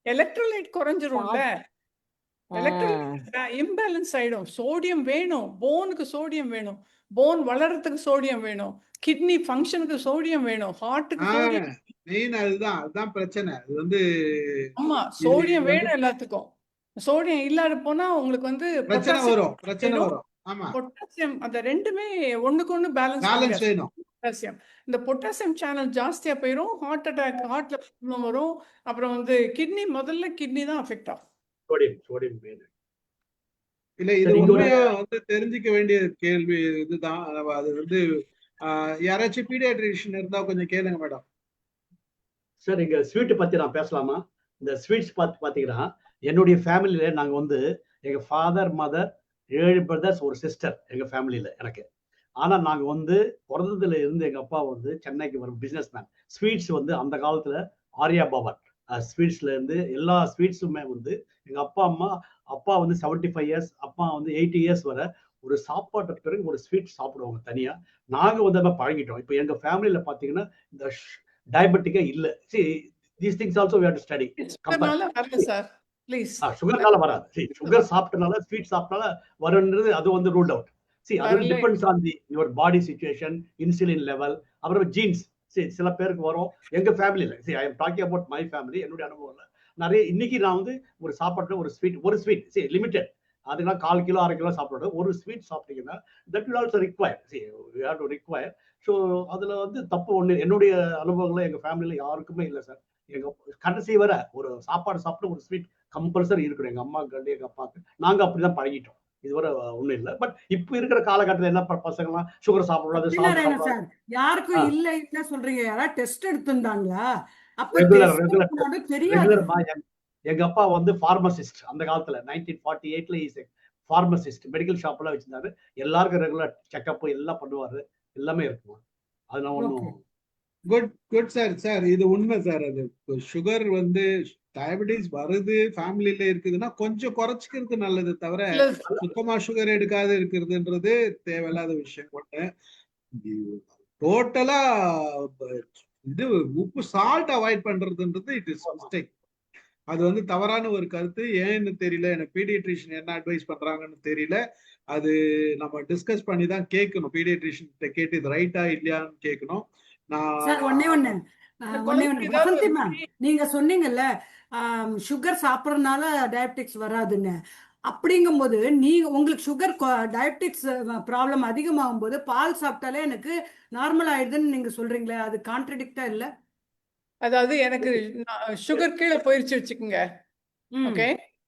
எலக்ட்ரோலைட் குறைஞ்சிரும்ல. எலக்ட்ரோலைட் இம்பேலன்ஸ் ஆயிடும். சோடியம் வேணும், போனுக்கு சோடியம் வேணும், போன் வளர்றதுக்கு சோடியம் வேணும், கிட்னி ஃபங்க்ஷனுக்கு சோடியம் வேணும், ஹார்ட்டுக்கு சோடியம். மெயின் அதுதான் பிரச்சனை. அது வந்து ஆமா, சோடியம் வேணும் எல்லாத்துக்கும். சோடியம் இல்லாத போனா உங்களுக்கு வந்து பிரச்சனை வரும். ஆமா, பொட்டாசியம், அந்த ரெண்டுமே ஒண்ணுக்கு ஒண்ணு பேலன்ஸ் வேணும். பொட்டாசியம், இந்த பொட்டாசியம் சேனல் ஜாஸ்தியா போயிடும், ஹார்ட் அட்டாக், ஹார்ட்ல ப்ராப்ளம் வரும். அப்புறம் வந்து முதல்ல கிட்னி தான் அஃபெக்ட் ஆகும். சோடியம் வேணும். இல்ல, இது உண்மையா வந்து தெரிஞ்சுக்க வேண்டிய கேள்வி இதுதான். அது வந்து யாராச்சும் பீடியாட்ரிஷியன் இருந்தா கொஞ்சம் கேளுங்க மேடம். சார், இங்க ஸ்வீட் பத்தி நான் பேசலாமா? இந்த ஸ்வீட்ஸ் பாத்தீங்கன்னா என்னுடைய ஃபேமிலியில நாங்க வந்து எங்க ஃபாதர், மதர், 7 பிரதர்ஸ், ஒரு சிஸ்டர் எங்க ஃபேமிலியில எனக்கு. ஆனா நாங்க வந்து பிறந்ததுல இருந்து எங்க அப்பா வந்து சென்னைக்கு வரும் பிசினஸ் மேன். ஸ்வீட்ஸ் வந்து அந்த காலத்துல ஆர்யா பவன் ஸ்வீட்ஸ்ல இருந்து எல்லா ஸ்வீட்ஸுமே வந்து எங்க அப்பா வந்து 75 இயர்ஸ், அப்பா வந்து 80 இயர்ஸ் வரை ஒரு சாப்பாட்டு பிறகு ஒரு ஸ்வீட் சாப்பிடுவாங்க தனியா. நாங்க வந்து அதை பழகிட்டோம். இப்போ எங்க ஃபேமிலியில பாத்தீங்கன்னா இந்த டயபெட்டிக்கே இல்ல. these things also we have to study. சுகர்னால வராது. சுகர் சாப்பிட்டனால, ஸ்வீட் சாப்பிட்டனால வரும்ன்றது அது வந்து ரூல்ட் அவுட். அது depends on your body situation, insulin level, அப்புறம் ஜீன்ஸ். சில பேருக்கு வரும். எங்க ஃபேமிலியில I am talking about my family. என்னுடைய அனுபவம்ல நிறைய இன்னைக்கு நான் வந்து ஒரு சாப்பாட்டுல ஒரு ஸ்வீட் லிமிட்டட், அதுனா 1/4 கிலோ 1/2 கிலோ சாப்பிடுறது. ஒரு ஸ்வீட் சாப்பிட்டீங்கன்னா that will also require. So அதுல வந்து தப்பு ஒண்ணு. என்னுடைய அனுபவங்களை எங்க ஃபேமிலியில யாருக்குமே இல்லை சார். எங்க கடைசி வரை ஒரு சாப்பாடு சாப்பிட்டு ஒரு ஸ்வீட் கம்பல்சரி இருக்கணும். எங்க அம்மாக்கு, எங்க அப்பாவுக்கு நாங்க அப்படிதான் பழகிட்டோம். இதுவரை ஒண்ணும் இல்லை. பட் இப்ப இருக்கிற காலகட்டத்தில் என்ன பசங்கலாம் சுகர் சாப்பிடக்கூடாது. யாருக்கும் இல்ல சொல்றீங்க? யாராவது டெஸ்ட் எடுத்திருந்தாங்களா? எங்க அப்பா வந்து பார்மசிஸ்ட். அந்த காலத்துல 1948ல பார்மசிஸ்ட், மெடிக்கல் ஷாப் எல்லாம் வச்சிருந்தாரு. எல்லாருக்கும் ரெகுலர் செக்அப் எல்லாம் பண்ணுவாரு. எல்லாமே இருக்கும். அதனால ஒன்றும் குட் சார். இது உண்மை சார். அது சுகர் வந்து டயபெட்டிஸ் வருது ஃபேமிலியில இருக்குதுன்னா கொஞ்சம் குறைச்சிக்கிறது நல்லது, தவிர சுத்தமா சுகர் எடுக்காத இருக்கிறதுன்றது தேவையில்லாத விஷயம். ஒண்ணு, டோட்டலா இது உப்பு சால்ட் அவாய்ட் பண்றதுன்றது இட் இஸ் மிஸ்டேக். அது வந்து தவறான ஒரு கருத்து. ஏன்னு தெரியல, எனக்கு பீடியாட்ரிஷியன் என்ன அட்வைஸ் பண்றாங்கன்னு தெரியல. அது நம்ம டிஸ்கஸ் பண்ணி தான் கேட்கணும். பீடியாட்ரிஷியன் கேட்டு இது ரைட்டா இல்லையான்னு கேட்கணும். நீங்க சொன்னீங்கல்ல சுகர் சாப்பிடறதுனால டயபெட்டிக்ஸ் வராதுன்னு. அப்படிங்கும்போது உங்களுக்கு சுகர் டயபெட்டிக்ஸ் ப்ராப்ளம் அதிகமாகும் போது பால் சாப்பிட்டாலே எனக்கு நார்மல் ஆயிடுதுன்னு நீங்க சொல்றீங்களே, அது கான்ட்ரடிக்டா இல்ல? அதாவது எனக்கு சுகர் கீழே போயிருச்சு வச்சுக்கோங்க. ஓகே,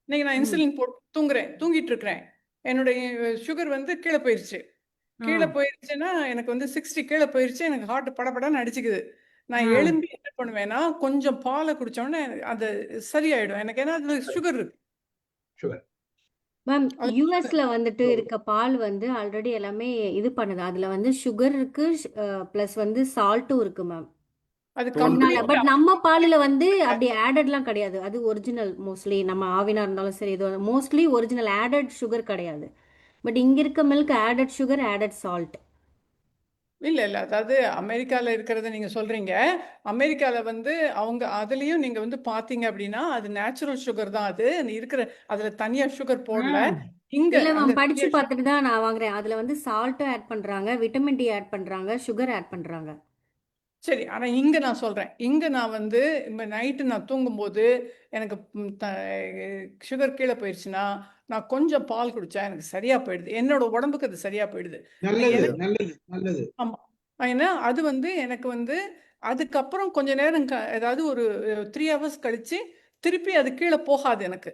நீங்க நான் இன்சுலின் போட்டு தூங்கிட்டு இருக்கிறேன். என்னுடைய சுகர் வந்து கீழே போயிருச்சுன்னா எனக்கு வந்து 60 கீழே போயிருச்சு. எனக்கு ஹார்ட் படப்படன்னு அடிச்சுக்குது. நான் எழும்பி என்ன பண்ணுவேன்னா கொஞ்சம் பாலை குடிச்சோடனே அது சரியாயிடும் எனக்கு. ஏன்னா அது சுகர் இருக்கு. மேம், யூஎஸ்ல வந்துட்டு இருக்க பால் வந்து ஆல்ரெடி எல்லாமே இது பண்ணுது. அதுல வந்து சுகர் இருக்கு, பிளஸ் வந்து சால்ட்டும் இருக்கு மேம். அது பட் நம்ம பாலில வந்து அப்படி ஆடட்லாம் கிடையாது. அது ஒரிஜினல். மோஸ்ட்லி நம்ம ஆவினா இருந்தாலும் சரி, இது மோஸ்ட்லி ஒரிஜினல். ஆடட் சுகர் கிடையாது. பட் இங்க இருக்க milk added sugar, added salt. இல்ல அதாவது அமெரிக்கால இருக்கிறத நீங்க சொல்றீங்க. அமெரிக்கால வந்து அவங்க அதுலயும் நீங்க வந்து பாத்தீங்க அப்படின்னா அது நேச்சுரல் சுகர் தான். அது இருக்கிற அதுல தனியா சுகர் போடல. இங்க இல்ல மேம், படிச்சு பார்த்துட்டு தான் நான் வாங்குறேன். அதுல வந்து சால்ட்டும் ஆட் பண்றாங்க, விட்டமின் டி ஆட் பண்றாங்க, சுகர் ஆட் பண்றாங்க. சரி, ஆனா இங்க நான் சொல்றேன். இங்க நான் வந்து நைட்டு நான் தூங்கும்போது எனக்கு சுகர் கீழே போயிடுச்சுன்னா நான் கொஞ்சம் பால் குடிச்சா எனக்கு சரியா போயிடுது. என்னோட உடம்புக்கு அது சரியா போயிடுது. ஆமா, ஏன்னா அது வந்து எனக்கு வந்து அதுக்கப்புறம் கொஞ்ச நேரம் ஏதாவது ஒரு 3 hours கழிச்சு திருப்பி அது கீழே போகாது எனக்கு.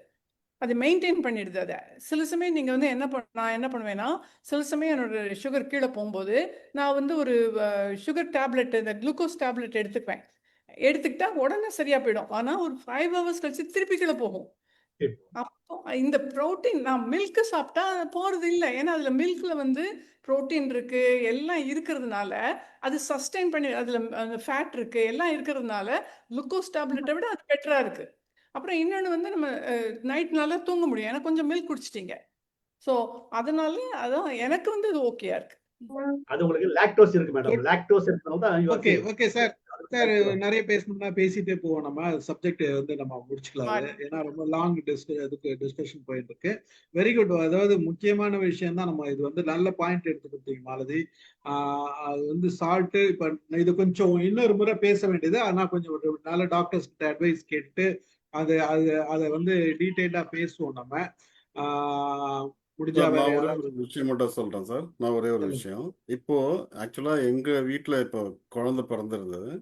அது மெயின்டைன் பண்ணிடுது அதை. சில சமயம் நீங்கள் வந்து நான் என்ன பண்ணுவேன்னா, சில சமயம் என்னோட சுகர் கீழே போகும்போது நான் வந்து ஒரு சுகர் டேப்லெட், இந்த குளுக்கோஸ் டேப்லெட் எடுத்துக்குவேன். எடுத்துக்கிட்டா உடனே சரியா போயிடும். ஆனால் ஒரு 5 hours கழிச்சு திருப்பி கீழே போகும். அப்போ இந்த புரோட்டீன் நான் மில்க் சாப்பிட்டா போறது இல்லை. ஏன்னா அதுல மில்க்ல வந்து புரோட்டீன் இருக்கு, எல்லாம் இருக்கிறதுனால அது சஸ்டெயின் பண்ணி, அதுல அந்த ஃபேட் இருக்கு, எல்லாம் இருக்கிறதுனால குளுக்கோஸ் டேப்லெட்டை விட அது பெட்டரா இருக்கு. அப்புறம் இன்னொன்று வந்து நம்ம நைட் நல்லா தூங்க முடியும். ஏன்னா கொஞ்சம் மில்க் குடிச்சிட்டீங்க. ஸோ அதனால அதான் எனக்கு வந்து இது ஓகேயா இருக்கு. அது உங்களுக்கு லாக்டோஸ் இருக்கு மேடம். லாக்டோஸ் இருக்கனால தான் ஓகே ஓகே சார். சார் நிறைய பேசணும்னா பேசிட்டே போவோம். நம்ம சப்ஜெக்ட் வந்து நம்ம முடிச்சுக்கலாம். ஏன்னா ரொம்ப லாங் டிஸ்கஷன் போயிட்டு இருக்கு. Very good. அதாவது முக்கியமான விஷயம் தான். நம்ம இது வந்து நல்ல பாயிண்ட் எடுத்து கொடுத்தீங்க மாலதி. அது வந்து சால்ட்டு இப்ப இது கொஞ்சம் இன்னொரு முறை பேச வேண்டியது. ஆனா கொஞ்சம் நல்ல டாக்டர்ஸ் கிட்ட அட்வைஸ் கேட்டு அதை வந்து டீட்டெயிலா பேசுவோம் நம்ம. முடிஞ்சா சார், வேற நான் ஒரே யாராவது ஒரு விஷயம் மட்டும் சொல்றேன் சார். நான் ஒரே ஒரு விஷயம். இப்போ ஆக்சுவலா எங்க வீட்ல இப்போ குழந்தை பிறந்திருந்தது.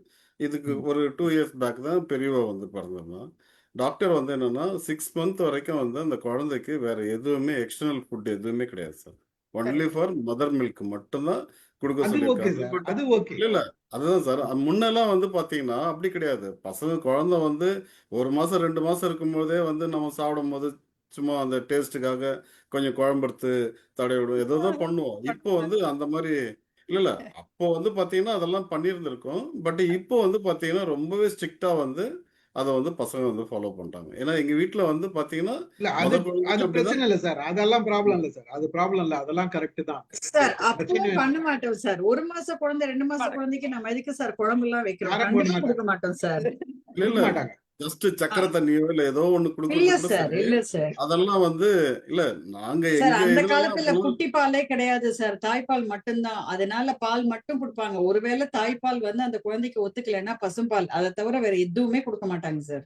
இதுக்கு ஒரு 2 years பேக் தான் பெரியவ வந்து பிறந்திருந்தான். டாக்டர் வந்து என்னன்னா 6 month வரைக்கும் வந்து அந்த குழந்தைக்கு வேற எதுவுமே எக்ஸ்டர்னல் ஃபுட் எதுவுமே கிடையாது sir. Only for mother milk மட்டும்தான் கொடுக்க அது ஓகே சொல்லியிருக்காங்க. சார். பட் அது ஓகே. இல்ல அதுதான் சார். முன்னெல்லாம் வந்து பாத்தீங்கன்னா அப்படி கிடையாது. குழந்தை வந்து 1 மாசம் 2 மாசம் இருக்கும்போதே வந்து நம்ம சாப்பிடும் போது சும்மா அந்த டேஸ்ட்டுக்காக கொஞ்சம் குழம்பு எடுத்து தடவி விடுவோம், ஏதோ பண்ணுவோம். இப்போ வந்து அந்த மாதிரி இல்ல. அப்போ வந்து பாத்தீங்கன்னா அதெல்லாம் பண்ணியிருந்திருக்கோம். பட் இப்போ வந்து பாத்தீங்கன்னா ரொம்பவே ஸ்ட்ரிக்டா வந்து அதை வந்து பசங்க வந்து ஃபாலோ பண்றாங்க. ஏன்னா எங்க வீட்ல வந்து பாத்தீங்கன்னா இல்ல அது முத குழந்தைக்கு அது அப்படிதான். பிரச்சனை இல்லை சார். அதெல்லாம் ப்ராப்ளம் இல்லை சார். அது ப்ராப்ளம் இல்லை. அதெல்லாம் கரெக்ட் தான். சார் அப்பவும் பண்ண மாட்டோம் சார். 1 மாச குழந்தை 2 மாச குழந்தைக்கு நம்ம எதுக்கு சார் குழம்பு எல்லாம் வைக்கிறோம்? யாரும் போட கண்டிப்பா மாட்டாங்க. கொடுக்க மாட்டோம் சார். இல்ல கொடுக்க இல்ல மாட்டாங்க. ஜஸ்ட் சக்கரை தண்ணியோ இல்ல ஏதோ ஒண்ணு இல்ல கொடுக்கறது கூட சார், சரி. இல்ல சார். அதெல்லாம் வந்து இல்ல நாங்க சார் எங்க அந்த இதுலலாம் காலத்துல அப்படிலாம் குட்டி பாலே கிடையாது சார். தாய்ப்பால் மட்டும்தான். அதனால பால் மட்டும் கொடுப்பாங்க. ஒருவேளை தாய்ப்பால் வந்து அந்த குழந்தைக்கு ஒத்துக்கலைன்னா பசும்பால், அதை தவிர வேற எதுவுமே கொடுக்க மாட்டாங்க சார்.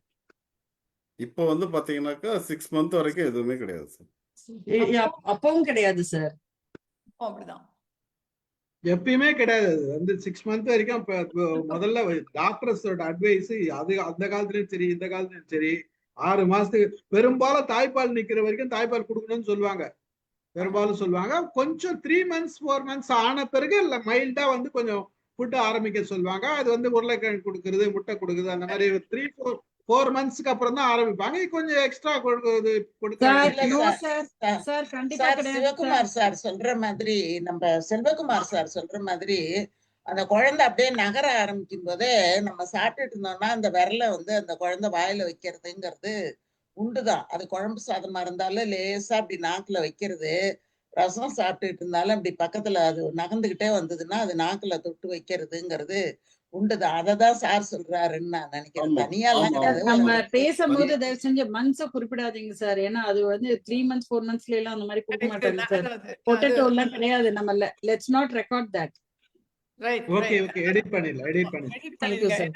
இப்போ வந்து பாத்தீங்கன்னாக்கா 6 month வரைக்கும் எதுவுமே கிடையாது சார். அப்பவும் கிடையாது சார். அப்படிதான் எப்பயுமே கிடையாது. அது வந்து 6 month வரைக்கும் முதல்ல டாக்டர்ஸோட அட்வைஸ் அது அந்த காலத்துலயும் சரி இந்த காலத்துலயும் சரி 6 மாசத்துக்கு பெரும்பாலும் தாய்ப்பால் நிக்கிற வரைக்கும் தாய்ப்பால் கொடுக்கணும்னு சொல்லுவாங்க. பெரும்பாலும் சொல்லுவாங்க. கொஞ்சம் 3 months 4 months ஆன பிறகு இல்ல மைல்டா வந்து கொஞ்சம் ஃபுட் ஆரம்பிக்க சொல்லுவாங்க. அது வந்து உருளைக்கிழங்கு கொடுக்கறது, முட்டை கொடுக்குறது, அந்த மாதிரி 3-4 monthsக்கு அப்புறம் தான் ஆரம்பிப்பாங்க. கொஞ்சம் எக்ஸ்ட்ரா கொடுக்கறது சார் சிவகுமார் சார் சொல்ற மாதிரி, நம்ம செல்வகுமார் சார் சொல்ற மாதிரி அந்த குழந்தை அப்படியே நகர ஆரம்பிக்கும் போதே நம்ம சாப்பிட்டுட்டு இருந்தோம்னா அந்த விரலை வந்து அந்த குழந்தை வாயில வைக்கிறதுங்கிறது உண்டுதான். அது குழம்பு சாதமா இருந்தாலும் லேசா அப்படி நாக்குல வைக்கிறது, ரசம் சாப்பிட்டுட்டு இருந்தாலும் அப்படி பக்கத்துல அது நகர்ந்துகிட்டே வந்ததுன்னா அது நாக்குல தொட்டு வைக்கிறதுங்கிறது உண்டுதான். அததான் சார் சொல்றாருன்னு நான் நினைக்கிறேன். தனியா எல்லாம் கிடையாது. நம்ம பேசும்போது தயவு செஞ்சு மந்த்ஸ குறிப்பிடாதீங்க சார். ஏன்னா அது வந்து 3 months 4 monthsல எல்லாம் அந்த மாதிரி கொடுக்க மாட்டாங்க சார். பொட்டேட்டோ எல்லாம் கிடையாது. நம்ம let's not record that. Okay okay edit பண்ணிடலாம். Thank you, sir.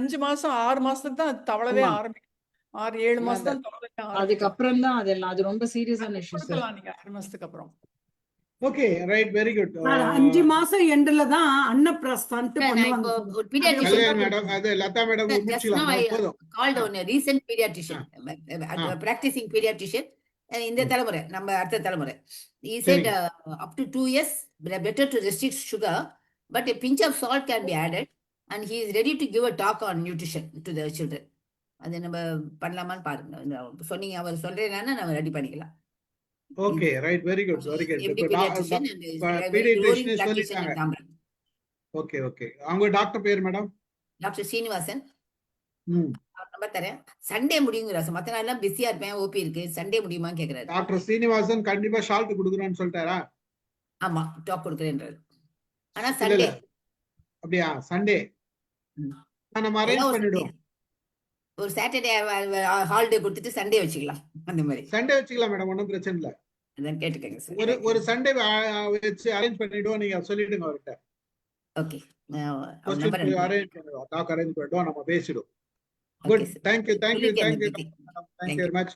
5 மாசம் 6 மாசத்துக்கு தான் தவளவே ஆமா. ஆரம்பிக்கும். 6-7 மாசம் தான் தவளவே ஆரம்பிக்கும். அதுக்கப்புறம் தான் அதெல்லாம் அது ரொம்ப சீரியஸான இஷ்யூ சார். கொடுக்கலாம் நீங்க 6 மாசத்துக்கு அப்புறம். Okay right very good. 5 மாசம் எண்ட்ல தான் அன்னப்பிரஸ்தான்ட்டு பண்ணுவாங்க. ஒரு pediatrician கல்யாண் மேடம் அது லதா மேடம் just now முடிச்சலாம் I போதும். called on a recent pediatrician, practicing pediatrician. இந்த தலைமுறை நம்ம அடுத்த தலைமுறை. He said up to 2 years better to restrict sugar, but a pinch of salt can be added, and he is ready to give a talk on nutrition to the children. அது நம்ம பண்ணலாமான்னு பாருங்க. சொன்னீங்க, அவர் சொல்றேன்னா நம்ம ரெடி பண்ணிக்கலாம். Okay right very good very good. MD pediatrician and is a very growing paediatrician practitioner in சொல்லிட்டாங்க. Tamil. Okay okay. அவங்க டாக்டர் பேர் மேடம்? டாக்டர் ஸ்ரீனிவாசன். ம். அவர் நம்பர் தரேன். சண்டே முடியுங்கிற மத்த நாள் எல்லாம் பிஸியா இருப்பேன், ஓபி இருக்கு, சண்டே முடியுமான்னு கேக்குறாரு. டாக்டர் ஸ்ரீனிவாசன் கண்டிப்பா ஷால்ட் கொடுக்குறேன்னு சொல்லிட்டாரா? ஆமா டாக் கொடுக்குறேன்றாரு. ஆனா இல்ல சண்டே இல்ல அப்படியா? சண்டே நம்ம அரேஞ்ச் பண்ணிடுவோம். ஒரு சாட்டர்டே ஹாலிடே கொடுத்துட்டு சண்டே வச்சுக்கலாம். அந்த மாதிரி சண்டே வச்சுக்கலாம் மேடம், ஒன்றும் பிரச்சனை இல்லை. அதான் கேட்டுக்கங்க சார். ஒரு சண்டே வச்சு அரேஞ்ச் பண்ணிடுவோம். நீங்க சொல்லிடுங்க அவர்கிட்ட. ஓகே அரேஞ்ச் பண்ணிடுவோம். டாக் அரேஞ்ச் பண்ணிடுவோம், நம்ம பேசிடுவோம். குட். Thank you very much.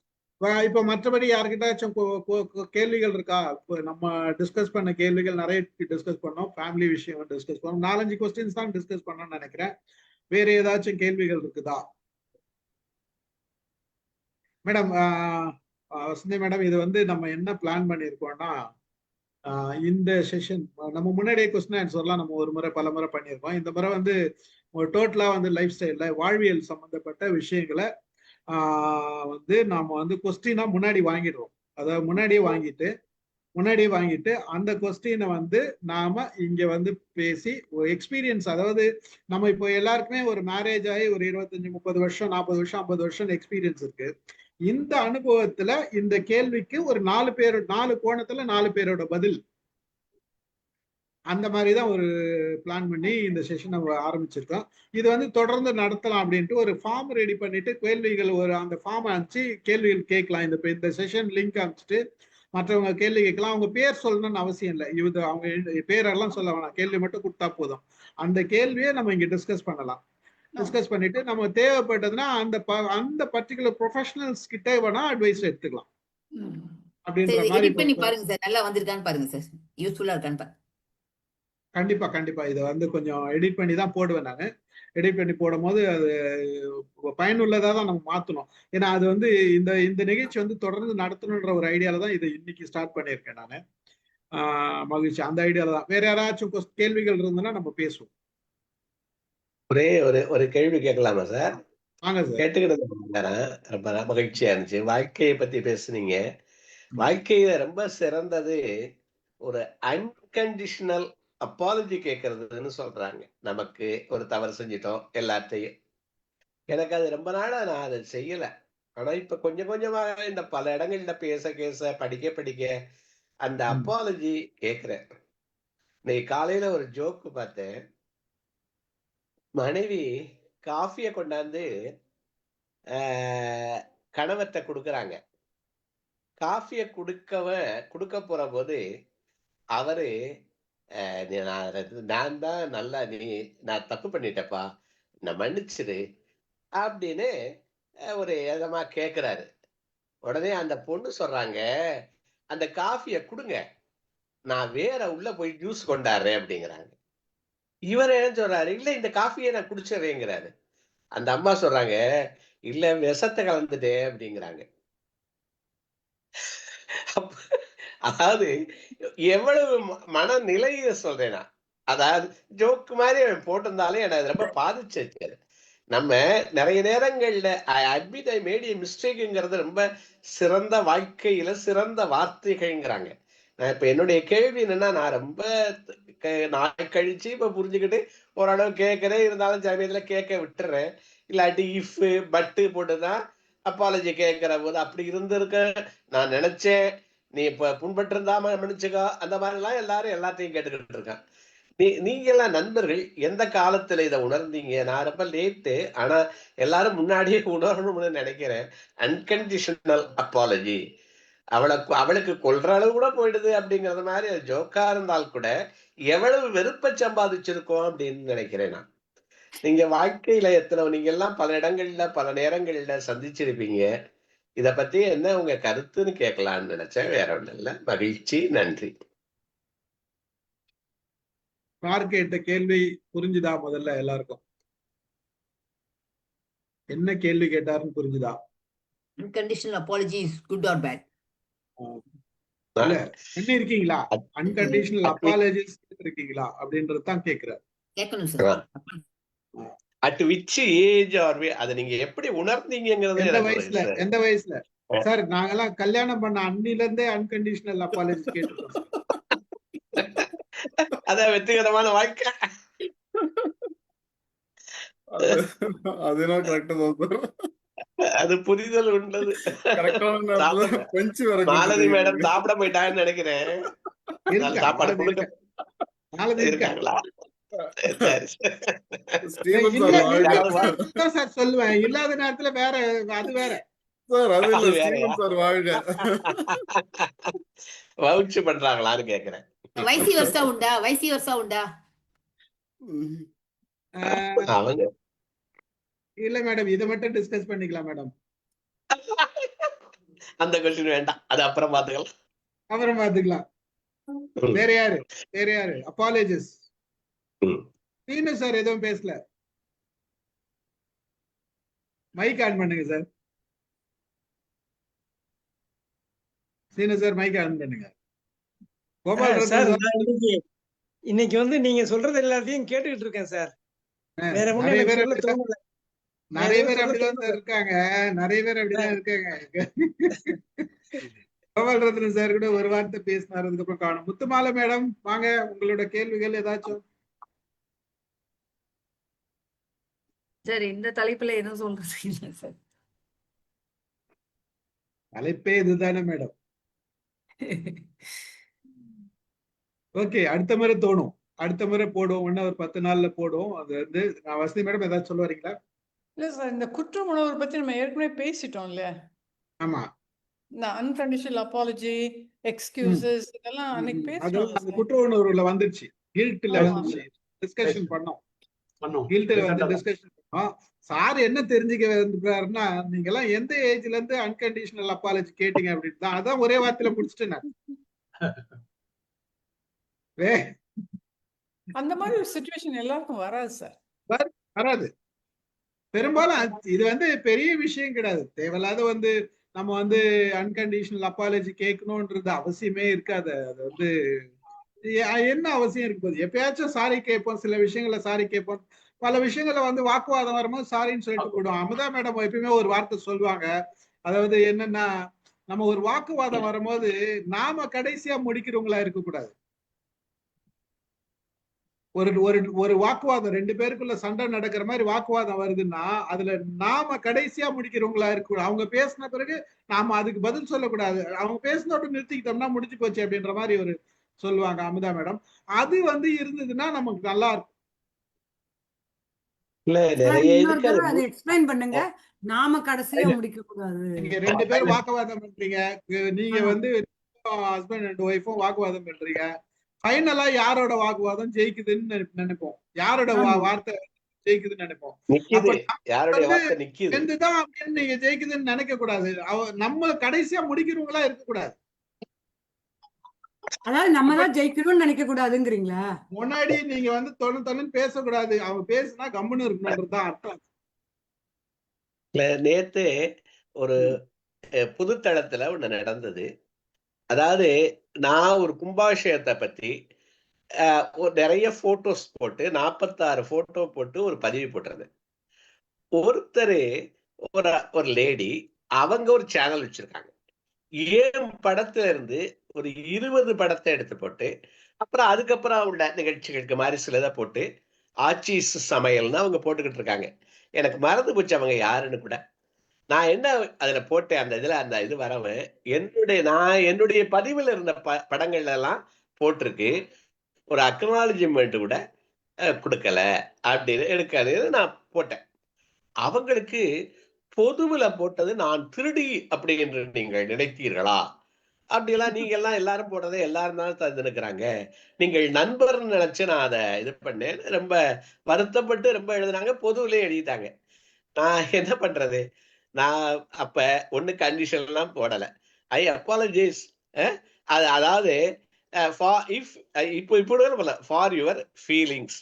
இப்போ மற்றபடி யாருக்கிட்டாச்சும் கேள்விகள் இருக்கா? இப்போ நம்ம டிஸ்கஸ் பண்ண கேள்விகள் நிறைய டிஸ்கஸ் பண்ணோம். ஃபேமிலி விஷயம் டிஸ்கஸ் பண்ணோம். 4-5 கொஸ்டின்ஸ் தான் டிஸ்கஸ் பண்ணணும்னு நினைக்கிறேன். வேற ஏதாச்சும் கேள்விகள் இருக்குதா மேடம்? வசந்தி மேடம், இது வந்து நம்ம என்ன பிளான் பண்ணியிருக்கோம்னா, இந்த செஷன் நம்ம முன்னாடியே கொஸ்டின் ஆன்சர்லாம் நம்ம ஒரு முறை பல முறை பண்ணியிருக்கோம். இந்த முறை வந்து டோட்டலா வந்து லைஃப் ஸ்டைல்ல வாழ்வியல் சம்பந்தப்பட்ட விஷயங்களை வந்து நாம வந்து கொஸ்டினா முன்னாடி வாங்கிடுறோம். அதாவது முன்னாடியே வாங்கிட்டு அந்த கொஸ்டினை வந்து நாம இங்க வந்து பேசி எக்ஸ்பீரியன்ஸ், அதாவது நம்ம இப்போ எல்லாருக்குமே ஒரு மேரேஜ் ஆகி ஒரு 25-30 வருஷம் 40 வருஷம் 50 வருஷம் எக்ஸ்பீரியன்ஸ் இருக்கு. இந்த அனுபவத்துல இந்த கேள்விக்கு ஒரு 4 கோணத்துல 4 பேரோட பதில், அந்த மாதிரிதான் ஒரு பிளான் பண்ணி இந்த செஷனை ஆரம்பிச்சிருக்கோம். இது வந்து தொடர்ந்து நடத்தலாம் அப்படின்ட்டு ஒரு ஃபார்ம் ரெடி பண்ணிட்டு கேள்விகள் அந்த ஃபார்ம் அனுப்பிச்சு கேள்விகள் கேட்கலாம். இந்த செஷன் லிங்க் அனுப்பிச்சிட்டு மற்றவங்க கேள்வி கேட்கலாம். அவங்க பேர் சொல்லணும்னு அவசியம் இல்லை. அவங்க பேரெல்லாம் சொல்ல வேணாம், கேள்வி மட்டும் கொடுத்தா போதும். அந்த கேள்வியை நம்ம இங்க டிஸ்கஸ் பண்ணலாம். டிஸ்கஸ் பண்ணிட்டு நம்ம தேவைப்பட்டதுன்னா அந்த பர்டிகுலர் ப்ரொஃபஷனல்ஸ் கிட்ட வேணா அட்வைஸ் எடுத்துக்கலாம். அப்படின்ற மாதிரி பண்ணி பாருங்க சார், நல்லா வந்திருக்கான்னு பாருங்க சார், யூஸ்ஃபுல்லா இருக்கான்னு பாருங்க. கண்டிப்பா இதை வந்து கொஞ்சம் எடிட் பண்ணி தான் போடுவேன். நான் எடிட் பண்ணி போடும் போது அது பயனுள்ளதா தான் நம்ம மாத்தணும். ஏன்னா அது வந்து இந்த நிகழ்ச்சி வந்து தொடர்ந்து நடத்தணுன்ற ஒரு ஐடியால தான் இதை இன்னைக்கு ஸ்டார்ட் பண்ணியிருக்கேன் நான். மகிழ்ச்சி, அந்த ஐடியால தான். வேற யாராச்சும் கேள்விகள் இருந்ததுன்னா நம்ம பேசுவோம். ஒரே ஒரு கேள்வி கேட்கலாமா சார்? வாங்க சார். கேட்டுக்கிட்டு ரொம்ப மகிழ்ச்சியா இருந்துச்சு. வாழ்க்கையை பத்தி பேசுனீங்க. வாழ்க்கையில ரொம்ப சிறந்தது ஒரு அன்கண்டிஷனல் அப்பாலஜி கேட்கறதுன்னு சொல்றாங்க. நமக்கு ஒரு தவறு செஞ்சிட்டோம் எல்லாத்தையும். எனக்கு அது ரொம்ப நாளா நான் அதை செய்யல. ஆனா இப்ப கொஞ்சம் கொஞ்சமாக இந்த பல இடங்கள்ல பேச படிக்க அந்த அப்பாலஜி கேட்கிறேன். இன்னைக்கு காலையில ஒரு ஜோக்கு பார்த்தேன். மனைவி காஃபிய கொண்டாந்து கணவர்கிட்ட கொடுக்குறாங்க. காஃபிய கொடுக்க போற போது அவரு நான் தான் நல்லா நான் தப்பு பண்ணிட்டேப்பா, நான் மன்னிச்சிரு அப்படின்னு ஒரு இதமா கேட்கிறாரு. உடனே அந்த பொண்ணு சொல்றாங்க, அந்த காஃபிய கொடுங்க, நான் வேற உள்ள போய் ஜூஸ் கொண்டாடுறேன் அப்படிங்கிறாங்க. இவர் என்ன சொல்றாரு, இல்ல இந்த காஃபியை நான் குடிச்சிடுறேங்கிறாரு. அந்த அம்மா சொல்றாங்க, இல்ல விஷத்தை கலந்துட்டேன் அப்படிங்கிறாங்க. அதாவது எவ்வளவு மனநிலைய சொல்றேனா, அதாவது ஜோக்கு மாதிரி அவன் போட்டிருந்தாலே எனக்கு ரொம்ப பாதிச்சிருச்சு. நம்ம நிறைய நேரங்கள்ல அட்மிட் ஐ மேட் எ மிஸ்டேக்குங்கிறது ரொம்ப சிறந்த வாழ்க்கையில சிறந்த வார்த்தைகள்ங்கிறாங்க. நான் இப்ப என்னுடைய கேள்வி என்னன்னா, நான் ரொம்ப நாள் கழிச்சு இப்ப புரிஞ்சுக்கிட்டு ஓரளவு கேட்கிறேன், இருந்தாலும் சமயத்துல கேட்க விட்டுறேன். இல்லாட்டி இஃப் பட்டு போட்டுதான் அப்பாலஜி கேட்கிற போது அப்படி இருந்திருக்க நான் நினைச்சேன், நீ இப்ப புண்பட்டு இருந்தாம மன்னிச்சுக்கோ, அந்த மாதிரி எல்லாம் எல்லாரும் எல்லாத்தையும் கேட்டுக்கிட்டு இருக்கான். நீங்க எல்லாம் நண்பர்கள் எந்த காலத்துல இதை உணர்ந்தீங்க? நான் ரொம்ப லேட்டு, ஆனா எல்லாரும் முன்னாடியே உணரணும்னு நினைக்கிறேன். அன்கண்டிஷனல் அப்பாலஜி அவளுக்கு கொல்ற அளவு கூட போயிடுது அப்படிங்கறது மாதிரி ஜோக்கா இருந்தால் கூட எவ்வளவு வெறுப்பை சம்பாதிச்சிருக்கோம் அப்படின்னு நினைக்கிறேன் நான். நீங்க வாழ்க்கையில நீங்க எல்லாம் பல இடங்கள்ல பல நேரங்கள்ல சந்திச்சிருப்பீங்க. இத பத்தி என்ன உங்க கருத்துன்னு கேட்கலான்னு நினைச்சேன், வேற ஒண்ணு இல்ல. மகிழ்ச்சி, நன்றி. கேட்ட கேள்வி புரிஞ்சுதா? முதல்ல எல்லாருக்கும் என்ன கேள்வி கேட்டாருன்னு புரிஞ்சுதா? Unconditional apology is good or bad? இல்ல என்ன இருக்கீங்களா, அன்கண்டிஷனல் அப்பாலஜிஸ் இருக்கீங்களா அப்படின்றது தான் கேக்குறாரு. கேட்கணும் sir. At which age are அத நீங்க எப்படி உணர்ந்தீங்கங்கிறது எந்த வயசுல சார்? நாங்கெல்லாம் கல்யாணம் பண்ண அன்னில இருந்தே அன்கண்டிஷனல் அப்பாலஜி கேட்டுருக்கோம். அதான் வெற்றிகரமான வாழ்க்கை. அதெல்லாம் கரெக்டா தான். அது புரிதல் உள்ளது. மாலதி மேடம் சாப்பிட போயிட்டாங்கன்னு நினைக்கிறேன். சாப்பாடு கொடுக்க இருக்காங்களா? சொல்லுவேன், இல்லாத நேரத்துல வேற அது வேற வவுச்சு பண்றாங்களான்னு கேக்குறேன். வைசி வருஷா உண்டா? அவங்க இல்ல மேடம், இதை மட்டும் டிஸ்கஸ் பண்ணிக்கலாம் மேடம். அந்த கொஸ்டின் வேண்டாம், அது அப்புறம் பாத்துக்கலாம். வேற யாரு அப்பாலஜிஸ்? சீனு சார் எதுவும் பேசல. மைக் ஆன் பண்ணுங்க sir. Seenu sir mic on பண்ணுங்க. Gopal Ratnam sir sir. நான் இன்னைக்கு வந்து நீங்க சொல்றது எல்லாத்தையும் கேட்டுக்கிட்டு இருக்கேன் சார். வேற ஒண்ணும் நிறைய எனக்கு பேர் சொல்ல அப்படிதான் தோணல. நிறைய பேர் சொல்ல அப்படிதான் தோணல. சார் இருக்காங்க. நிறைய பேர் அப்படிதான் இருக்காங்க. கோபால் ரத்னம் சார் கூட ஒரு வார்த்தை பேசினார், அதுக்கப்புறம் காணும். முத்துமாலை மேடம் வாங்க, உங்களோட கேள்விகள் ஏதாச்சும். சார் இந்த தலைப்புல எதுவும் சொல்றது இல்லை சார். தலைப்பே இதுதானே மேடம். ஓகே, அடுத்த முறை தோணும், அடுத்த முறை போடுவோம், ஒன்னு ஒரு 10 நாள்ல போடுவோம். அது வந்து நான் வசதி மேடம் ஏதாச்சும் சொல்ல வரீங்களா? இல்ல சார், இந்த குற்ற உணர்வு பத்தி நம்ம ஏற்கனவே பேசிட்டோம் இல்லையா? ஆமா, இந்த அன்கண்டிஷனல் அப்பாலஜி, எக்ஸ்கியூசஸ் இதெல்லாம் அன்னைக்கு பேசிட்டோம் அதெல்லாம் அந்த குற்ற உணர்வுல வந்துருச்சு, கில்ட்ல ஆமா. வந்துருச்சு, டிஸ்கஷன் பண்ணோம். பண்ணோம். கில்ட்ல வந்து Recent ஆ டிஸ்கஷன் பண்ணோம். சார் என்ன தெரிஞ்சுக்க வந்துட்டாருன்னா, நீங்க எல்லாம் எந்த ஏஜ்ல இருந்து அன்கண்டிஷனல் அப்பாலஜி கேட்டீங்க அப்படின்னு தான். அதான் ஒரே வார்த்தையில முடிச்சுட்டேன் நான். வே அந்த மாதிரி ஒரு சுச்சுவேஷன் எல்லாருக்கும் வராது சார். வராது. பெரும்பாலும் இது வந்து பெரிய விஷயம் கிடையாது. தேவையில்லாத வந்து நம்ம வந்து அன்கண்டிஷனல் அப்பாலஜி கேட்கணும்ன்றது அவசியமே இருக்காது. அது வந்து என்ன அவசியம் இருக்கு போகுது? எப்பயாச்சும் சாரி கேட்போம், சில விஷயங்களை சாரி கேட்போம், பல விஷயங்களை வந்து வாக்குவாதம் வரும்போது சாரின்னு சொல்லிட்டு போயிடும். அமுதா மேடம் எப்பயுமே ஒரு வார்த்தை சொல்லுவாங்க. அதாவது என்னன்னா, நம்ம ஒரு வாக்குவாதம் வரும்போது நாம கடைசியா முடிக்கிறவங்களா இருக்கக்கூடாது. ஒரு ஒரு ஒரு வாக்குவாதம், 2 பேருக்குள்ள சண்டை நடக்கிற மாதிரி வாக்குவாதம் வருதுன்னா, அதுல நாம கடைசியா முடிக்கிறவங்களா இருக்கு. அவங்க பேசின பிறகு நாம அதுக்கு பதில் சொல்லக்கூடாது. அவங்க பேசினோட நிறுத்திக்கிட்டோம்னா முடிஞ்சு போச்சு அப்படின்ற மாதிரி ஒரு சொல்லுவாங்க அமுதா மேடம். அது வந்து இருந்ததுன்னா நமக்கு நல்லா இருக்கும். இல்ல சார், நிறைய இன்னொரு இதுக்கு அது தடவை அதை எக்ஸ்பிளைன் பண்ணுங்க. நாம கடைசியா இல்ல, முடிக்க கூடாது. நீங்க 2 பேரும் வாக்குவாதம் பண்றீங்க, நீங்க வந்து ஹஸ்பண்ட் அண்ட் ஒய்ஃபும் வாக்குவாதம் பண்றீங்க. ஃபைனலா யாரோட வாக்குவாதம் ஜெயிக்குதுன்னு நினைப்போம், யாரோட ஆமா. வார்த்தை ஜெயிக்குதுன்னு நினைப்போம். நிக்குது, அப்ப யாருடைய வந்து வார்த்தை நிக்குது. எந்துதான் அப்படின்னு நீங்க ஜெயிக்குதுன்னு நினைக்க கூடாது. நம்ம கடைசியா முடிக்கிறவங்களா இருக்கக்கூடாது. அதாவது நம்ம தான் ஜெயிக்கணும்னு நினைக்க கூடாதுங்கிறீங்களா? முன்னாடி நீங்க வந்து தொண்ணு பேசக்கூடாது. அவங்க பேசுனா கம்முன்னு இருக்கணும்ன்றதுதான் அர்த்தம். இல்ல, நேத்து ஒரு புதுத்தளத்துல ஒண்ணு நடந்தது. அதாவது நான் ஒரு கும்பாபிஷேகத்தை பத்தி நிறைய போட்டோஸ் போட்டு 46 போட்டோ போட்டு ஒரு பதிவு போட்டிருந்தேன். ஒருத்தர் ஒரு லேடி, அவங்க ஒரு சேனல் வச்சிருக்காங்க. ஏன் படத்துல இருந்து ஒரு 20 படத்தை எடுத்து போட்டு, அப்புறம் அதுக்கப்புறம் உள்ள நிகழ்ச்சிகளுக்கு மாதிரி சிலதை போட்டு ஆட்சி சமையல்னு அவங்க போட்டுக்கிட்டு இருக்காங்க. எனக்கு மறந்து போச்சு அவங்க யாருன்னு கூட. நான் என்ன அதுல போட்டேன், அந்த இதுல அந்த இது வரவன் என்னுடைய பதிவுல இருந்த படங்கள்ல எல்லாம் போட்டிருக்கு, ஒரு அக்னாலஜ்மெண்ட் கூட கொடுக்கல அப்படின்னு எடுக்காது நான் போட்டேன். அவங்களுக்கு பொதுவுல போட்டது நான் திருடி அப்படி என்று நீங்கள் நினைத்தீர்களா? அப்படியெல்லாம் நீங்க எல்லாம் எல்லாரும் போடுறதை எல்லாரும் தான் தந்துருக்கிறாங்க, நீங்கள் நண்பர்னு நினைச்சு நான் அதை இது பண்ணேன். ரொம்ப வருத்தப்பட்டு ரொம்ப எழுதுனாங்க, பொதுவிலே எழுதிட்டாங்க. நான் என்ன பண்றது? நான் அப்ப ஒண்ணு கண்டிஷன் எல்லாம் போடல. ஐ அப்பாலஜைஸ். அதாவது இப்போ ஃபார் யுவர் ஃபீலிங்ஸ்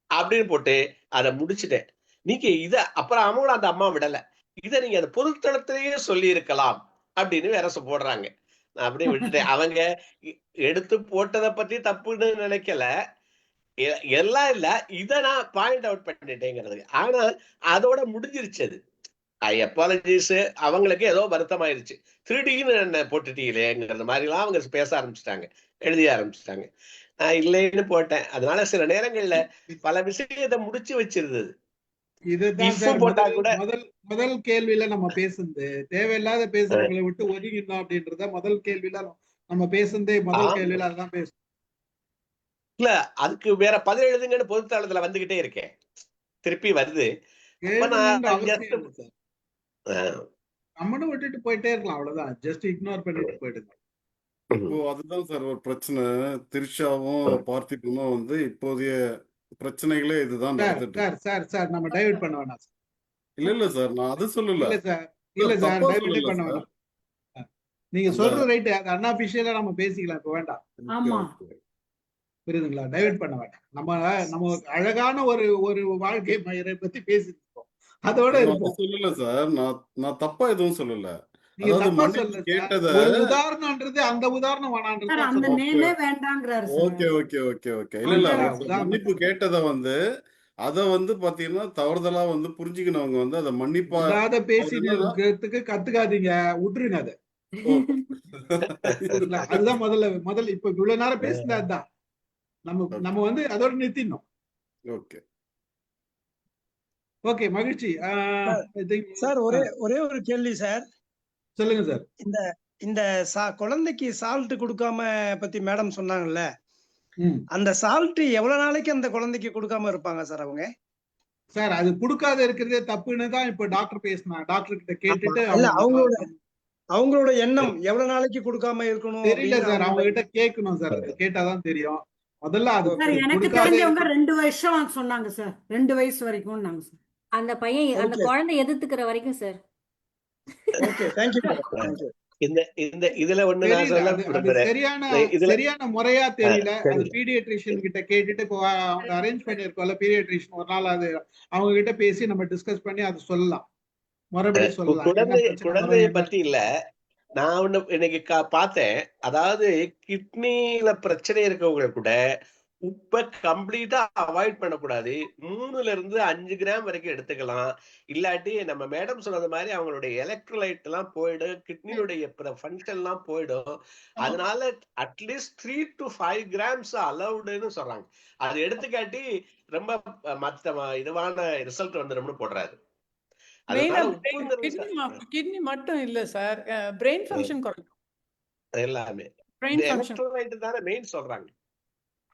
அப்படின்னு போட்டு அதை முடிச்சுட்டேன். நீங்க இத அப்புறம் அவங்களும் அந்த அம்மா விடல, இதை நீங்க அந்த பொதுத்தளத்திலேயே சொல்லி இருக்கலாம் அப்படின்னு வேற போடுறாங்க. நான் அப்படியே விட்டுட்டேன். அவங்க எடுத்து போட்டதை பத்தி தப்புன்னு நினைக்கல, எல்லாம் இல்ல, இதை நான் பாயிண்ட் அவுட் பண்ணிட்டேங்கிறது. ஆனா அதோட முடிஞ்சிருச்சு. அது ஐ அப்பாலஜிஸ். அவங்களுக்கு ஏதோ வருத்தமாயிருச்சு, திருடின்னு என்ன போட்டுட்டீங்களேங்கிறது மாதிரிலாம் அவங்க பேச ஆரம்பிச்சிட்டாங்க, எழுதி ஆரம்பிச்சிட்டாங்க. நான் இல்லைன்னு போட்டேன். அதனால சில நேரங்கள்ல பல விஷயத்தை முடிச்சு வச்சிருந்தது. இதுதான் சார் முதல் கேள்வியில நம்ம பேசுனது. தேவையில்லாத பேசுறவங்களை விட்டு ஒதுங்கிடணும் அப்படின்றத முதல் கேள்வியில நம்ம பேசுனதே. முதல் கேள்வியில அதுதான் பேசணும். இல்ல, அதுக்கு வேற பதில் எழுதுங்கன்னு பொதுத்தளத்துல வந்துகிட்டே இருக்கேன், திருப்பி வருது. நம்மளும் விட்டுட்டு போயிட்டே இருக்கலாம், அவ்வளவுதான். ஜஸ்ட் இக்னோர் பண்ணிட்டு போயிட்டு. இப்போ அதுதான் சார் ஒரு பிரச்சனை. திரிஷாவும் பார்த்திபனும் வந்து இப்போதைய பிரச்சனைகளே இதுதான் நடந்துட்டு. சார் நம்ம டைவர்ட் பண்ண வேணாம். இல்ல சார், நான் அது சொல்லல. இல்ல சார் டைவர்ட் பண்ண வேணாம். நீங்க சொல்ற ரைட், அது அன்அபிஷியலா நம்ம பேசிக்கலாம், இப்ப வேண்டாம். ஆமா, புரியுதுங்களா? டைவர்ட் பண்ண வேண்டாம். நம்ம அழகான ஒரு வாழ்க்கை மயிரை பத்தி பேசிட்டு இருக்கோம், அதோட சொல்லல சார். நான் தப்பா எதுவும் சொல்லல. நீங்க அதாவது தப்பா மன்னிப்பு சொல்லல சார். கேட்டத ஒரு உதாரணம்ன்றது அந்த உதாரணம் வேணான்றது சார் தான் அந்த சொல்றேன். நேமே வேண்டாங்கிறாரு okay sir. Okay okay okay இல்ல இல்ல அந்த மன்னிப்பு உதாரணம் கேட்டத வந்து அத வந்து பாத்தீங்கன்னா தவறுதலா வந்து புரிஞ்சுக்கினவங்க வந்து அதை மன்னிப்பா இல்லாத அவர் என்னன்னா பேசினதுக்கு கத்துக்காதீங்க, விட்டுருங்க அதை. ஓ சரிங்களா? அதுதான் முதல்ல இப்ப இவ்வளவு நேரம் பேசினது அதுதான். நம்ம நம்ம வந்து அதோட நிறுத்திடணும். ஓகே ஓகே, மகிழ்ச்சி. சார் ஒரே ஒரு கேள்வி சார். சொல்லுங்க சார். இந்த இந்த குழந்தைக்கு சால்ட் கொடுக்காம பத்தி மேடம் சொன்னாங்கல்ல, அந்த சால்ட் எவ்வளவு நாளைக்கு அந்த குழந்தைக்கு கொடுக்காம இருப்பாங்க சார் அவங்க? சார் அது கொடுக்காத இருக்கிறதே தப்புன்னு தான் இப்ப டாக்டர் பேசினாங்க. டாக்டர் கிட்ட கேட்டுட்டு இல்ல அவங்களோட எண்ணம் எவ்வளவு நாளைக்கு கொடுக்காம இருக்கணும் தெரியல சார். அவங்க கிட்ட கேட்கணும் சார். அது கேட்டாதான் தெரியும். முதல்ல அது சார் எனக்கு தெரிஞ்சவங்க 2 வருஷம் சொன்னாங்க சார். 2 வயசு வரைக்கும் நாங்க சார். அந்த பையன் அந்த குழந்தை எதிர்த்துக்கிற வரைக்கும் sir. Okay, thank you madam. Thank you. இதுல ஒண்ணு நான் சொல்ல விரும்புறேன். சரியான முறையா தெரியல. அது பீடியாட்ரிஷியன் கிட்ட கேட்டுட்டு இப்போ அவங்க அரேஞ்ச் பண்ணிருக்கோம்ல பீடியாட்ரிஷியன், ஒரு நாள் அது அவங்க கிட்ட பேசி நம்ம டிஸ்கஸ் பண்ணி அது சொல்லலாம், முறைப்படி சொல்லலாம். குழந்தைய பத்தி இல்ல, நான் ஒண்ணு இன்னைக்கு பார்த்தேன். அதாவது கிட்னில பிரச்சனை இருக்கவங்க கூட உப்பை கம்ப்ளீட்டா அவாய்ட் பண்ணக்கூடாது. 3ல இருந்து 5 கிராம் வரைக்கும் எடுத்துக்கலாம். இல்லாட்டி நம்ம மேடம் சொன்னது மாதிரி அவங்களுடைய எலக்ட்ரோலைட் எல்லாம் போயிடும், கிட்னியுடைய ஃபங்க்ஷன் எல்லாம் போயிடும். அதனால அட்லீஸ்ட் 3 to 5 கிராம்ஸ் அலவுடுன்னு சொல்றாங்க. அது எடுத்துக்காட்டி ரொம்ப மத்த இதுவான ரிசல்ட் வந்துடும்னு போடுறாரு. கிட்னி மட்டும் இல்ல சார், பிரெயின் ஃபங்க்ஷன் குறையும். எல்லாமே பிரெயின் ஃபங்க்ஷன் எலக்ட்ரோலைட் தானே மெயின் சொல்றாங்க.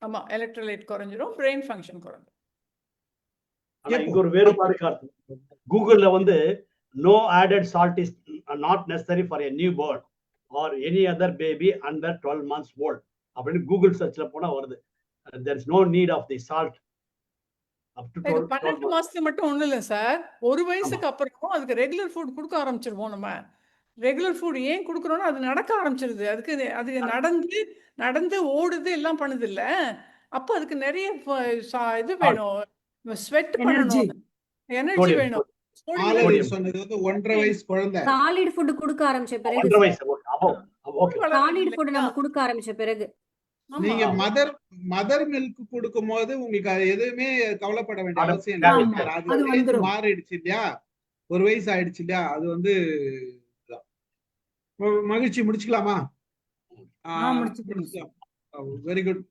ஆமா, எலக்ட்ரோலைட் குறைஞ்சிரும், பிரெயின் ஃபங்க்ஷன் குறைஞ்சிரும். ஆனா இங்க ஒரு வேறுபாடு காட்டு. கூகுள்ல வந்து no added salt is not necessary for a newborn or any other baby under 12 months old அப்படின்னு கூகுள் சர்ச்ல போனா வருது. there is no need of the salt up to 12 12 மாசத்துக்கு மட்டும் ஒண்ணும் இல்ல சார். 1 வயசுக்கு அப்புறம் அதுக்கு ரெகுலர் ஃபுட் கொடுக்க ஆரம்பிச்சிருவோம். நம்ம ரெகுலர் ஃபுட் ஏன் கொடுக்குறோம்னா அது நடக்க ஆரம்பிச்சிருது. அது நடந்து ஓடுது எல்லாம் பண்ணுது இல்ல. அப்ப அதுக்கு நிறைய இது வேணும், ஸ்வெட் பண்ணணும், எனர்ஜி வேணும். சொன்னது வந்து 1.5 வயசு குழந்தை சாலிட் ஃபுட் கொடுக்க ஆரம்பிச்ச பிறகு சாலிட் ஃபுட் நம்ம கொடுக்க ஆரம்பிச்ச பிறகு நீங்க மதர் மில்க் கொடுக்கும் போது உங்களுக்கு அது எதுவுமே கவலைப்பட வேண்டிய அவசியம் இல்லை. அது மாறிடுச்சு இல்லையா, 1 வயசு ஆயிடுச்சு இல்லையா. அது வந்து மகிழ்ச்சி. முடிச்சுக்கலாமா? Very good.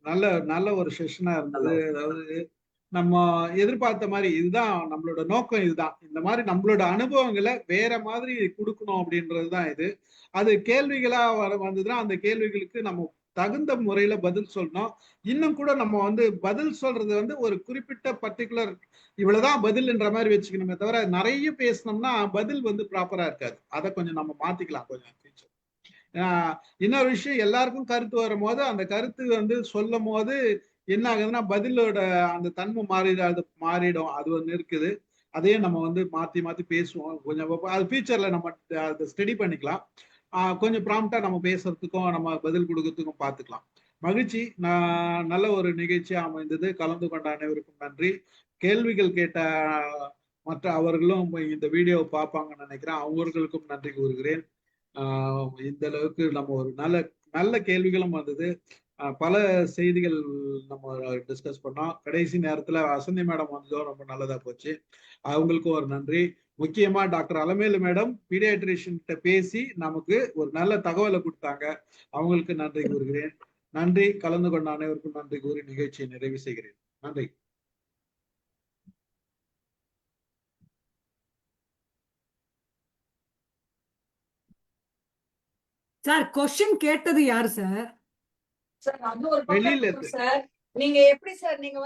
நல்ல ஒரு செஷனா இருந்தது. அதாவது நம்ம எதிர்பார்த்த மாதிரி இதுதான் நம்மளோட நோக்கம். இதுதான், இந்த மாதிரி நம்மளோட அனுபவங்களை வேற மாதிரி கொடுக்கணும் அப்படின்றதுதான் இது. அது கேள்விகளா வந்ததுன்னா அந்த கேள்விகளுக்கு நம்ம தகுந்த முறையில பதில் சொல்லணும். இன்னும் கூட நம்ம வந்து பதில் சொல்றது வந்து ஒரு குறிப்பிட்ட பர்டிகுலர் இவ்வளவுதான் பதில்ன்ற மாதிரி வச்சுக்கணுமே தவிர நிறைய பேசணும்னா பதில் வந்து ப்ராப்பரா இருக்காது. அதை கொஞ்சம் நம்ம மாத்திக்கலாம் கொஞ்சம். இன்னொரு விஷயம், எல்லாருக்கும் கருத்து வரும் போது அந்த கருத்து வந்து சொல்லும் போது என்ன ஆகுதுன்னா பதிலோட அந்த தன்மை மாறிடும். அது ஒன்று இருக்குது. அதையும் நம்ம வந்து மாத்தி பேசுவோம் கொஞ்சம். அது ஃபியூச்சர்ல நம்ம அதை ஸ்டடி பண்ணிக்கலாம். கொஞ்சம் ப்ராம்ப்டா நம்ம பேசுறதுக்கும் நம்ம பதில் கொடுக்கறதுக்கும் பார்த்துக்கலாம். மகிழ்ச்சி. நல்ல ஒரு நிகழ்ச்சியா அமைந்தது. கலந்து கொண்ட அனைவருக்கும் நன்றி. கேள்விகள் கேட்ட மற்ற அவர்களும் இந்த வீடியோவை பார்ப்பாங்கன்னு நினைக்கிறேன். அவர்களுக்கும் நன்றி கூறுகிறேன். இந்த அளவுக்கு நம்ம ஒரு நல்ல கேள்விகளும் வந்தது. பல செய்திகள் நம்ம டிஸ்கஸ் பண்ணோம். கடைசி நேரத்துல வசந்தி மேடம் வந்ததும் ரொம்ப நல்லதா போச்சு. அவங்களுக்கும் ஒரு நன்றி. முக்கியமா டாக்டர் அலமேலு மேடம் பீடியாட்ரிஷியன் கிட்ட பேசி நமக்கு ஒரு நல்ல தகவலை கொடுத்தாங்க. அவங்களுக்கு நன்றி கூறுகிறேன். நன்றி. கலந்து கொண்ட அனைவருக்கும் நன்றி கூறி நிகழ்ச்சியை நிறைவு செய்கிறேன். நன்றி. சார் கொஸ்டின் கேட்டது யாரு சார்? வெளியில இருக்கு சார் நீங்க எப்படி சார் நீங்க